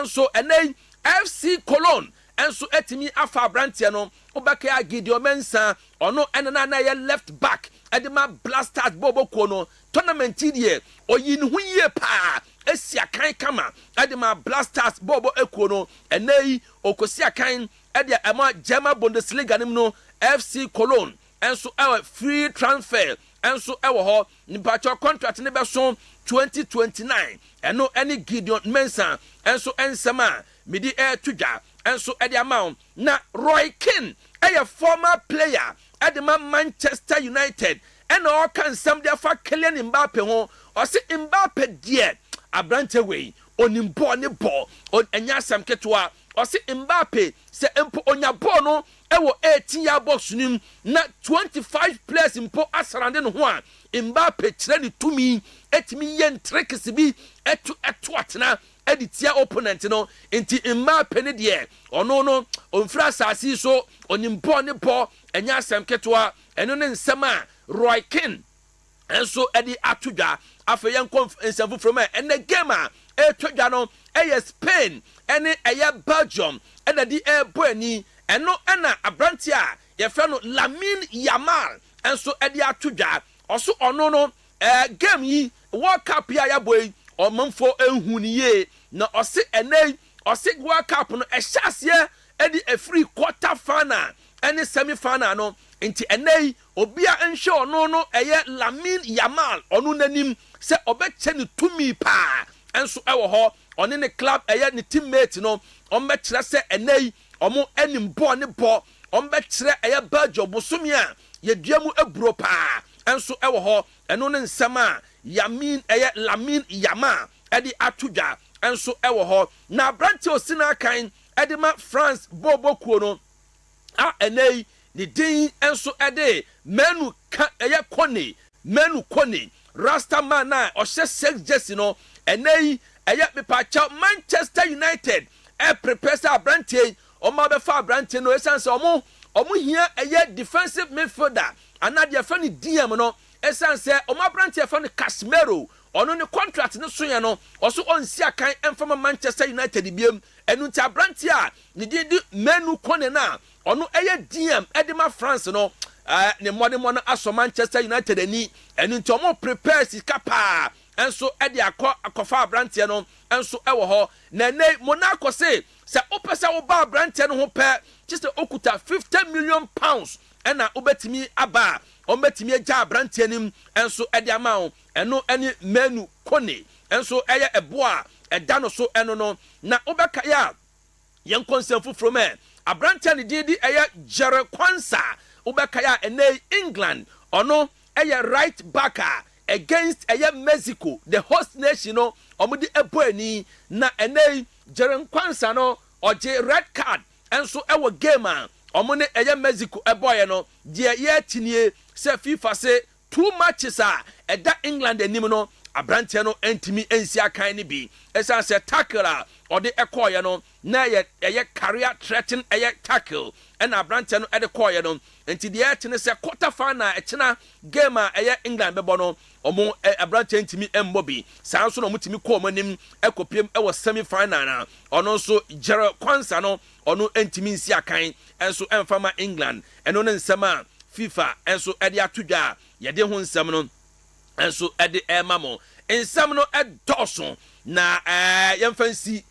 nso ɛnɛ FC Cologne enso etimi afa abrante no obaka Gideon Mensah ono enana na ye left back edema Blasters Boboko no tournament die oyi ne hu yie pa esi akan kama edema Blasters Bobo ekuo no enei okosi akan ede ema German Bundesliga nim no FC Cologne enso free transfer enso ewo ho nipacho contract ne beso 2029 eno any Gideon Mensah enso ensema midi tudwa enso ede amount na Roy Keane a former player at the Manchester United and all can some therefore Kylian Mbappe ho or say Mbappe dear abrante way on ne ball on enya sam ketua or say Mbappe say empo onya ball no ewo 18-year box nim na 25 players impo asarande no ho a Mbappe kire ni tumi etimi yen tricks bi etu atena editia opponent no inti Mbappe ne de ono no onfra asasi so onimpo ne ball enya asem ketua eno ne nsema Roy Keane enso edi atudwa afeyen nsem from ene game a etudwa no Spain ene Belgium ene di boani eno ena abrante a ye fe no Lamine Yamal enso edi atudwa oso ono no game yi World Cup ya boy omanfo ehuniye na ose enei ose World Cup no ehyasie edi a free quarter final ene semi final no nti enei obia enhwe ono no Lamine Yamal onu nanim se obeche ne tumi pa enso ewo ho one ne club ne teammate no ombekire se enei omo enimbo ne bo ombekire Belgium bosumi a yeduamu eburo pa enso ewo ho eno ne nsema Lamine Yamal edi atudwa enso ewo ho na branche osina kan edi ma France bobokuo no enei ni din enso ede menu kone Rasta man na ohye sex jersey no enei mepacha Manchester United prepare sa branche o ma be fa branche no esanse omo hia defensive midfielder anade fa ni DM no esanse o ma branche fa ni Casemiro ono ne contract ne so ya no oso onsi akan emfama Manchester United biem enu nti branche a ni di menu kone na ono DM edema France no ne modern aso Manchester United ani enu nti omo prepare sika pa enso ede akofa branche no enso ewo ho na nei Monaco se opesa wo ba branche no ho pe chise okuta 50 million pounds ena obetimi aba ombetimi agya branche nim enso ede amount eno eni menu kone enso eboa eda no so eno no na obeka ya yen konsenfu from abrante ne didi Jere Kwansa ubeka ya ene England ono right backer against Mexico the host nation no omudi eboani na ene Jere Kwansa no oje red card enso ewo game a omune Mexico eboye no de ye tinie se FIFA se 2 matches a eda England enim no abrante no entimi ensi akan ne bi esan se tackle a ode ekoye no na ye career threaten tackle and abrante no ede koye no enti de etine se quarter final ekina game a England bebo no omo abrante entimi embobi sanso no mutimi ko manim ekopiem ewo semi final na ono nso Jere Kwansa no ono entimi nsi akan enso emfama England eno ne nsema FIFA enso ede atudwa ye de ho nsem no enso ede emamo nsem no edoso na yemfansi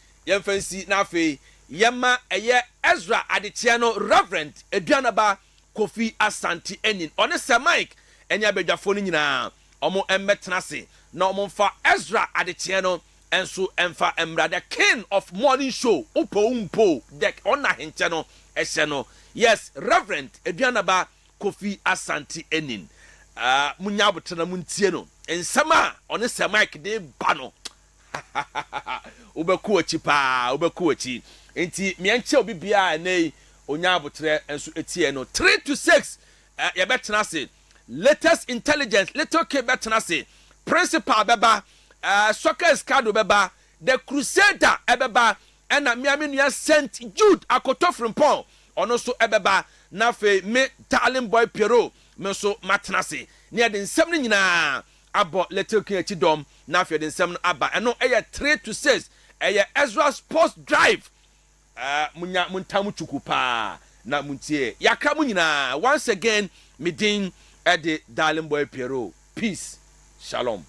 na afi yema EZRA adetia no Reverend Aduanaba Kofi Asante Ennin one se Mike enya bedwafo no nyina omo embetenase na omo mfa EZRA adetia no enso emfa emrade king of morning show umpo dek ona henche no ehye no yes Reverend Aduanaba Kofi Asante Ennin munya botena muntie no ensama one se Mike de ba no ubekuochi pa ubekuochi enti mienche obi bia nei onya abotre enso etie no 3 to 6 ye betena se latest intelligence little k betena se principal beba soccer card beba the crusader ebeba ena miami nua St Jude akotofrimpon ɔno so ɛbɛba na afei me darling boy Piero me nso matena se ne yɛde nsɛm no nyinaa abɔ Little King akyi dɔm na afei yɛde nsɛm no aba ɛno ɛyɛ 3 to 6 ɛyɛ Ezra Sports Drive munya muntamu chuku pa na muntie yaka mu nyinaa once again midin ɛde darling boy Piero. Peace, shalom.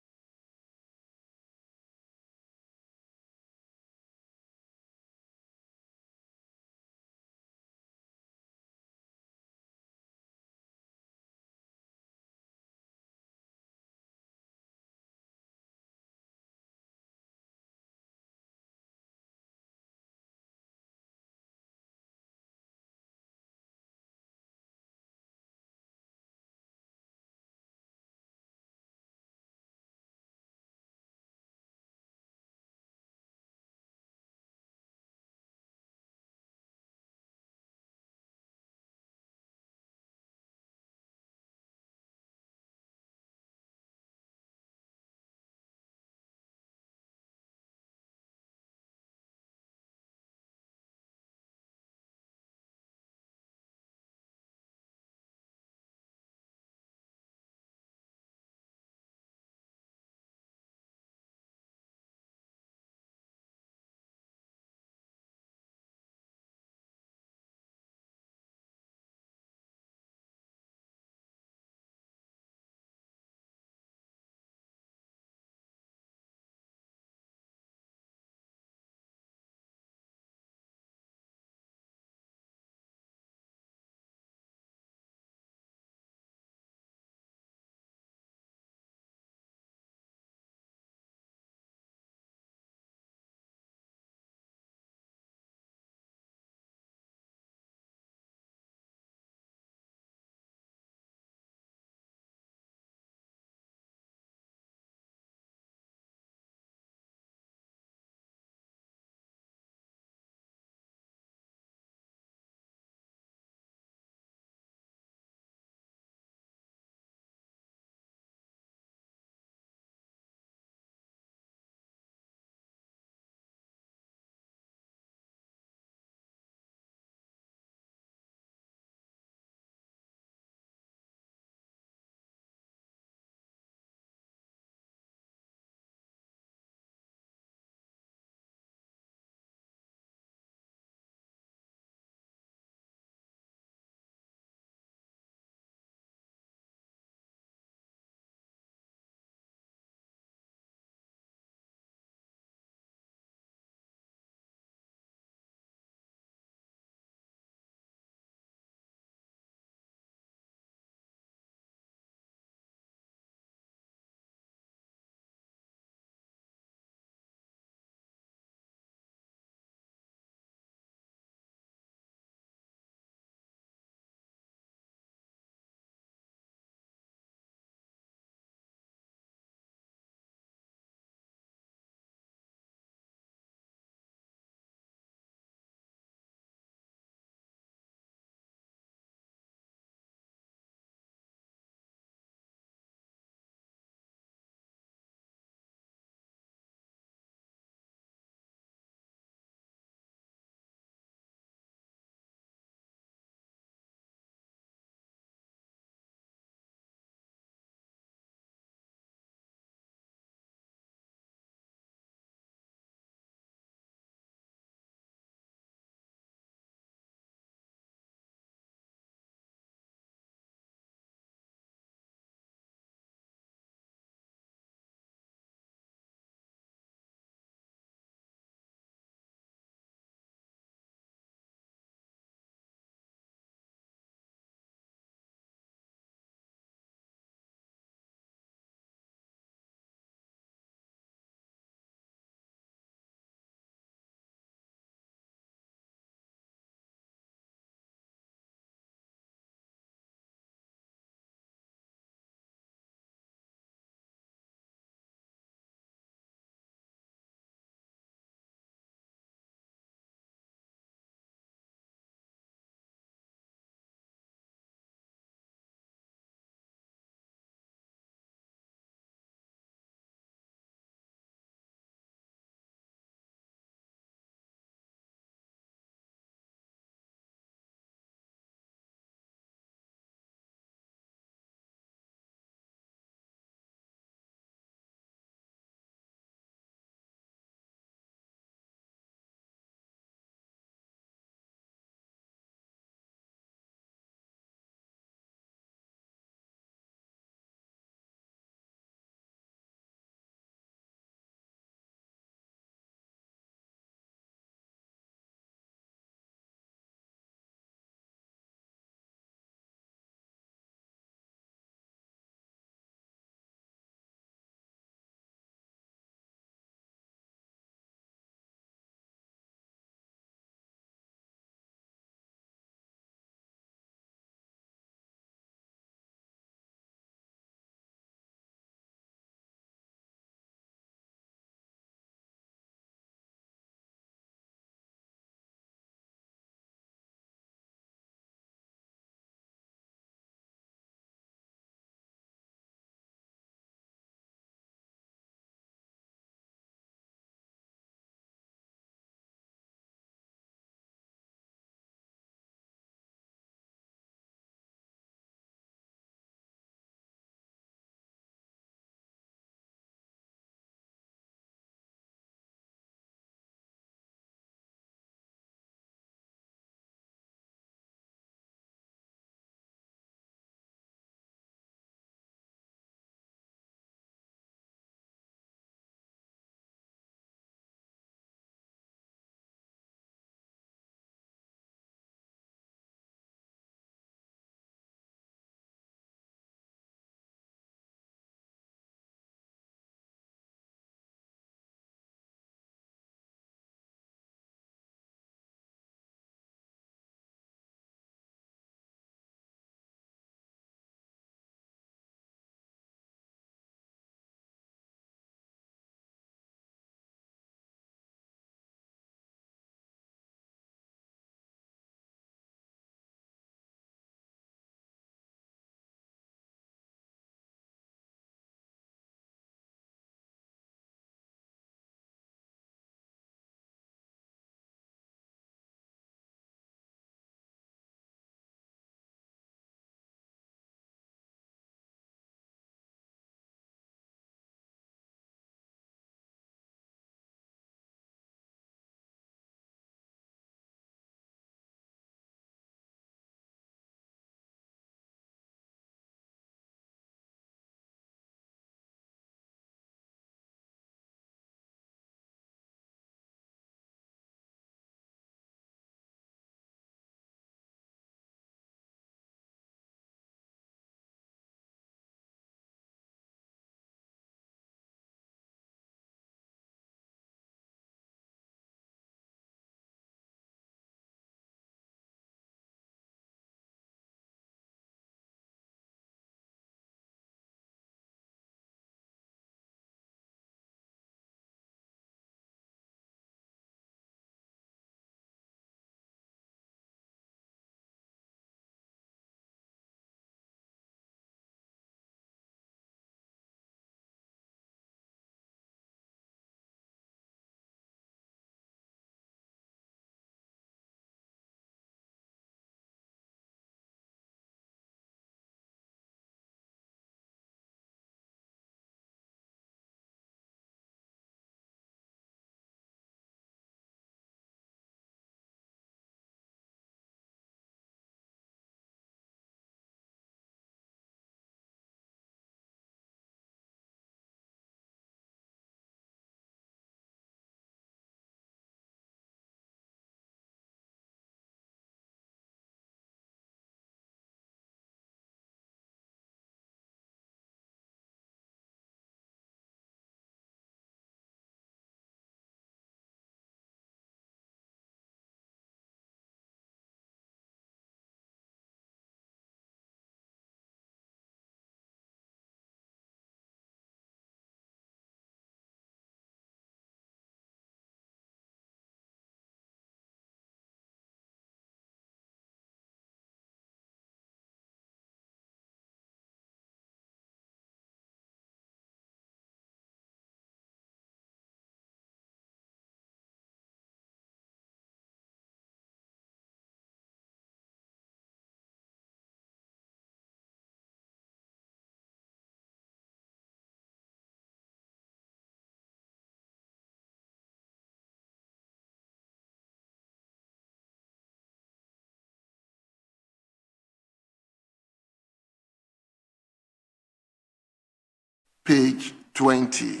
page 20.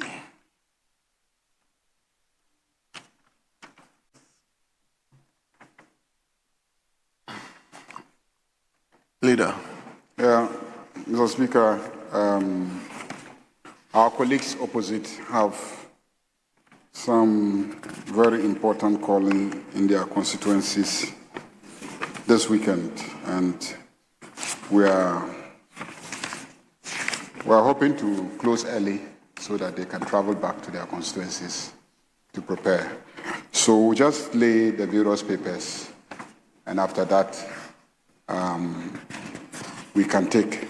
Leader. Yeah, Mr. Speaker, our colleagues opposite have some very important calling in their constituencies this weekend, and we are hoping to close early so that they can travel back to their constituencies to prepare. So we'll just lay the various papers, and after that, we can take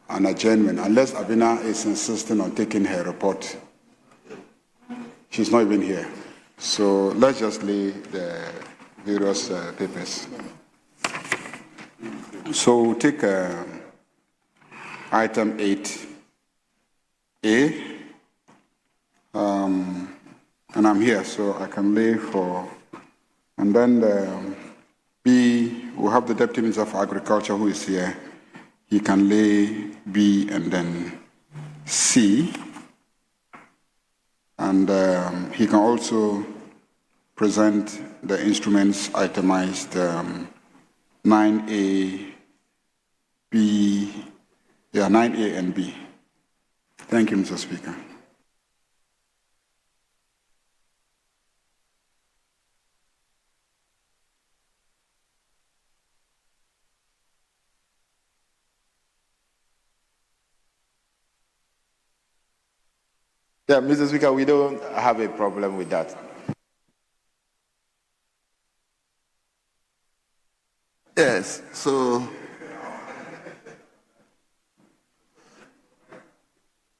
an adjournment, unless Abina is insisting on taking her report. She's not even here. So let's just lay the various papers. So we'll take item 8A, and I'm here, so I can lay for, and then B, we'll have the Deputy Minister of Agriculture who is here. He can lay B and then C. And he can also present the instruments itemized 9A, B, 9A and B. Thank you, Mr. Speaker. Yeah, Mr. Speaker, we don't have a problem with that. Yes, so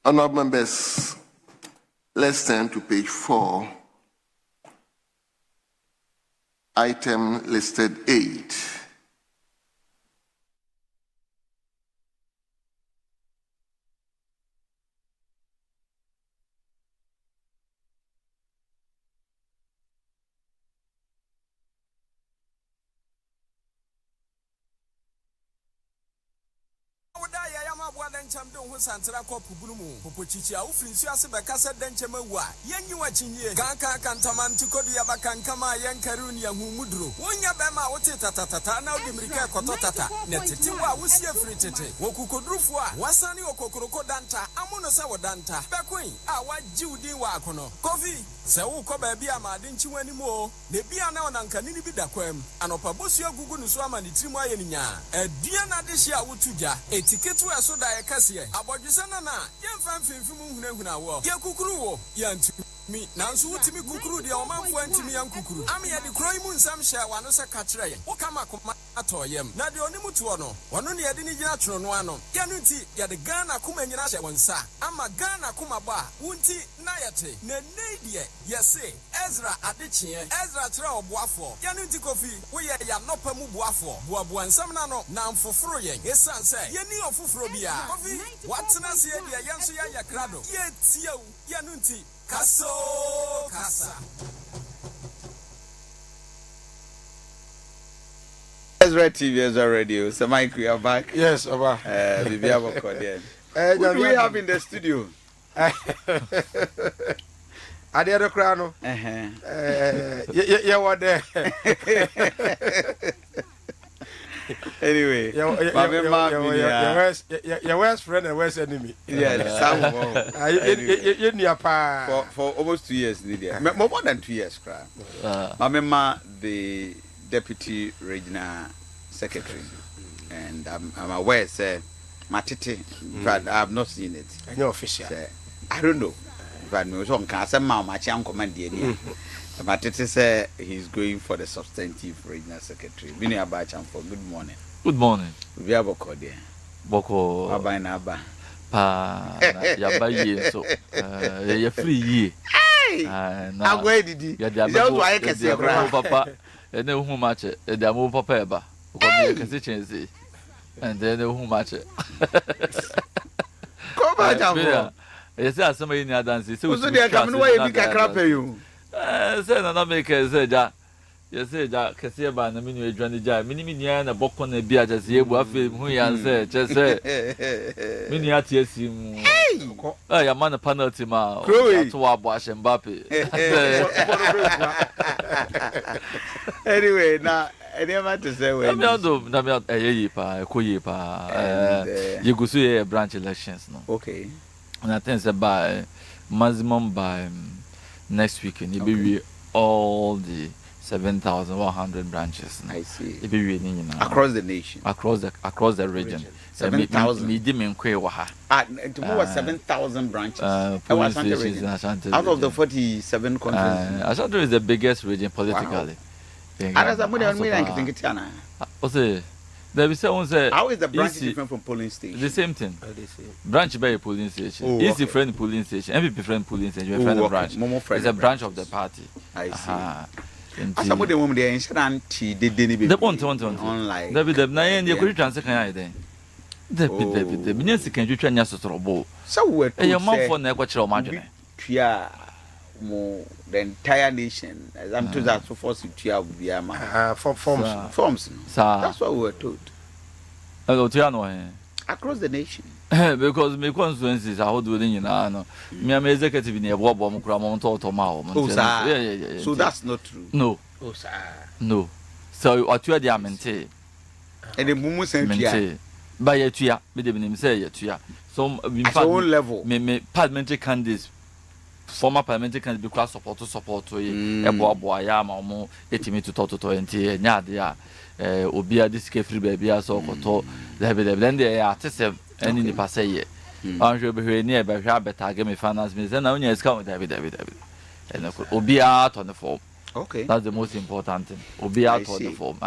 honorable members, let's turn to page 4, item listed 8. Champion who Santara Cop Bulumu, Popochicha, Ufrinsia Sebacasa Denchemawa, Yangi watching ye, Ganka Cantaman to Kodiaba Kankama, Yankarunia Mudru, Wanya Bema, Oteta Tata, now Dimrika Kotota, Netitiwa, Usia Fritete, Wokukodrufwa, Wasani Okokroko Danta, Amonosawa Danta, Bakwin, Awa Judi Wakono, Kofi, Sau Kobabiama, didn't you anymore? The Biana and Kanini Bidaquem, and Opabusio Gugun Swama, the Timoyania, a Diana Dishia Utuja, a ticket to a soda. Abojisana na yemfa mfimfimu hunahuna wo yakukuru wo yantu mi nanso wutimi kukuru de omanfo antimi yankukuru am ye de kroi mu nsam hye wano se katra ye wo kama koma atoyem na de onimu to no wono ne ye de ni gina tro no ano ya no nti ye de Ghana kuma nyina hye wonsa ama Ghana kuma ba wunti na yete na neidie yese EZRA adechie EZRA tra oboafo ya no nti Kofi wo ye ya nopa mu boafo boaboa nsam na no na mfoforo ye esan se ye ni ofoforo bia Kofi watna se ye de yanso ya yakrado ye tieu ya no nti Kaso Kasa. EZRA TV, EZRA Radio. So, Mike, we are back. Yes, over. Who do we have in the studio? Adiado Crano. Yeah, what there? Anyway, your worst friend and worst enemy. Yes, for almost 2 years, more than 2 years. Mama, the Deputy Regional Secretary, and I'm aware, sir, Matiti, but I have not seen it. I know official. I don't know. But me was on Casa Mama, Cham command Matiti said he's going for the substantive Regional Secretary. Bini Abacham for good morning. Good morning. We have a code there. Boko Aduanaba. Pa Yabaye so you're free. Hey! I'm where did he? That's why I can see Papa. And then who match it? And then move Papa. Because you can see. And then who match it? Come on, yes, somebody in the dance. So they are coming away. We can crap you. Say, no, make a You say that Cassia by the mini journey jar, Minimian, a book on the beer, just here, Waffle, who you answer, just say, Miniatia sim. Hey, a man a penalty, ma, to our wash and bappy. Anyway, now, any amount to say, well, I'm not a yeepa, a kuyipa, you go see a branch elections, no. Okay. And I think it's by maximum by next week, and you be all the 7,100 branches. I see. It be winning across the nation, across the region. 7,000. Me didn't quawaha. Tomorrow 7,000 branches. Police stations in Asante. Out of the 47 countries, Asante is the biggest region politically. There be someone say, how is the branch different from polling station? The same thing. Branch by a polling station. Easy friend polling station. MPP friend polling station. Your friend branch. It's a branch of the party. I see. Some of the women they insurance they didn't the one online. The na you could transfer can then. The business can you train us to trouble. So we your mom for na kwachira o madwene. Tua mo the entire nation. I'm told that so force tua biama. Forms. That's what we were told. Across the nation. Because my constituencies are how do you know? Me am executive in a bomb cram to so that's not true. No. Oh, sir. No. So what you are the amente. And the mumu sent by a tia, me de say a tia. So own level. Me parliamentary candidates, former parliamentary candidates because support to a boy yam or more 80 me to talk to 20 and yeah, Obia this free baby so koto then they are test any ni passe ye. Anjo be near by better give me finance me then only is come David. And Obia on the form. Okay. That's the most important thing. Obia on the form.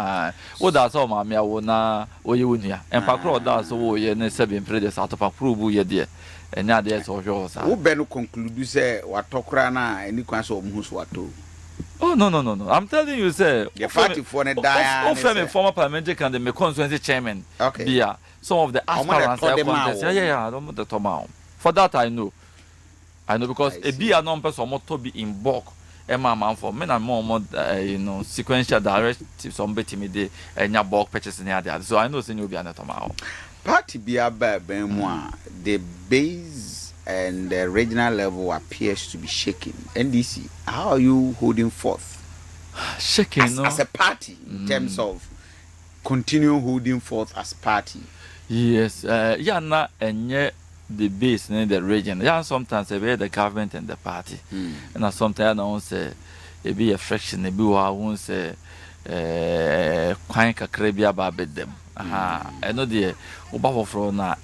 What that's all my wona o you nia. And pakro that's so ye ne 7 predes out of approve ye there. And now there's so sure sir. Wo be no conclude say what tokra na any kwan so omhu so wato. Oh no. I'm telling you, sir. The party for the die. Former parliamentary candidate, my constituency chairman. Okay. Yeah. Some of the aspirants. Yeah. I don't know the tomorrow. For that I know because a be a non-person must to be in bulk. Man for men and more sequential directives on betting me the and your bulk purchase in the so I know sen you be an tomorrow. Party be a the base and the regional level appears to be shaking. NDC, how are you holding forth? Shaking as a party in terms of continue holding forth as party. Yes, na and the base in the region. Yeah, sometimes the government and the party, and sometimes I won't say it be a fraction. It be I won't say quite a crabby about them. I know the Obama from now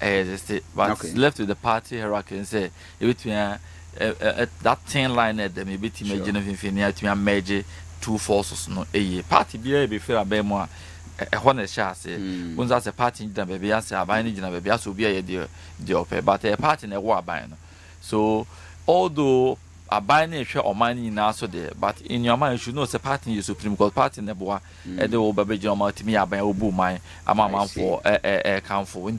but left with the party hierarchy and say between that 10 line at them maybe team Genevieve to major 2 forces no a party be fair a more a honest chassis. Once as a party in the baby as a binding in a baby as will be a dear but a party in a war buying. So although a binding share or money now so there, but in your mind you should know it's a party you Supreme Court party in the boy and the old baby John to me about Obu mine a man for a council.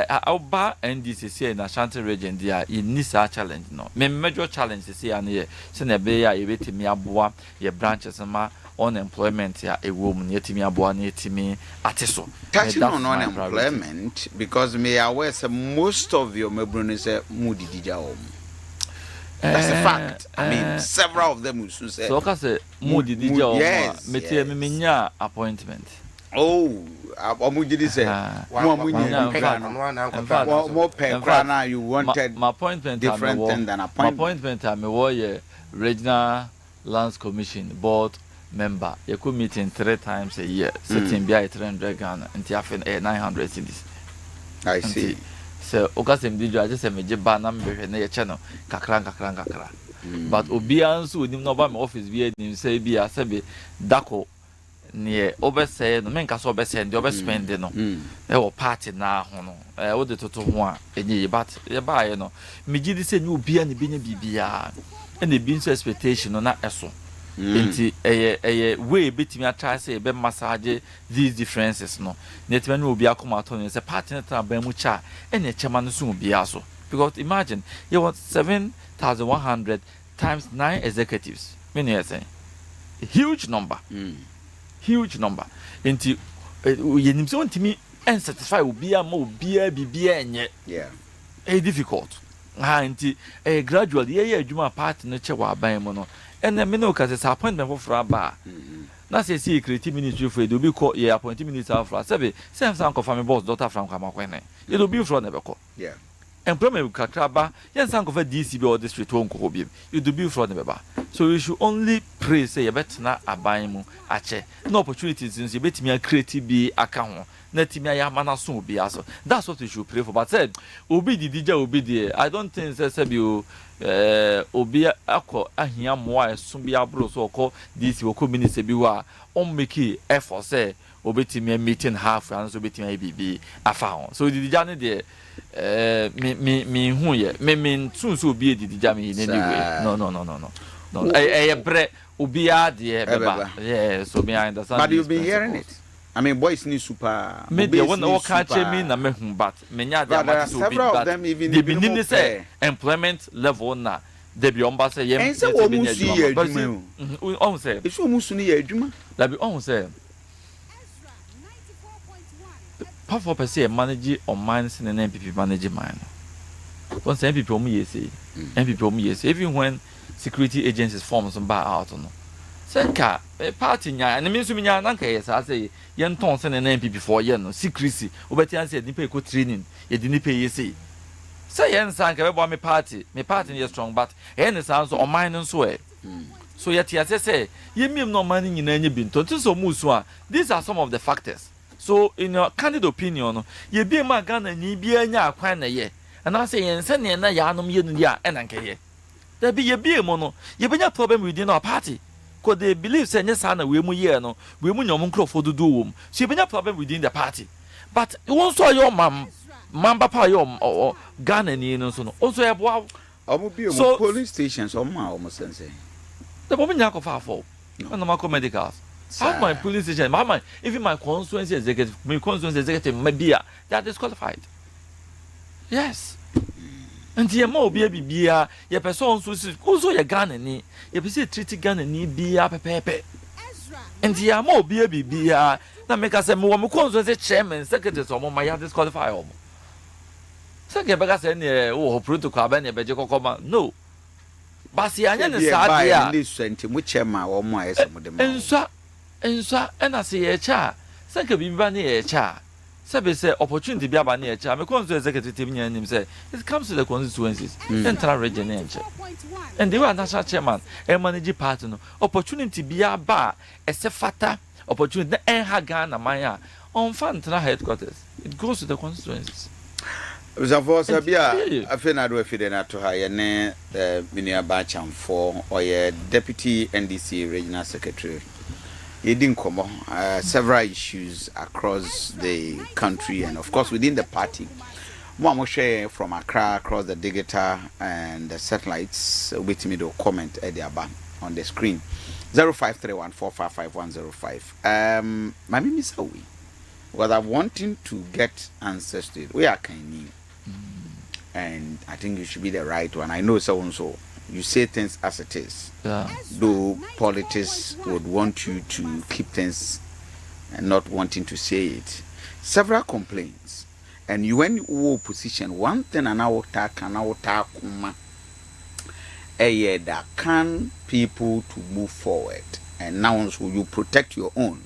I'll buy NDCC in Asante region there in this challenge. No, major challenge is here and here. Send a bay a bit me a boy, your branches and my unemployment here a woman yet me a boy near to me at so. Touching on unemployment because me aware most of your members is moody dijao. That's a fact. I mean, several of them will soon say. So, I say, moody yes, me appointment. Oh, Omujidi say, more pay you wanted my appointment different thing than appointment. My appointment, I'm a regional lands commission board member. You could meet in 3 times a year, sitting behind 300 Ghana and Tiafin 900 cities. I see. So, Okasem did I just say, Jeba number and a channel, kakra. But Obians would not buy my office via him say, be a sebe, Dako near oversay, no men cast oversend, the overspending. No, there were party now, all the total one, but you buy, no. Mijidi said, you be any BBR, and the beans expectation on that eso. Into a way between me, I try to say, be massage these differences. No, net when will be a comaton as a partner to Bemucha, and a chairman soon be also. Because imagine you want 7,100 times 9 executives. Many are saying huge number. Huge number. Into you so to me and satisfy will be a more beer be yeah. Difficult. Auntie, gradually, yeah, you my part in the chair by mono, and then Minoka is appointment for a bar. Now, say, creative ministry for it will be called, yeah, appointed minister for a same uncle from a boss, daughter from Kamakwene. It will be from Neverco. Yeah. Employment with Kakraba, yes, uncle of DCB or district won't go be. You do be from Never. So you should only pray, say, a better not a buying a chair. No opportunities since you bet me a creative be account. Let me a man soon be also. That's what you should pray for. But said, Obi the DJ will be there. I don't think that you Obi Ako Ahia Moa soon be able to call this will come in Sebiwa on make effort say Obi to me meeting half and so betting ABB I found. So the Johnny there me who ye me soon so be the Jammy in any way. No. I bread Obi dear. Yeah, so me I understand. But you've been hearing it. I mean, boys need super. Maybe one all catch me na me but many are several of them even they be say employment level na they be on say yem say o mu si ye adwuma on say e so mu su ni ye adwuma that be on say power per se manage on mines and MPP manage mine once MPP o mu ye say MPP o mu ye say even when security agencies form some buy out no Senka, party nya, and means to me, Nanka, yes, I say, young Thompson and MPP for yen, secrecy, Obetian said, Nipe co training, you didn't pay ye say. Say, yen sank about me party is strong, but any sounds on mine and swear. So yet, yes, I say, ye mean no money in any bin, to so muswa. These are some of the factors. So, in your candid opinion, ye be my gun and ye be a nya, quite a year, and I say, and send ye na yanum yen ya, and anke. There be a beer mono, ye be a problem within our party. Because they believe say yes ana we mu year no we mu nyom nkrofo do wom so you be problem within the party but you want so your mamba pa your Ghana ni no so no also e boa so police stations almost say the woman yak of for no ma medicals how my police station my even my constituency executive maybe they are disqualified yes. And the more be a your person also your Ghana ni, you be treaty Ghana ni be a pepe. And the more be a now make us a more conscious chairman, secretary, or my disqualify. Second, because any protocol, any bejico coma, no. But see, I understand this sent which chairman or my and so, and I see a cha, second be bunny a cha. Sabe say opportunity be aba na echa me constituency executive nya nim say it comes to the constituencies central region enche and the national chairman e manage party no opportunity be aba esefata opportunity na enha Ghana man ya on central headquarters it goes to the constituencies Uzafo sabia afena do afide na to ha ye ne minia ba chamfo or ye deputy NDC regional secretary. He didn't come on several issues across the country and of course within the party. More share from Accra across the digital and the satellites with me to comment at the above on the screen. 0531455105. My name is Awi. Because I'm wanting to get answers to it. We are kind and I think you should be the right one. I know so and so. You say things as it is. Yeah. Though politics would want you to keep things and not wanting to say it. Several complaints. And you when you position one thing and I that can people to move forward. And now so you protect your own.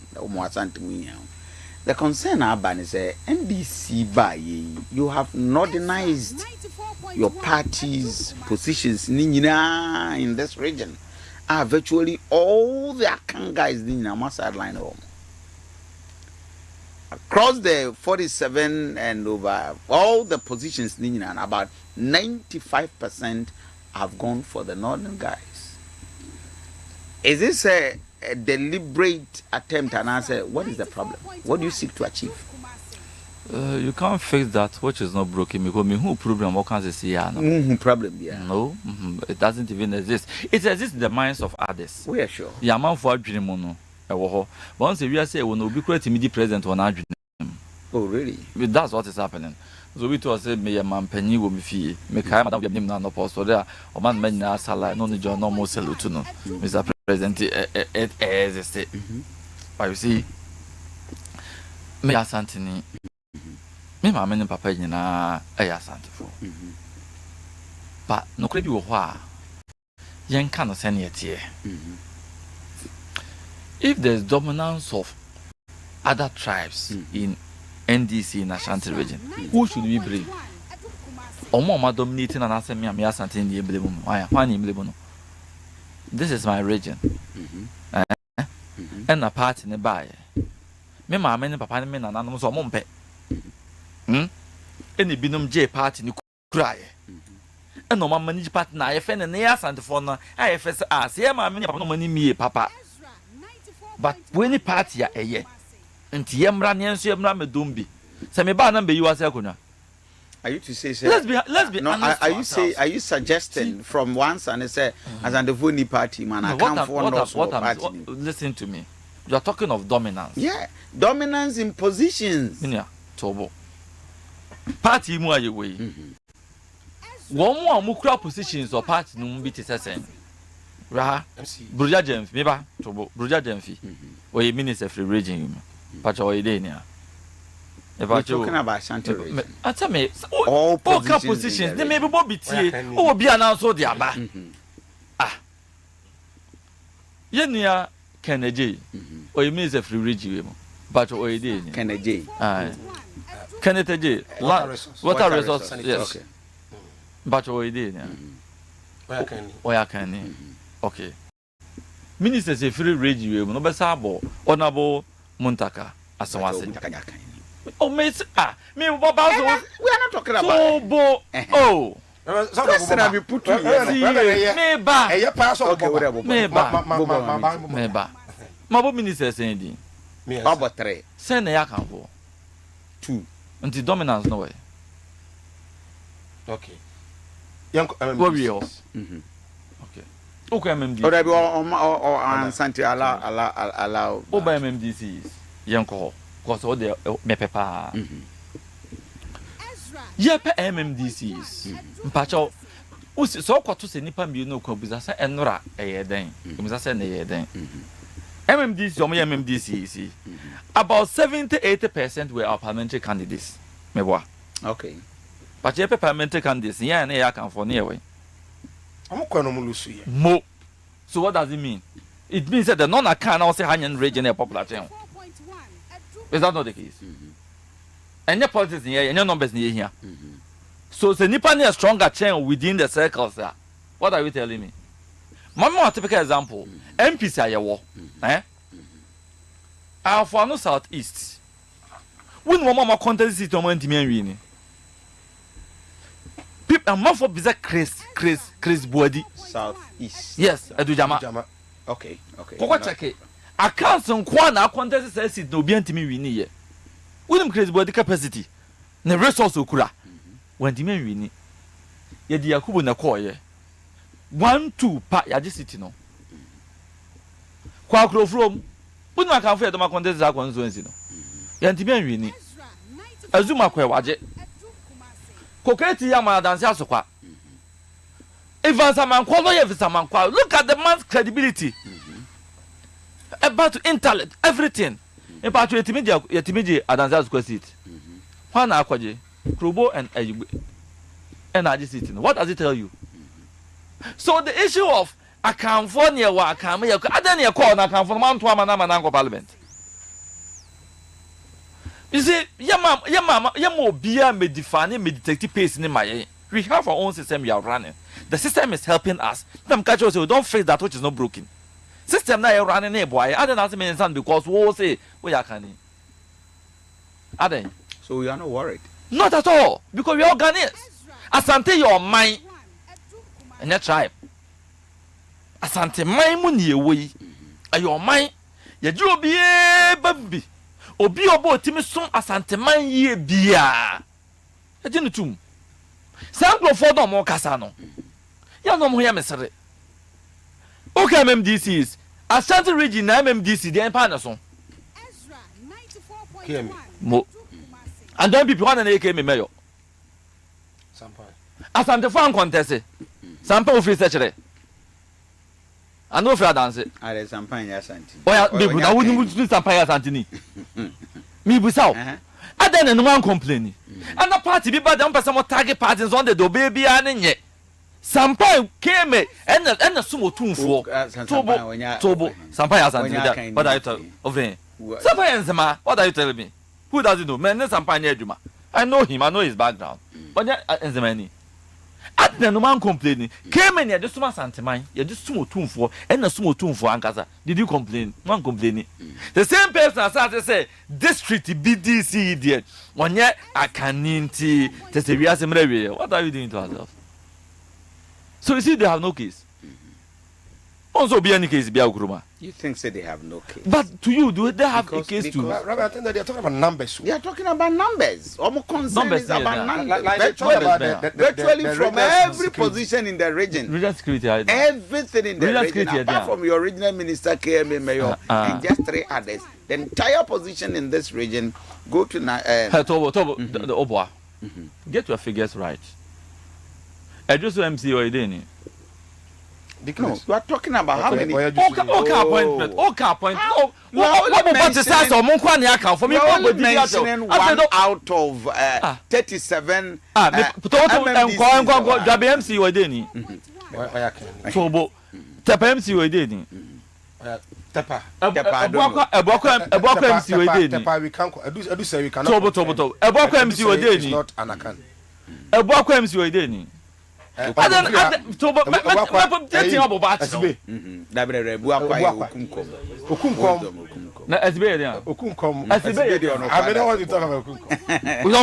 The concern Aban is NDC by you have modernized your party's positions in this region. Virtually all the Akan guys in a sideline home. Across the 47 and over all the positions in about 95% have gone for the northern guys. Is this a deliberate attempt? And I say, what is the problem? What do you seek to achieve? You can't fix that which is not broken because who problem what can see problem no it doesn't even exist. It exists in the minds of others. We are sure. Yeah, man for dream no. Once we are say when we create immediate president on our dream. Oh really? That's what is happening. So we to say me man penny wo me fie. Me kai madam dem na no post so there o man men na sala no ni jo no mo salute no. Mr. present it as a state. But you see, me Asante ni, me mama ni papa ni na Asante for. But no could be why young can send it here. If there's dominance of other tribes in NDC in Ashanti region, who should we blame? Omo dominating and asking me Asante in the blame. Why blame? This is my region. And a part in the buy. Me mama and papa and me na nanom so mompe. Any binum J party ni cry. And no manage part na I fend and Asante for na I first ask yeah mamma no money me papa. But when the party a ye nti yemra ne nso yemra medumbi. Se me ba na be you asekuna. Are you to say, let's be no, honest. Are you suggesting from once and say as an the Vuni party man I can't for party. Listen to me. You are talking of dominance. Yeah, dominance in positions. Yeah, Tobo. Party mu aye we. One more mukra positions or party no be te sesen. Ra. Bruja Jemfi, me ba Tobo. Bruja Jemfi. We minister free region. Pacha we dey nia. We're talking about Asante region. I tell me, all positions, they may be Bobby. Oh, be announced so the Aba. Yenia Kennedy, or you mean a free region, but or you did Kennedy. Kennedy, water resource, yes. But or you did, where can okay. Ministers a free region, no besabo, honorable Muntaka, as I was saying. Oh, miss, me, we are not talking about. Oh, question have you put to Meba. My minister saying, about 3. Send a yak for 2. Until dominance no way. Okay. Young warriors. Okay. Okay, MMD. Or Asante allow. Oh, by MMDC is young call. Because all the me pepper. Yep, MMDCs. Mpacho. Usi so kwa to se nipa mbi no kwa buza sa enora eye den. Buza sa na eye den. MMDC omo MMDC. About 70-80% were our parliamentary candidates. Meboa. Okay. But your parliamentary candidates, yeah, na ya kan for near way. I'm kwa no mulusu ye. Mo. So what does it mean? It means that the non-account now say Hanyan region a popular town. Is that not the case? And your politics in here, and your numbers in here. So the Nippon is stronger chain within the circles there. What are you telling me? One typical example. MPs are your war. For no southeast. When one more contest is to me. People are more for bizarre Chris body. Southeast. Yes, Aduanaba. Okay. What check it? I can't some quana contest says it no be antimi wini ye. With crazy body capacity. Ne resource okura. When the men wini. Ye di Yakubu na call ye. 1-2 pa ya just city no. Kwa kro from. Put no can for the contest za kon so nsi no. Ye ntimi wini. Azuma kwa waje. Koketi ya ma dance asokwa. Even some kwalo ye some kwa. Look at the man's credibility. About intellect, everything. In part, you timid, Adanza's question. One aquaje, Krubo and Ayub, and I just sitting. What does it tell you? So the issue of a California, I can't make a Daniel call, I come from Mount Wamanango Parliament. You see, Yamo beer may define me detective pace in my. We have our own system we are running. The system is helping us. Them catch us, don't face that which is not broken. System now running a boy. I don't know mean because we say we are canny. Are they? So we are not worried. Not at all, because we are Ghanaians. Asante your mind and your tribe. Asante my money away. Are your mind? You do be a baby. Obi obo timi som Asante man ye bia. E dinu tum. Sanklo for no mo kasa no. Ya no mo ya mesere. Okay, MMDCs. Asante region na MMDC the empire so. Hear me. Mo. And don't people want to me mayor. Asante fan contest. Sample office secretary. I know if you dance it. I there's Asante Asante. Oh yeah, people now wouldn't do Sampaya Asante ni. Me busao. I then no one complaining. And the party be bad them person more target parties on the do baby and yet. Sampai came and the sumo tunfo. Tobo Sampaya Asante. What are you telling of him? Sampaya Enzema, what are you telling me? Who does it know? Man, Sampaya Ejuma. I know him, I know his background. But Enzema at the no man complaining. Came in here, just to my Santamine, you just sumo tunfo, and the sumo tunfo Ankasa. Did you complain? One complaining. The same person as I say, district BDC idiot. 1 year, I can't need to say, we are some review. What are you doing to ourselves? So you see, they have no case. Also, be any case, be a You think say they have no case? But to you, do they have a case too? Rabbi, I think that they are talking about numbers. They are talking about numbers. Almost concern is about numbers. Virtually from every position in the region. Regional security. Everything in the region, apart from your regional minister, KMA mayor, and just 3 others. The entire position in this region go to the Obwa. Get your figures right. I just MC or Ideni. No, you are talking about how many? Okay, appointment. Oh, what about the size of Monkwani account for me? You're mentioning 1 out of 37. MC or Ideni. Tobo. Tapa MC or Ideni. Tepa. Ebwako MC or Ideni. Tepa, we can't. I do say we cannot. Tobo. Ebwako MC or Ideni. Not Anakan. Ebwako MC or Ideni. We want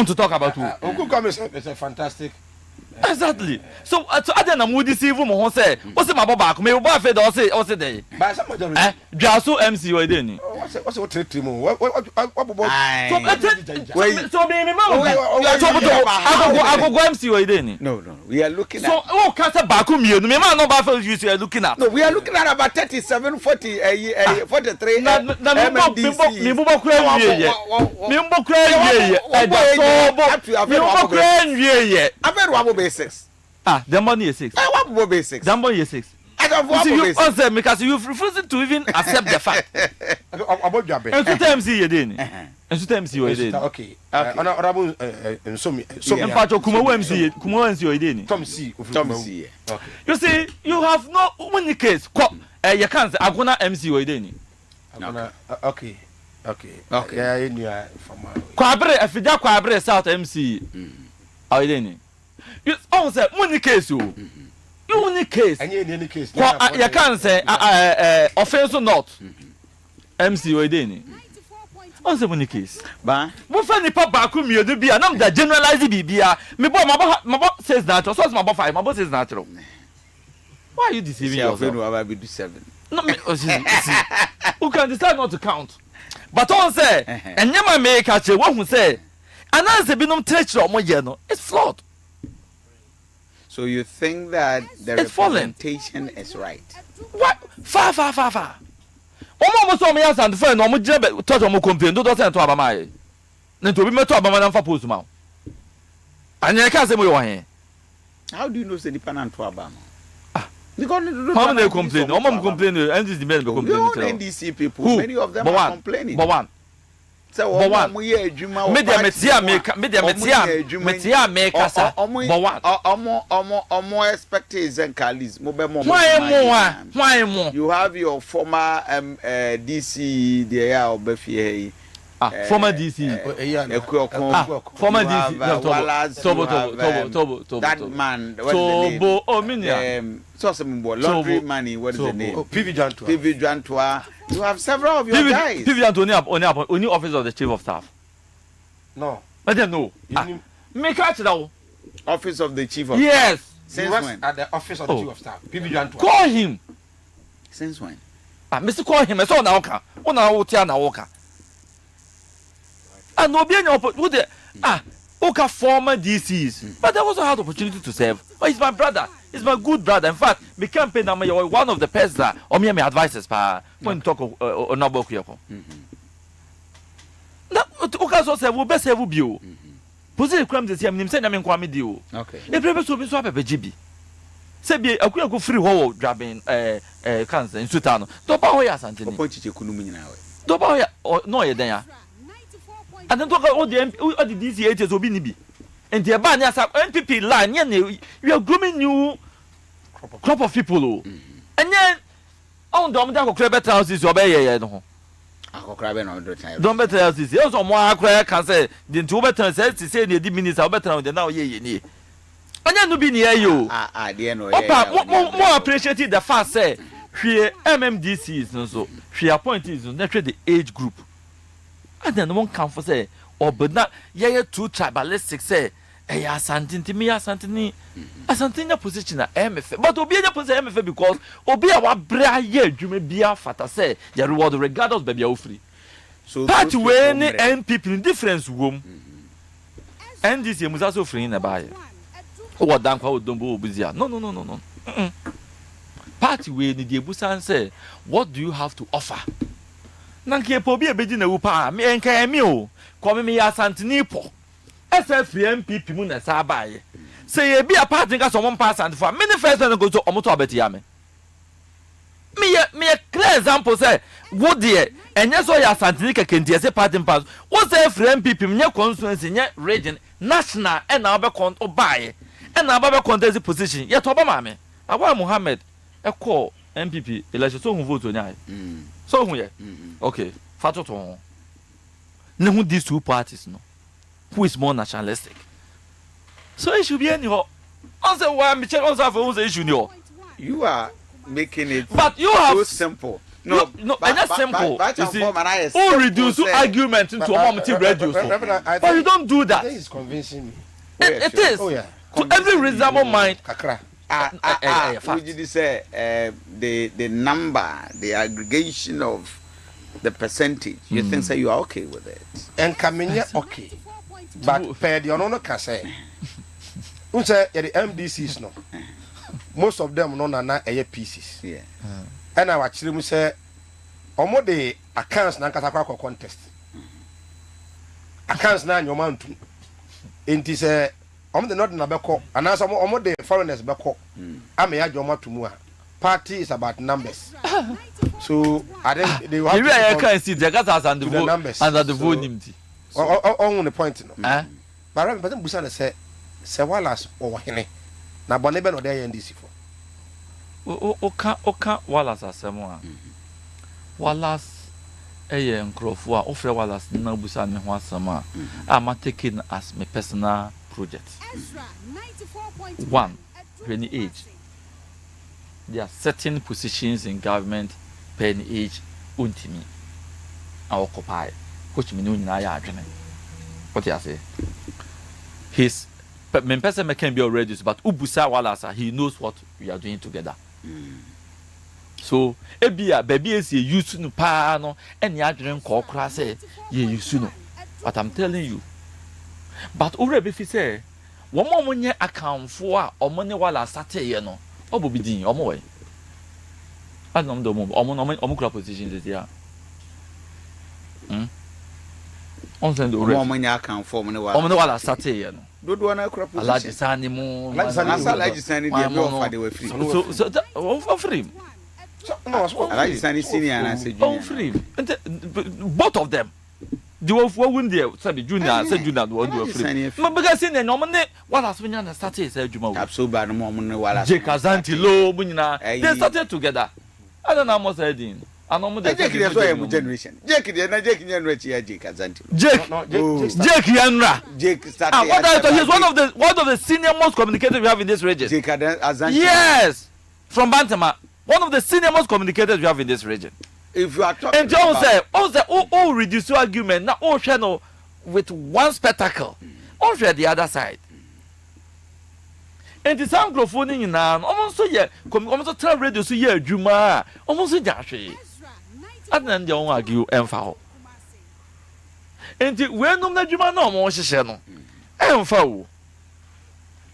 to talk about who? Okunkom is a fantastic. Exactly. So other than would deceive him who say, what's my back? May we say or say day. Jaso MC or Denny. What's what treat him? What so baby, I go MC or Denny. No, we are looking at. So, oh, Casa Bakum, you may not buy for you are looking at. No, we are looking at about 37, 40, 43. The money is 6. What will be 6? The money is 6. I don't want to answer because you refusing to even accept the fact. About your and to time see you didn't. And to time see you didn't. Okay. Honorable so in fact, Kumo MC you didn't. Tom C. You see, you have no one case. You can't say I'm gonna MC you didn't. Okay. Yeah, in your from Quabre, if you just Quabre South MC. I didn't. You say money case you. You case. And any case. You can't say offense or not. MC or Deni. On the money case. Ba. What funny papa could me do be and I'm the generalized BBA. Me boy my boss says natural. So my boss 5. My boss is natural. Why are you deceiving yourself? I will do 7. No, who can decide not to count? But on say, and Yama may catch a one who say, and as the binum treacher or more, it's flawed. So you think that the representation is right? What? Far. Almost so me as and friend, no more touch on more complain, do not send to Abamai. Then to be met to Abaman for Postmount. And I can't say more here. How do you know the dependent to Abama? How many complain? No one complain, and this demand complaining. NDC people, many of them are complaining. But one. So one media make us more expectations and Kalis. Why more? You have your former DC there or Buffy. Former DC. Former DC. That man. Tobo. Oh, Minia. So some laundry money. What is the name? PV Jantua. You have several of your guys. PV Jantua only office of the chief of staff. No. I don't know. Make out now. Office of the chief of yes. Staff. Since when? At the office of the chief of staff. PV Jantua. Call him. Since when? Mr. Call him. I saw Naoka. One hour Naoka. And no be who the Oka former DCs, but I also had the opportunity to serve. Oh, he's my brother. He's my good brother. In fact, me campaign one of the persons or me advisors when talk on about Kyoko. That Oka so say we best have you. Positive crimes is him saying I'm in Kwame deal. Okay. The previous will be swap a GB. Say be aku free ho drabin cancer in Sutano. Do ba ho ya Asante ni. Point che kunu nyina we. Do ba ho ya no ye den ya. And then talk all the DC8s obi ni bi. And the ban ya NPP line ye we are grooming new crop of people o. And then on do am kra better houses obey ye no ho. Akokra be no do time. Don't better houses. You so mo akra can say the two better say the minister better the now ye ni. Anya no bi ni ayo. There no. Opa more appreciate the fact say hwe MMDCs no so hwe appointees no na hwe the age group. And then one come for say obna ye too tribalistic say Asante ntimi Asante ni Asante na position na MF but obi na position MF because obi a wa bra ye adwuma bia fata say ye reward regardless baby a ofri so party we ni NPP in difference wom NDC musa so free na bae o dan kwa odombo obuzia no party we ni the ebusan say what do you have to offer nanke po bi ebeji na wupa me enka mi o ko me ya Asante ni po SFRI MPP mu na sa bae say ye bi a party nka so mo pa Asante for many first na go to omoto obeti ya me clear example say wo de enye so ya Asante ni kekenti say party pass wo say SFRI MPP nye constituency nye region national e na obe kon bae e na obe contest position ye to ba ma me Awa Muhammad e call MPP election so hu vote onyai so hu ye okay fato to ne hu these two parties no who is more nationalistic so it should be any ho on say why me check on say for issue ni ho you are making it but you have so simple no and that's simple you see who reduce argument into a moment radio so but you don't do that is convincing me it is to every reasonable mind kakra would you say the number, the aggregation of the percentage, you think say you are okay with it? And Kamenya okay. But per the ono can say. Unse the MDCs no. Most of them no na pieces. Yeah. And I actually mu say omo de accounts na nkata kwa contest. Accounts na nyoma ntu. Enti say omo de not na beko anasa omo de foreigners beko ame ya joma tumu a party is about numbers so I think they have to can see the gas and the numbers and the volume on the point no but but busa say Wallace or hene na bone be no dey NDC for oka Wallace asemo Wallace nkrofo a ofre Wallace na busa ne ho asema am taking as my personal project. 1 penny age. There are certain positions in government penny age untimi I occupy which means na ya adwene. What you say? His men person can be already but ubusa Wallace he knows what we are doing together. So ebia baby is used no pa no any adwene ko kra say ye used no but I'm telling you but already if you say one more money account for or money while I started you know obo bi din omo we anom do mo omo kra position this year on send the one money account for money while I started you know do na kra position alaji sani mo alaji sani dey be offer dey free so that free no alaji sani senior na say junior free both of them the one win there say junior say junior do do free but because senior no money Wala so nya na started say adwuma wo absolute ba no mo wala Asante lo bunyina they started together I don't know what said in anomo de Jake dey so am generation Jake dey na Jake nya nra chi ya Jake Asante Jake yanra Jake started he's one of the senior most communicators we have in this region Jake Asante yes from Bantama one of the senior most communicators we have in this region. If you are talking and John said, oh, reduce your argument. Now, oh, channel with one spectacle. Oh, share the other side. And the sound microphone in now, almost so yeah, come to tell radio so yeah, Juma, almost a dashi. And then you argue and foul. And the when no Juma no more channel. And foul.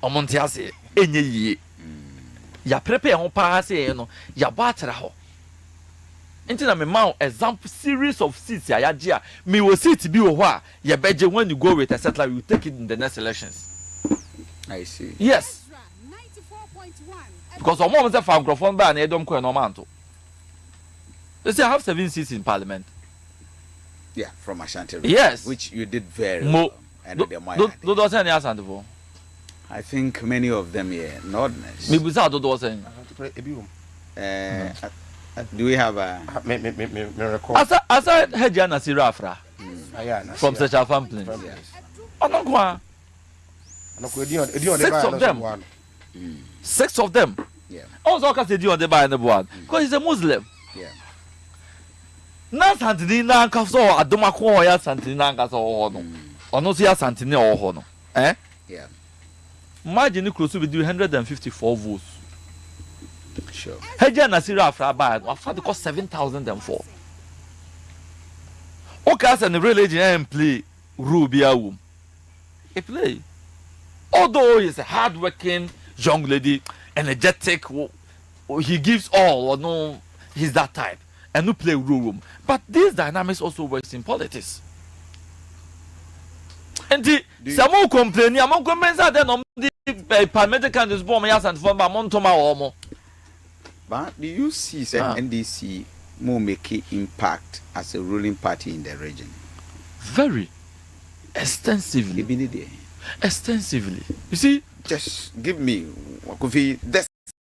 Omontiase, any ye. Ya prepare on pass, no, ya batter ho. Until I'm a mount example series of seats ya jia me will seat be wa ya beje when you go with a settler you take it in the next elections. I see. Yes. because some of them found microphone ban they don't no man to. They say I have 7 seats in parliament. Yeah, from Asante. Yes. Which you did very well. And those any Asante for? I think many of them here, Nordness. Maybe those any. Do we have a As I had Jana Sirafra from such a family. Six of them. Yeah. Also, can say you on the buy the board because he's a Muslim. Yeah. Na Santini na kaso adomako ya Santini na kaso ono. Ono si ya Santini ono. Eh? Yeah. Imagine you close to be 154 votes. Sure. Heja Nasira after buy, after the cost 7,004. Okay, as an religion and play Rubia womb. He play. Although he's a hard-working young lady, energetic, he gives all or no, he's that type. And no play room. But these dynamics also works in politics. And the some complain, among comments are then on the parliamentary candidates bomb yes and for Montoma or. But do you see NDC more making impact as a ruling party in the region? Very extensively. Extensively. You see? Just give me, Kofi, this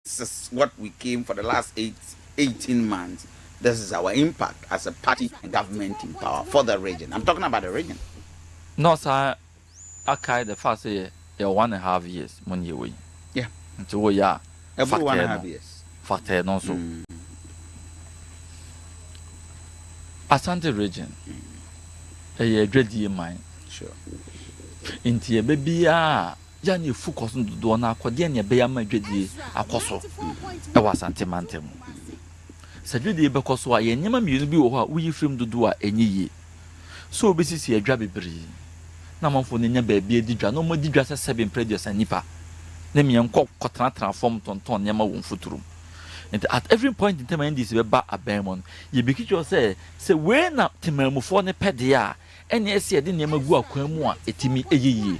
is what we came for the last 18 months. This is our impact as a party and government in power for the region. I'm talking about the region. No, sir. I the first year, 1.5 years, when you win. Yeah. So, yeah. Every 1.5 years. Factor also. Asante region. A great year mine. Sure. Into a baby, Yanni focus on the door now, Quadiania Bayama Grady, a coso. I was antimantem. Saturday because why any man will be what we film to do any year. So, basically, a drabby breeze. No for the baby, did no more did just 7 previous and nipa. Name young cock cotton transformed on ton Yama won't foot. And at every point in time, this is about a Bermon. You begin to say, when up to Mermufone Pedia, and yes, I didn't ever go a quemua, a timmy a year.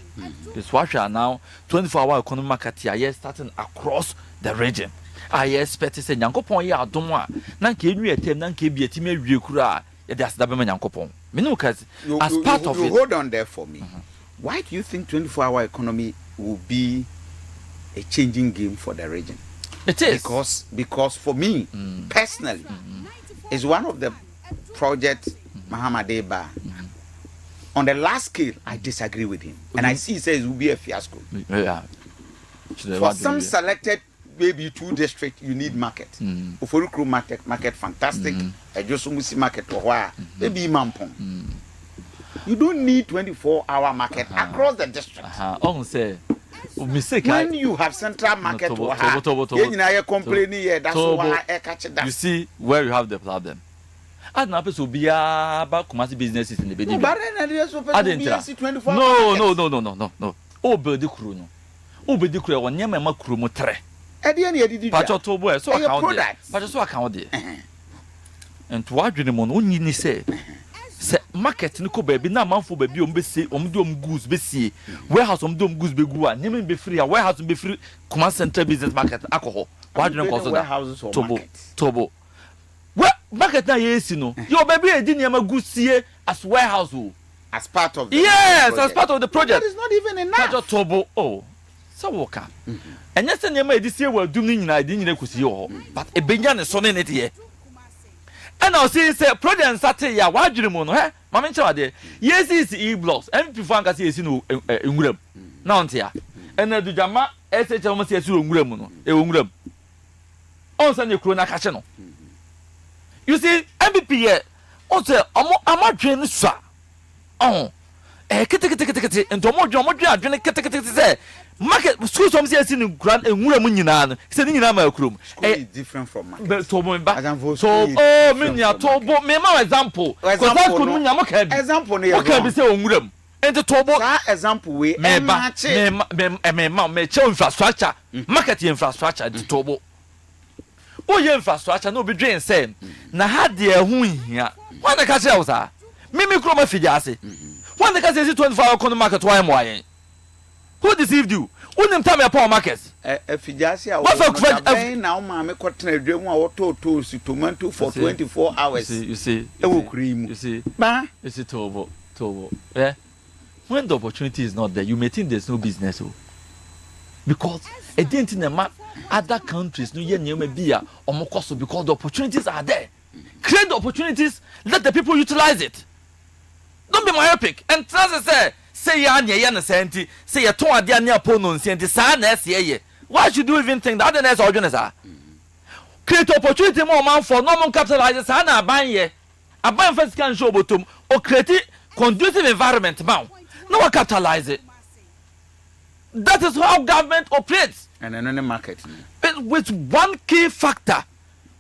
This washer now 24-hour economic market starting across the region. I expect to say, Yanko Pon ya Doma, Nanki, you attempt Nanki be a timmy recura, that's the Berman Yankopon. Minukas, as part of it. Hold on there for me. Why do you think 24-hour economy will be a changing game for the region? It is because for me personally, it's one of the projects Muhammad Deba. On the last scale, I disagree with him, and I see he says it will be a fiasco. Yeah. For some selected, maybe 2 districts, you need market. Uforukru market fantastic. Ejosumusi market or maybe Mampong. You don't need 24-hour market across the district. Say. When you have central market, you see where you have the problem. I don't know be about commercial businesses in the beginning. No. Oh, Berdy crew, no. Oh, Berdy crew, one Yamma crew motre. Pacho boy, so I count it. And to what dream on only say. Market no baby na manfo baby ombese omdom goods besi warehouse omdom goods be gua nyem be free warehouse be free command center business market alcohol what do you call that tobo what market na yesi no your baby e di nyem goods here as warehouse as part of the project. As part of the project. That is not even enough. Tobo so woka enya se nyem e di sie wa dum ni nyina di nyina kusi ho but e benya ne so ne ne de. And I'll say, Prudence Saturday, ya, why do you know? Eh, Mamma Chade, yes, is E blocks, MP Fancy is in Ungram. Now, here, and the Jama, SH almost yes, Ungram, a Ungram. On Sunday, Crona Cachano. You see, MVP, also, I'm not training, sir. Oh, a kitty, and Tomo drink, say, market school some say in grand and Muramuninan, sending in a room. It's different from market. So, Minia Tobo, me example. Example, okay, be say Umurum. And the Tobo example, we me infrastructure, market infrastructure, the Tobo. Oh, your infrastructure, no be drain saying. Na had dear who here. When the catcher was a Mimi Chroma Fidasi. When the catcher is 24-hour economic market, why am I? Who deceived you? Unim time upon markets. Fijasia, what for now, mamma, cotton a dream or toast tomato for 24 hours. You see, cream. You see, ma, you see, Tobo. Yeah. When the opportunity is not there, you may think there's no business. Because it didn't in the map, other countries, no, you may be a because the opportunities are there. Create the opportunities, let the people utilize it. Don't be myopic. And trust say ya senti, say ya ton adia near pono senti, sa na ye. Why should you even think that the next origin create opportunity more man for no man capitalize sa na ban ye. A ban first can show bottom or create conducive environment man. No one capitalize it. That is how government operates. And then market. With one key factor.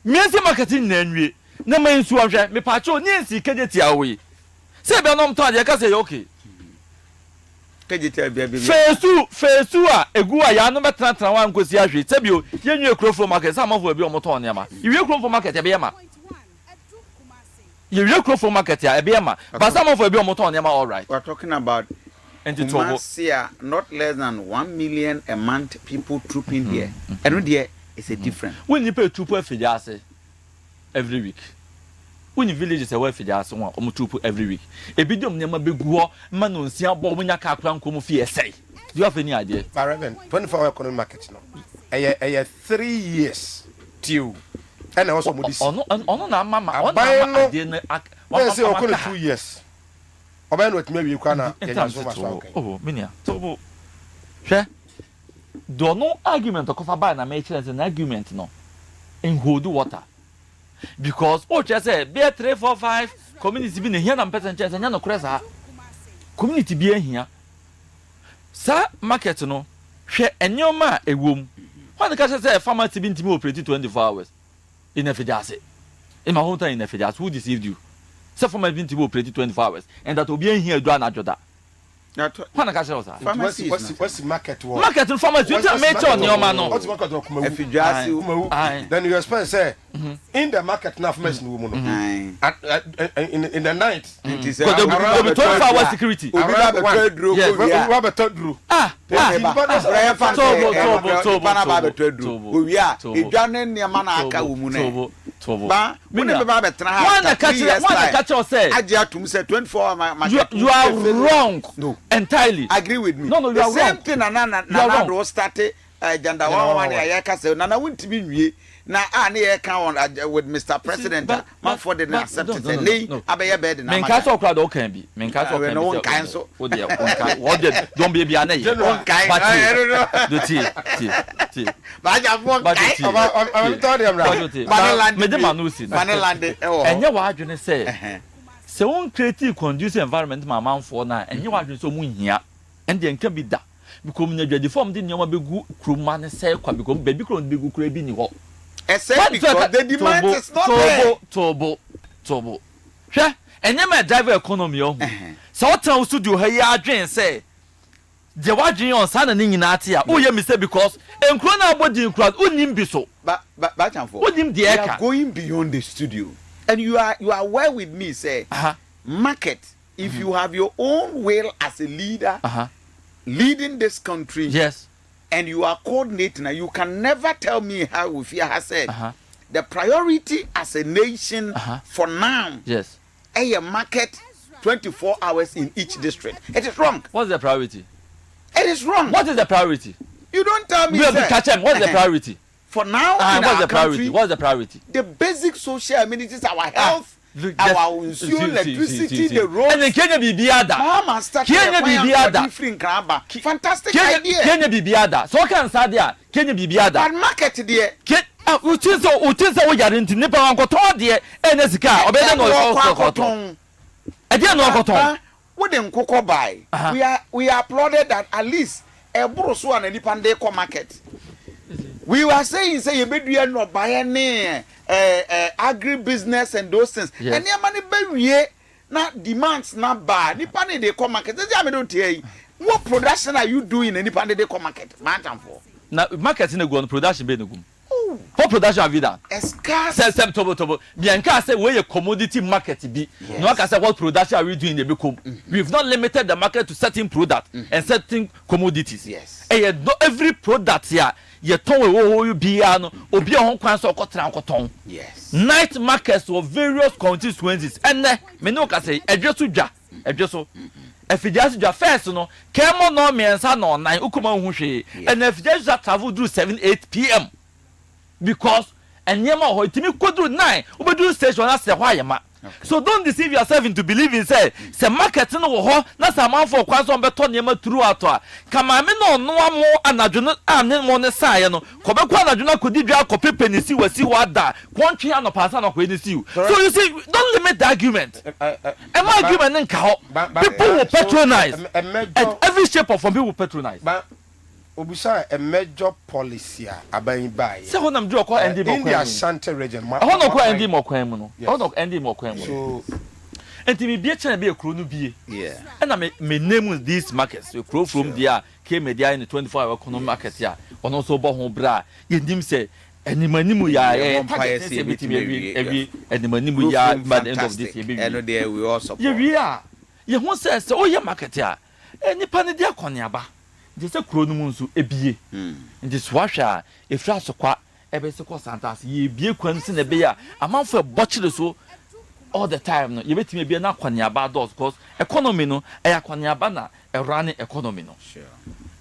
Miensi marketing nenwe. Na man su ahwe me pacho nyensi kejeti awe. Say be no mto ade ka say okay. Kejeti bia. Fesu a egu a ya no metra wan kosi ahwe. Say bio yenwe krofo market say amafo bi omoto on yama. Iwe krofo market e be yama. Iwe krofo market ya e be yama. But some of bi omoto on yama all right. We are talking about not less than 1 million a month people trooping here. And there is a difference. When you pay troop every week. When you village is a way for just one troop every week. A bidum never be go man on see about when you can't come for say. Do you have any idea? 24-hour economic market now. A 3 years till and also on mama on I say 2 years. Oben with maybe you can oh minia tobo hwe do no argument to cover by na make sense an argument no in hold water because what you say be 3 4 5 community be here na person chance nya no kresa community be here sa market no hwe enyoma ewom when ka say farmer be ntimi operate 24 hours in a fijase in my hometown in a fijase who deceived you. From my 24 hours, and that will be in here. Do not that. What's the market? Market and farmers, you tell me on your man. What's market? Then you expect say in the market now for woman in the night. It is 24-hour security. We have a third group. You are wrong. No. Entirely. Agree with me. No, you are same wrong. Thing na started agenda 1 year ka say na won't be nwie na na can with Mr. President man for the accept it nay abeye bed na men ka so crowd o can be men ka so can be no kan so what don't be na ye but ti ba ja fo kai I'm told them right me de manusi Maneland enye wa adwene say se won create conducive environment ma manfo na enye wa adwene so mu hia ende nka bi da because me dwadi form de nyoma begu kroma ne say kwa because baby kro begu kro bi ni ho because the demand is not there tobo hwe enye ma drive economy o so what town studio ha ya adwen say de wadwen on sa na ni nyina ate a o ye me say because enkro na abodi nkro onim bi so ba chanfo onim de eka going beyond the studio and you are well with me say market if you have your own will as a leader leading this country yes and you are coordinating you can never tell me how we feel has said the priority as a nation for now yes a market 24 hours in each district. It is wrong. What's the priority? It is wrong. What is the priority? You don't tell me. We have to catch them. What's the priority? For now, what's the priority? What's the priority? The basic social amenities, our health, our insurance, electricity, the roads. And then Kenya be biada. Mama started Kenya be biada. Fantastic idea. Kenya be biada. So can say there. Kenya be biada. But market there. Utinso we yare nti nipa wan koton de enesika obede no koton. Ade no koton. We dem kokko buy. We applauded that at least e buru so an nipa dey come market. We were saying say you bedua no buy any agri business and those things. And your money be na demands na buy. Nipa dey come market. Say me don't hear you. What production are you doing in nipa dey come market? Man for. Na market in go on production be no go. What production have you done? Escas. Say tobo. Bianca say we a commodity market be. No one can say what production are we doing in the become. We've not limited the market to certain product and certain commodities. Yes. And every product here, you ton you be ano obi a hon kwan so okotran koton. Yes. Night markets of various constituencies. And me no ka say edweso dwa. Efijasi dwa first no kemo no miensa no 9 ukuma hu hwe. And efijasi travel through 7-8 p.m. because enyema ho itimi kodru 9 obedu station na se hwa yema. So don't deceive yourself into believing say market no wo ho na sa manfo kwan so beto nyema throughout a kama me no no amo anadwo no ane mo ne saye no ko be kwa anadwo na kodi dwa ko pepe ni si wasi wada kwantwe anopasa na ko ni si. So you see, don't limit the argument. Argument nka ho. People will patronize. And every shape of form people will patronize. Obusa a major policy aban bai. Se honam do ko endi mo in the Asante region. Hono ko endi mo kwan mu no. Hono endi mo kwan mu. So enti me bia chana be ekro no bie. Yeah. And me name these markets. We grow from there came media in the 24-hour economic market here. Ono so bo ho bra. Yendim say animanimu ya target say betimi every animanimu ya by the end of this year. And there we also. Ye ho say oh ye market here. Nipa ne dia koneaba. Just kuro no munsu ebie nti swahwa efra sokwa ebe se ko santas ye bie kwansi na be ya amanfo bochire so all the time no ye betime bie na kwaniaba doors because economy no kwaniaba na running economy no sure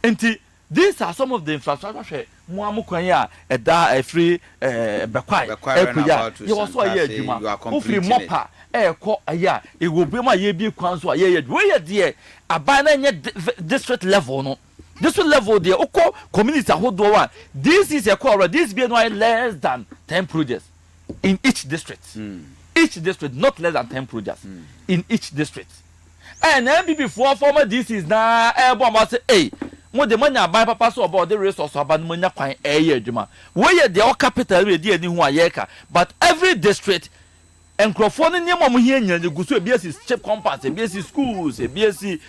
nti these are some of the infrastructure mo amukwan ya eda free bekwai ekuya ye wo so ye adwuma ofri mopa ekọ aya ewobe ma ye bie kwan so ye we de aban na nye district level no. This level there, oko community ahodo one. This is a core. This be no less than 10 projects in each district. Each district, not less than 10 projects in each district. And then before former this is now everyone say, hey, mo de money buy papa so about the resource about money kwan adwuma. Where the all capital we dey ni hu ayeka, but every district enkrofo ne nyema mo hia nya guso ebiasi chip compounds ebiasi schools ebiasi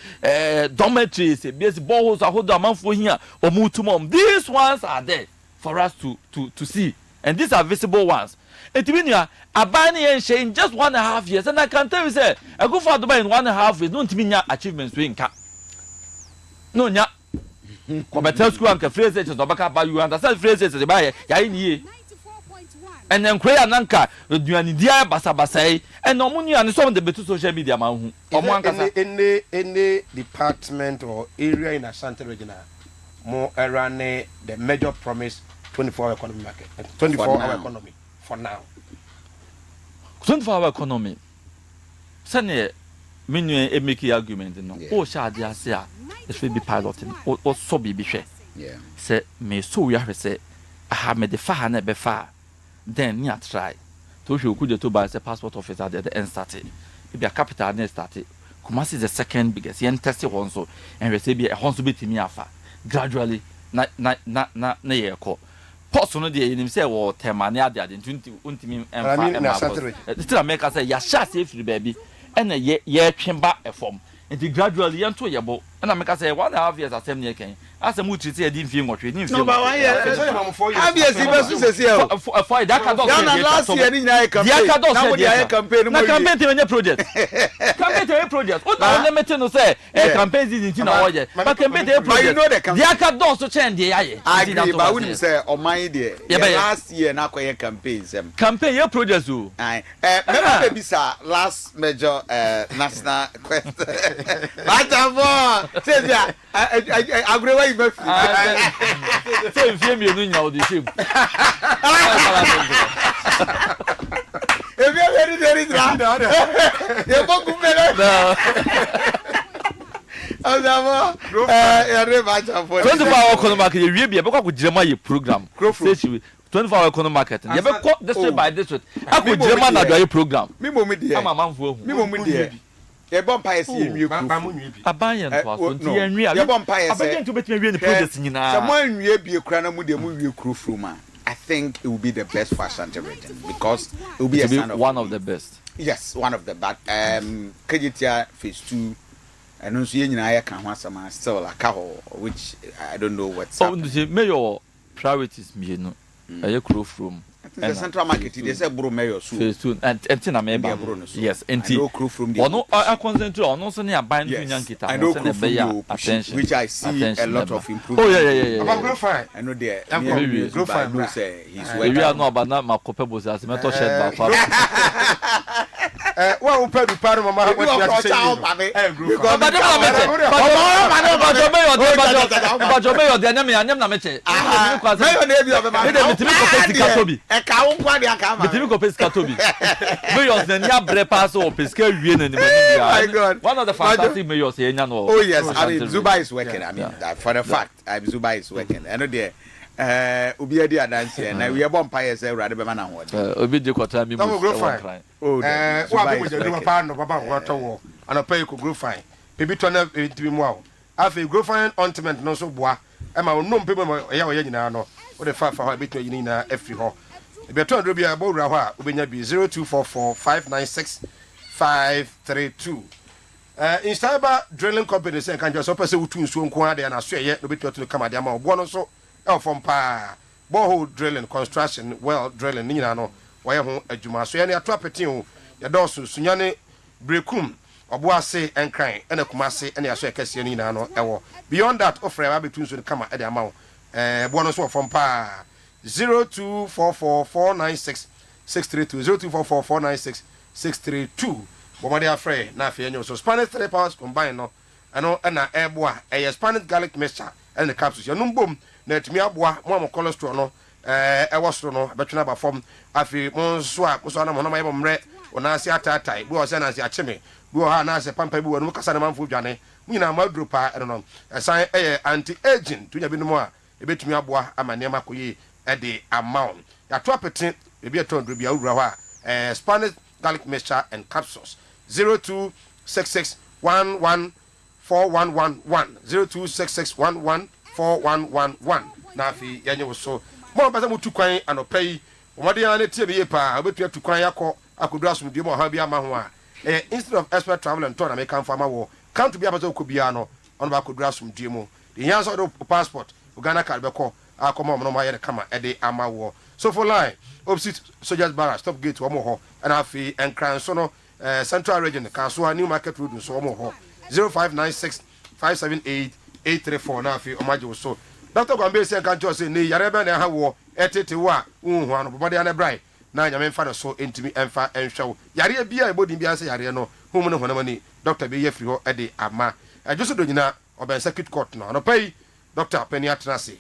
dormitories ebiasi boreholes ahodo amanfo hia omutumom. These ones are there for us to see, and these are visible ones. Etibinua abani yen in just 1.5 years, and I can tell you say I go for Dubai in 1.5 years no ntiminya achievements we nka no nya ko better school and phrases no baka ba you understand phrases dey buy ya ni and then Korea nanka duani dia basabasai and omunu and some of the betu social media ma hu any department or area in Asante region more around the major promise 24-hour economy market 24-hour economy for now 24-hour economy sane menu e make argument no o sha dia say it will be piloting o so bi hwe say me so we have say aha me the fa na be fa then you try to show could to buy a passport office at the end started if your capital next started Kumasi is the second biggest yen test one so and we say be a honso bit me afa gradually na ye ko post no dey him say wo temane ade ade 20 untimi emfa still make say ya sha say free baby and ye twemba efom and gradually yen to ye bo and make say 1.5 years asem ne ken asem mu treat e di mfie nwotwe ni mfie no ba 1 year obviously be so say for that ka doctor na last year ni na campaign na we dey campaign na campaign te menye project campaign te project o na limit no say campaign season ti na wo je but campaign te project dia ka don so chen dey aye agree ba we say o man dey last year na ko ye campaign sem campaign ye project o me be sa last major national quest Matavo say dia agree why you be say fie mi enu nya o dey shame if you very very drunk you go go better Azama ya re Matavo 24-hour economic market ye wie be ko jirema ye program say 24-hour economic market ye be ko district by district akọ jirema na do ye program mi mo mi dey ama manfo hu mi mo mi dey ye bon pa ese ye aban ye nto so ye nwi ye bon pa ese aban nto betime wie ni project nyina so mo nwi bie kura na mu de mu wie kru fruma I think it will be the best for Asante region because it will be one of the best. Yes, one of the but Kajitia phase 2 and also ye nyina ya kan ho asama still like which I don't know what's up. Oh, the mayor priorities me no a crew from the central market they say bro mayor so phase 2 and tina me ba yes enti ono I concentrate ono so na ban to nyankita I know crew from the attention which I see a lot of improvement. Oh yeah about grow fine I know there grow fine no say he's working we are no about na makope boss as me to shed ba fa wa upe du pare mama what you are saying because but you may the nyam na meche e ka wo kwa dia ka ma bitimi ko pesika tobi mayors na nya bre pass o pesika wie na ni mani one of the fantastic mayors here nya no. Oh yes, I mean Zuba is working. I mean for the fact Zuba is working. I know there obi adi adanse na we bon pa yes Awurade be ma na ho obi de kwata mi mu grow fine wa be je do pa no baba ho to wo ana pay ko grow fine ebi to na ntimi mu awo afi grow fine ointment no so boa e ma no mpe mo ya wo ya nyina no wo de fa ho ebi to yi nyina afri ho ebi to ndro bia bo wura ho a obenya bi 0244596532 in cyber drilling company say kan just person wutu nsuo nko ade na so ye no betu to kama de ma obo no so e from pa borehole drilling construction well drilling ni nyina no wo ye ho adwuma so ye ne ato apeti o ye doso sunyane brekum obo ase enkran ena kuma ase ena aso ekase ni nyina no ewo beyond that offer ba betu nsuo kama ade ama wo bo no so from pa 0244496632 0244496632 bomade afre na afie nyo so Spanish 3 pounds combine no ano na eboa Spanish garlic mixture and the capsules yo numbom na etimi aboa mo cholesterol no ewo soro no betwena ba form afi mo so na mo na mayebo mre ona ase atatai bi o se na ase acheme bi o ha na ase pampa bi wo no kasa na manfo dwane nyina maduro pa no esan anti aging tunya bi no mo a ebetumi aboa amane makoyi de amount ya to apete ebi eton do bia wura ho a Spanish garlic mixture and capsules 0266114111 0266114111 na fi yenye wo so mo ba se mo tukwan anopai o de ya na tie be pa obetu tukwan yakọ akodura asomdie mo ha bia ma ho a instead of expert travel and tour American farmer wo count bia ba se okobia no ono ba akodura asomdie mo the yanso do passport Uganda card be ko akoma mo no ma ye kama de ama wo so for line opposite soldiers barracks stop gate wo mo ho and afi enkran so no central region Kasoa new market road so wo mo ho 0596578834 na afi omaje so Dr. Gwambe say kan jo say ne yare be na ha wo etete wo a unhu ano bobode ane brai na nyame mfa no so entimi emfa enhwew yare bia ebodin bia say yare no hum no honamani Dr. be ye free ho de ama ajuso do nyina oben circuit court no pay Dr. Penny Atrasi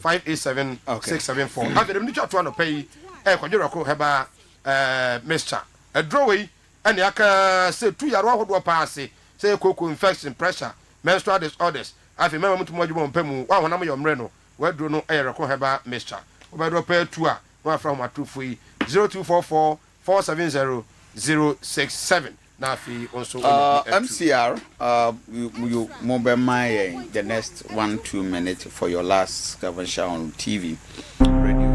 0241587674 after them nicha to no pay kwadwero ko heba mixture a draway and aka say 2 yaro ahodo paase say koko infection pressure menstrual disorders after mema mutu modwo mpamu wa honam yo mre no wadro no ko heba mixture obedro pay 2 a no afra ho matufo yi 0244470067 na fi also MCR you mobile my the next 1-2 minutes for your last convention on TV radio.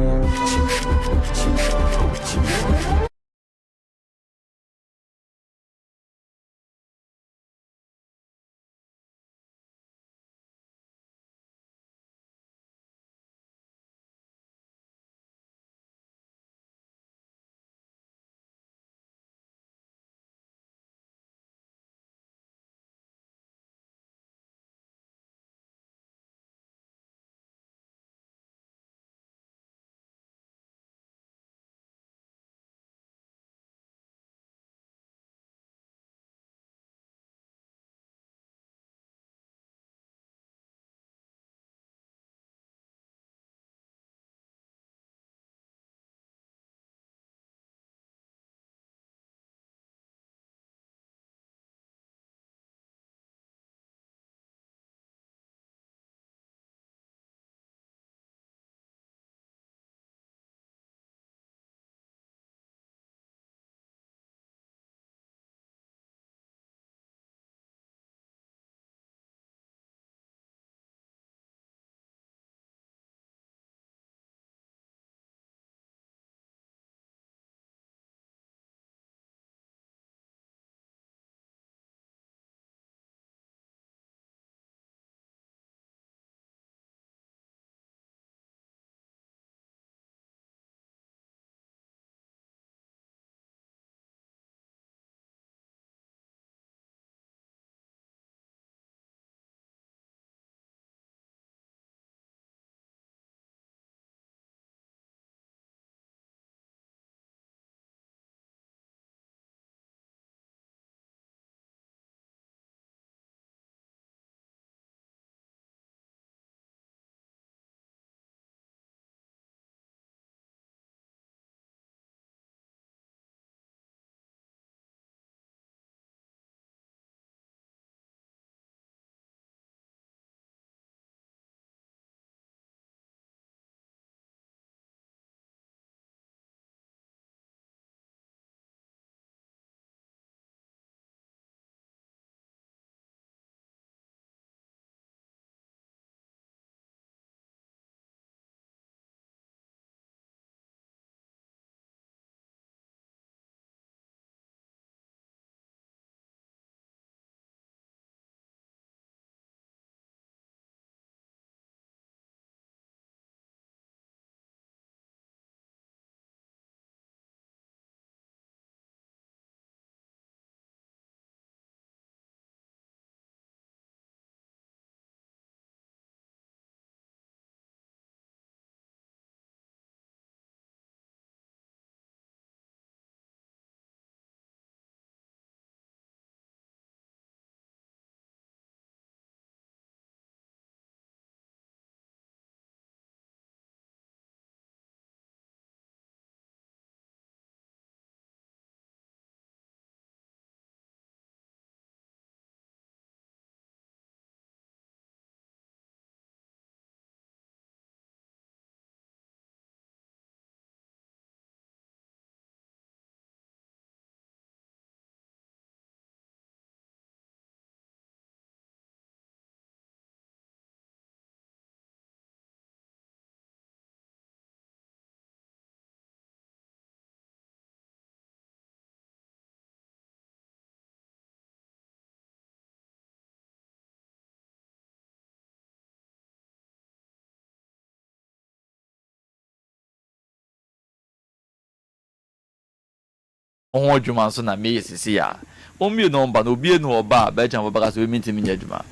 on adwuma so na me sisi ya omi no mba no obi no oba be chan oba ka so meeting me adwuma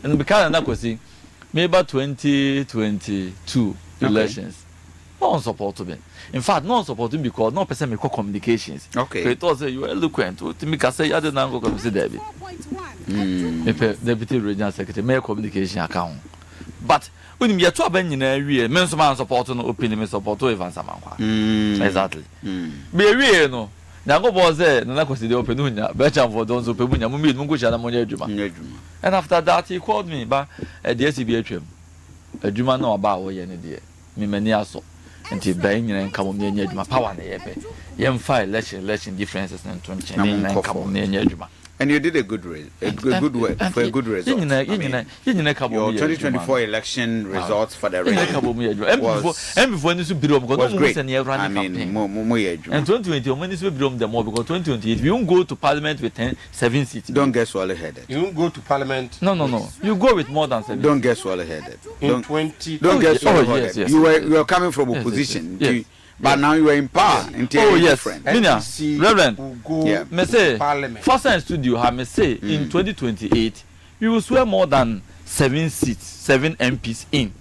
and because na kwesi maybe 2022 elections no support me. In fact, no support him because no person make communications. Okay. So it was you were eloquent. To me, can say I didn't go come see Debbie. Deputy Regional Secretary, make communication account. But when you talk about you men some support no opinion support to Evan Samankwa. Exactly. Be real no. Na go boss there, na consider open unya. Better for those open unya. Mumbi mungu chana monya adwuma. And after that, he called me. But the SCB atwam. Adwuma no aba wo ye ne de. Me mani aso. Until buying and come on near my power. Yem file election differences and 20 and come on near Juma. And you did a good work for a good result. Your 2024 election results for the region was great. I mean, and 2020, when is we bring them more because 2020, if you won't go to parliament with 7 seats, don't get swallow-headed. You won't go to parliament. No. You go with more than 7. Don't get swallow-headed. In 20. Don't get swallow-headed. Yes. You were coming from opposition. Yes. But now you are in power. Different. Reverend, me say, Parliament. first time studio, I may say, in 2028, we will swear more than 7 seats, 7 MPs in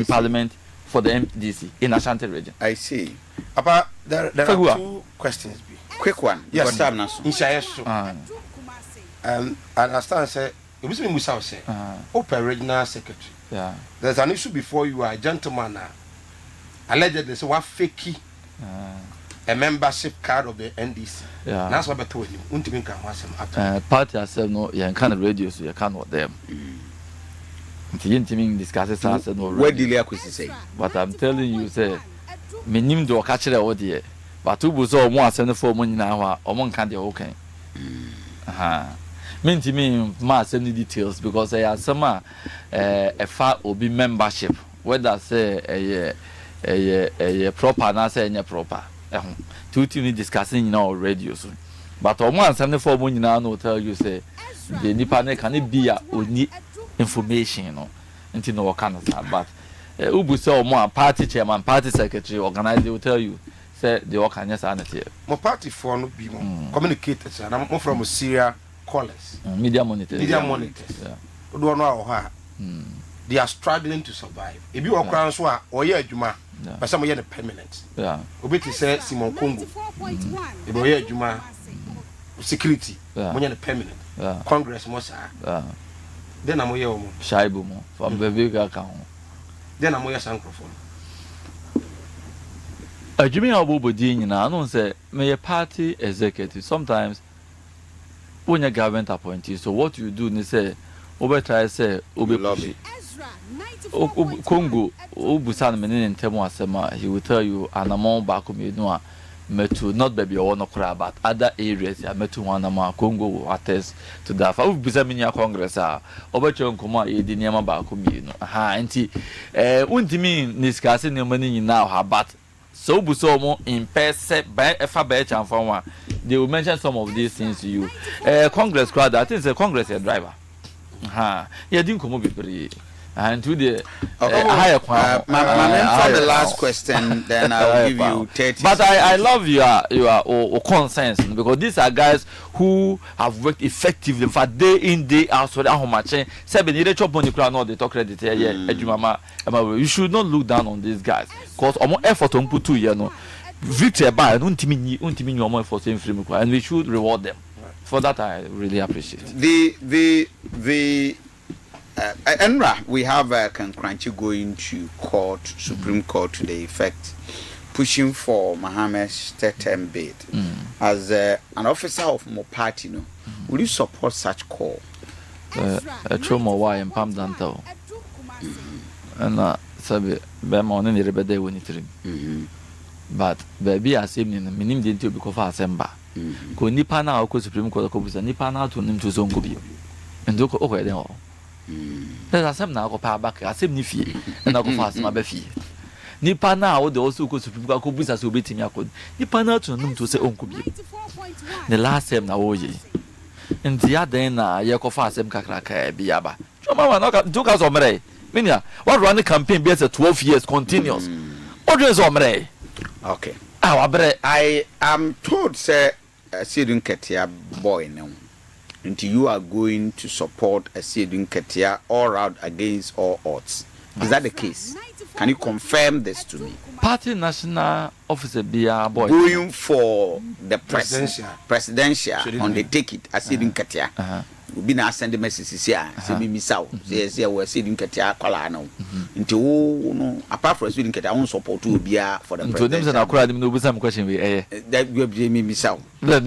Parliament for the MDC in Asante region. I see. About there are 2 questions. Quick one. Yes. I understand. Say, it was me Musa say, Open Regional Secretary. Yeah. There's an issue before you are a gentleman now. Allegedly, so what fakey a membership card of the NDC. Yeah. That's what I told you. Party herself no, you can't radio, so you can't know them. The intimate discusses us no. Where did you say? But I'm telling you, say, minimum do catch the audio. But two was all 174 money now, or 1 candy okay. Mean to me, must send details because I have some a far will be membership. Whether say a proper na say any proper. Two things discussing in our radio soon. But on 174 money now no tell you say the nipa can it be a need information, you know, until no kind of that. But Ubu so more party chairman, party secretary, organize they will tell you say the all can just answer. My party for no be communicators and I'm more from Syria callers. Media monitors. Yeah. Don't know how. They are struggling to survive. If you are crown so or yeah Juma, but some are permanent. Yeah. Obiti say Simon Congo. If you are Juma security, when you're permanent. Congress must then I'm here. Shaibu mo from baby account. Then I'm here Sankrofon. A Jimmy Abubudi, you know, I don't say may a party executive sometimes when your government appointee. So what you do, they say, over try say, Ubi lobby. Congo, Ubusan Menin Temo Asema, he will tell you, and among Bakum, Metu, not baby or no crab, but other areas, I met to one among Congo attest to that. For Ubusaminia Congress, over Chonkoma, Edinama Bakum, auntie, wouldn't mean discussing your money now, but so Busomo in person by a fabet and former. They will mention some of these things to you. Congress crowd, I think it's a Congress driver. Yeah, didn't come up and to the higher for the last question, then I'll give you 30. But I love your consensus because these are guys who have worked effectively for day in, day out. So how much 7 years chop on the crowd, no, they talk credit here. You should not look down on these guys because more effort on put 2 years, no victory by untimini more effort in free, and we should reward them. For that, I really appreciate the EZRA, we have Crunchy going to court, Supreme Court to the effect, pushing for Mohammed's third-term bid. As an officer of my party, no, will you support such call? A trauma why and Pam Danto. And Sabi, Bemon and the Rebede when it. But baby, I seem in the minimum didn't because of Semba. Ko nipa na ko Supreme Court ko bisa nipa na to nim to zo ngo bi ndo ko o den o na asem na ko pa back asem ni fie na ko fa asem aba fie nipa na o de o so ko Supreme Court ko bisa so betimi akọ nipa na to nim to se onko bi the last time na o yi ndi ya den na ye ko fa asem kakra ka bi aba choma ma na ka do ka so mere minia what run the campaign be 12 years continuous o do so mere okay I am told, sir, a Sidun Ketia boy now. Until you are going to support a Sidun Ketia all out against all odds. Is that the case? Can you confirm this to me? Party national officer be a boy going for the presidential on the ticket as Sidun Ketia. Be na send the message here say me misao say we say din ketia kwala na nti wo no apart from Sidun Ketia won support obia for the president. To them say na kwala dem no be some question we that we be me misao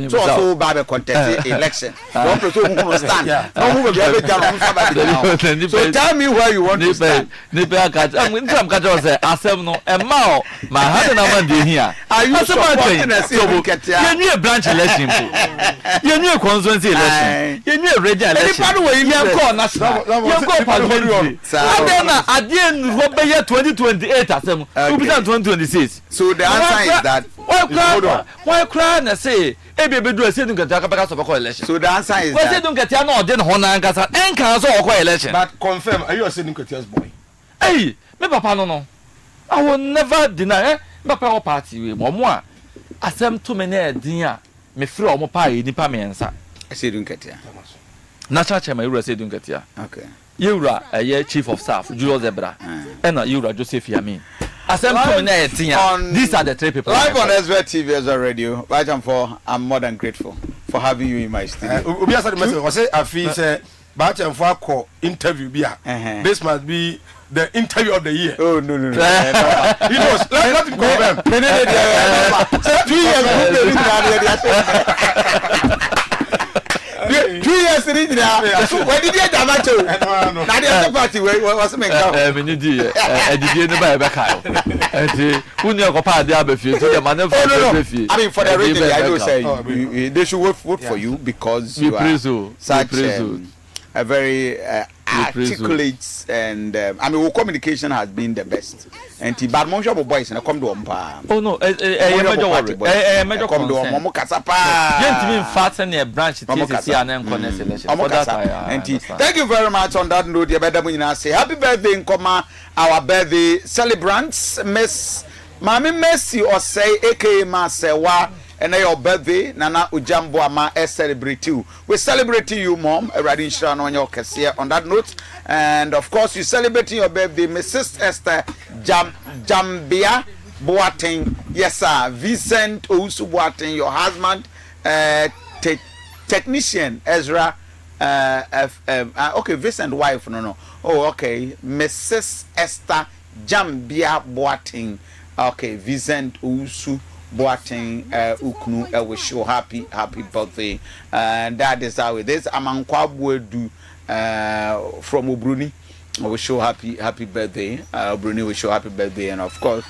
so ba be contest election one person who stand no who be down somebody. So tell me where you want to stand. Ni be catch am catch say asem no e ma o ma ha na man dey here. Are you supporting Sidun Ketia? You knew a branch election. You knew a constituency election. You knew a election. National. You go parliamentary. At the end, what be 2028 asem. 2026. So the answer is that. Why cry and say ebe do Sidun Ketia ka baka support election. So the answer is that. Sidun Ketia no dey ho na nkasa en kan so okọ election. But confirm, are you a Sidun Ketia's boy? Hey, me papa no. I will never deny papa party we mo a asem to me na din a me free o mo pa nipa mensa. Sidun Ketia. National chairman Yura Sidun Ketia. Okay. Yura chief of staff Julius EZRA. And Yura Joseph Yamin. Asem to me na tin. These are the three people. Live on EZRA TV, EZRA Radio. Right and for I'm more than grateful for having you in my studio. Obi asa the message was say afi say ba and for call interview bia. This must be the interview of the year. Oh no. It was let him confirm. 2 years 2 years in there. Where did you get that to? Now the other party was me come. Me need edidie ne ba e be kai. Enti uni okopa de abefie so the man for abefie. I mean for the reason I know say they should vote for you because you are such a very articulate and I mean communication has been the best. And the bad motion boys and come to umpa. Oh no, major come to Momo Kasapa. Gentlemen fasten a branch TCC and connect election. For that thank you very much on that note. You better say happy birthday in Koma, our birthday celebrants, Miss Mami Messi or say aka Masewa. And your birthday, Nana Ujambo Ama celebrate you. We celebrating you, Mom. Already on your cashier on that note. And of course, you celebrating your birthday, Mrs. Esther Jambia Boateng. Yes, sir. Vincent Ousu Boateng, your husband, technician EZRA. Okay, Vincent wife. No. Oh, okay. Mrs. Esther Jambia Boateng. Okay, Vincent Ousu Boateng Uknu, wish you happy birthday. And that is how it is. Amankwa Bwedu from Obruni. I wish you happy birthday. Obruni wish you happy birthday. And of course,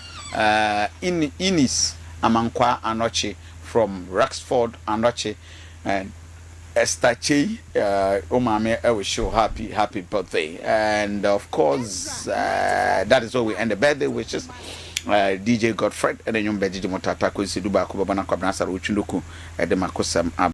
Inis Amankwa Anoche from Rexford Anoche. And Esther Che, Omame, I wish you happy birthday. And of course, that is how we end the birthday wishes. DJ Godfred and then young Beji Motata ko Siduba ko bana kwa Nasar Uchunduku e de makosam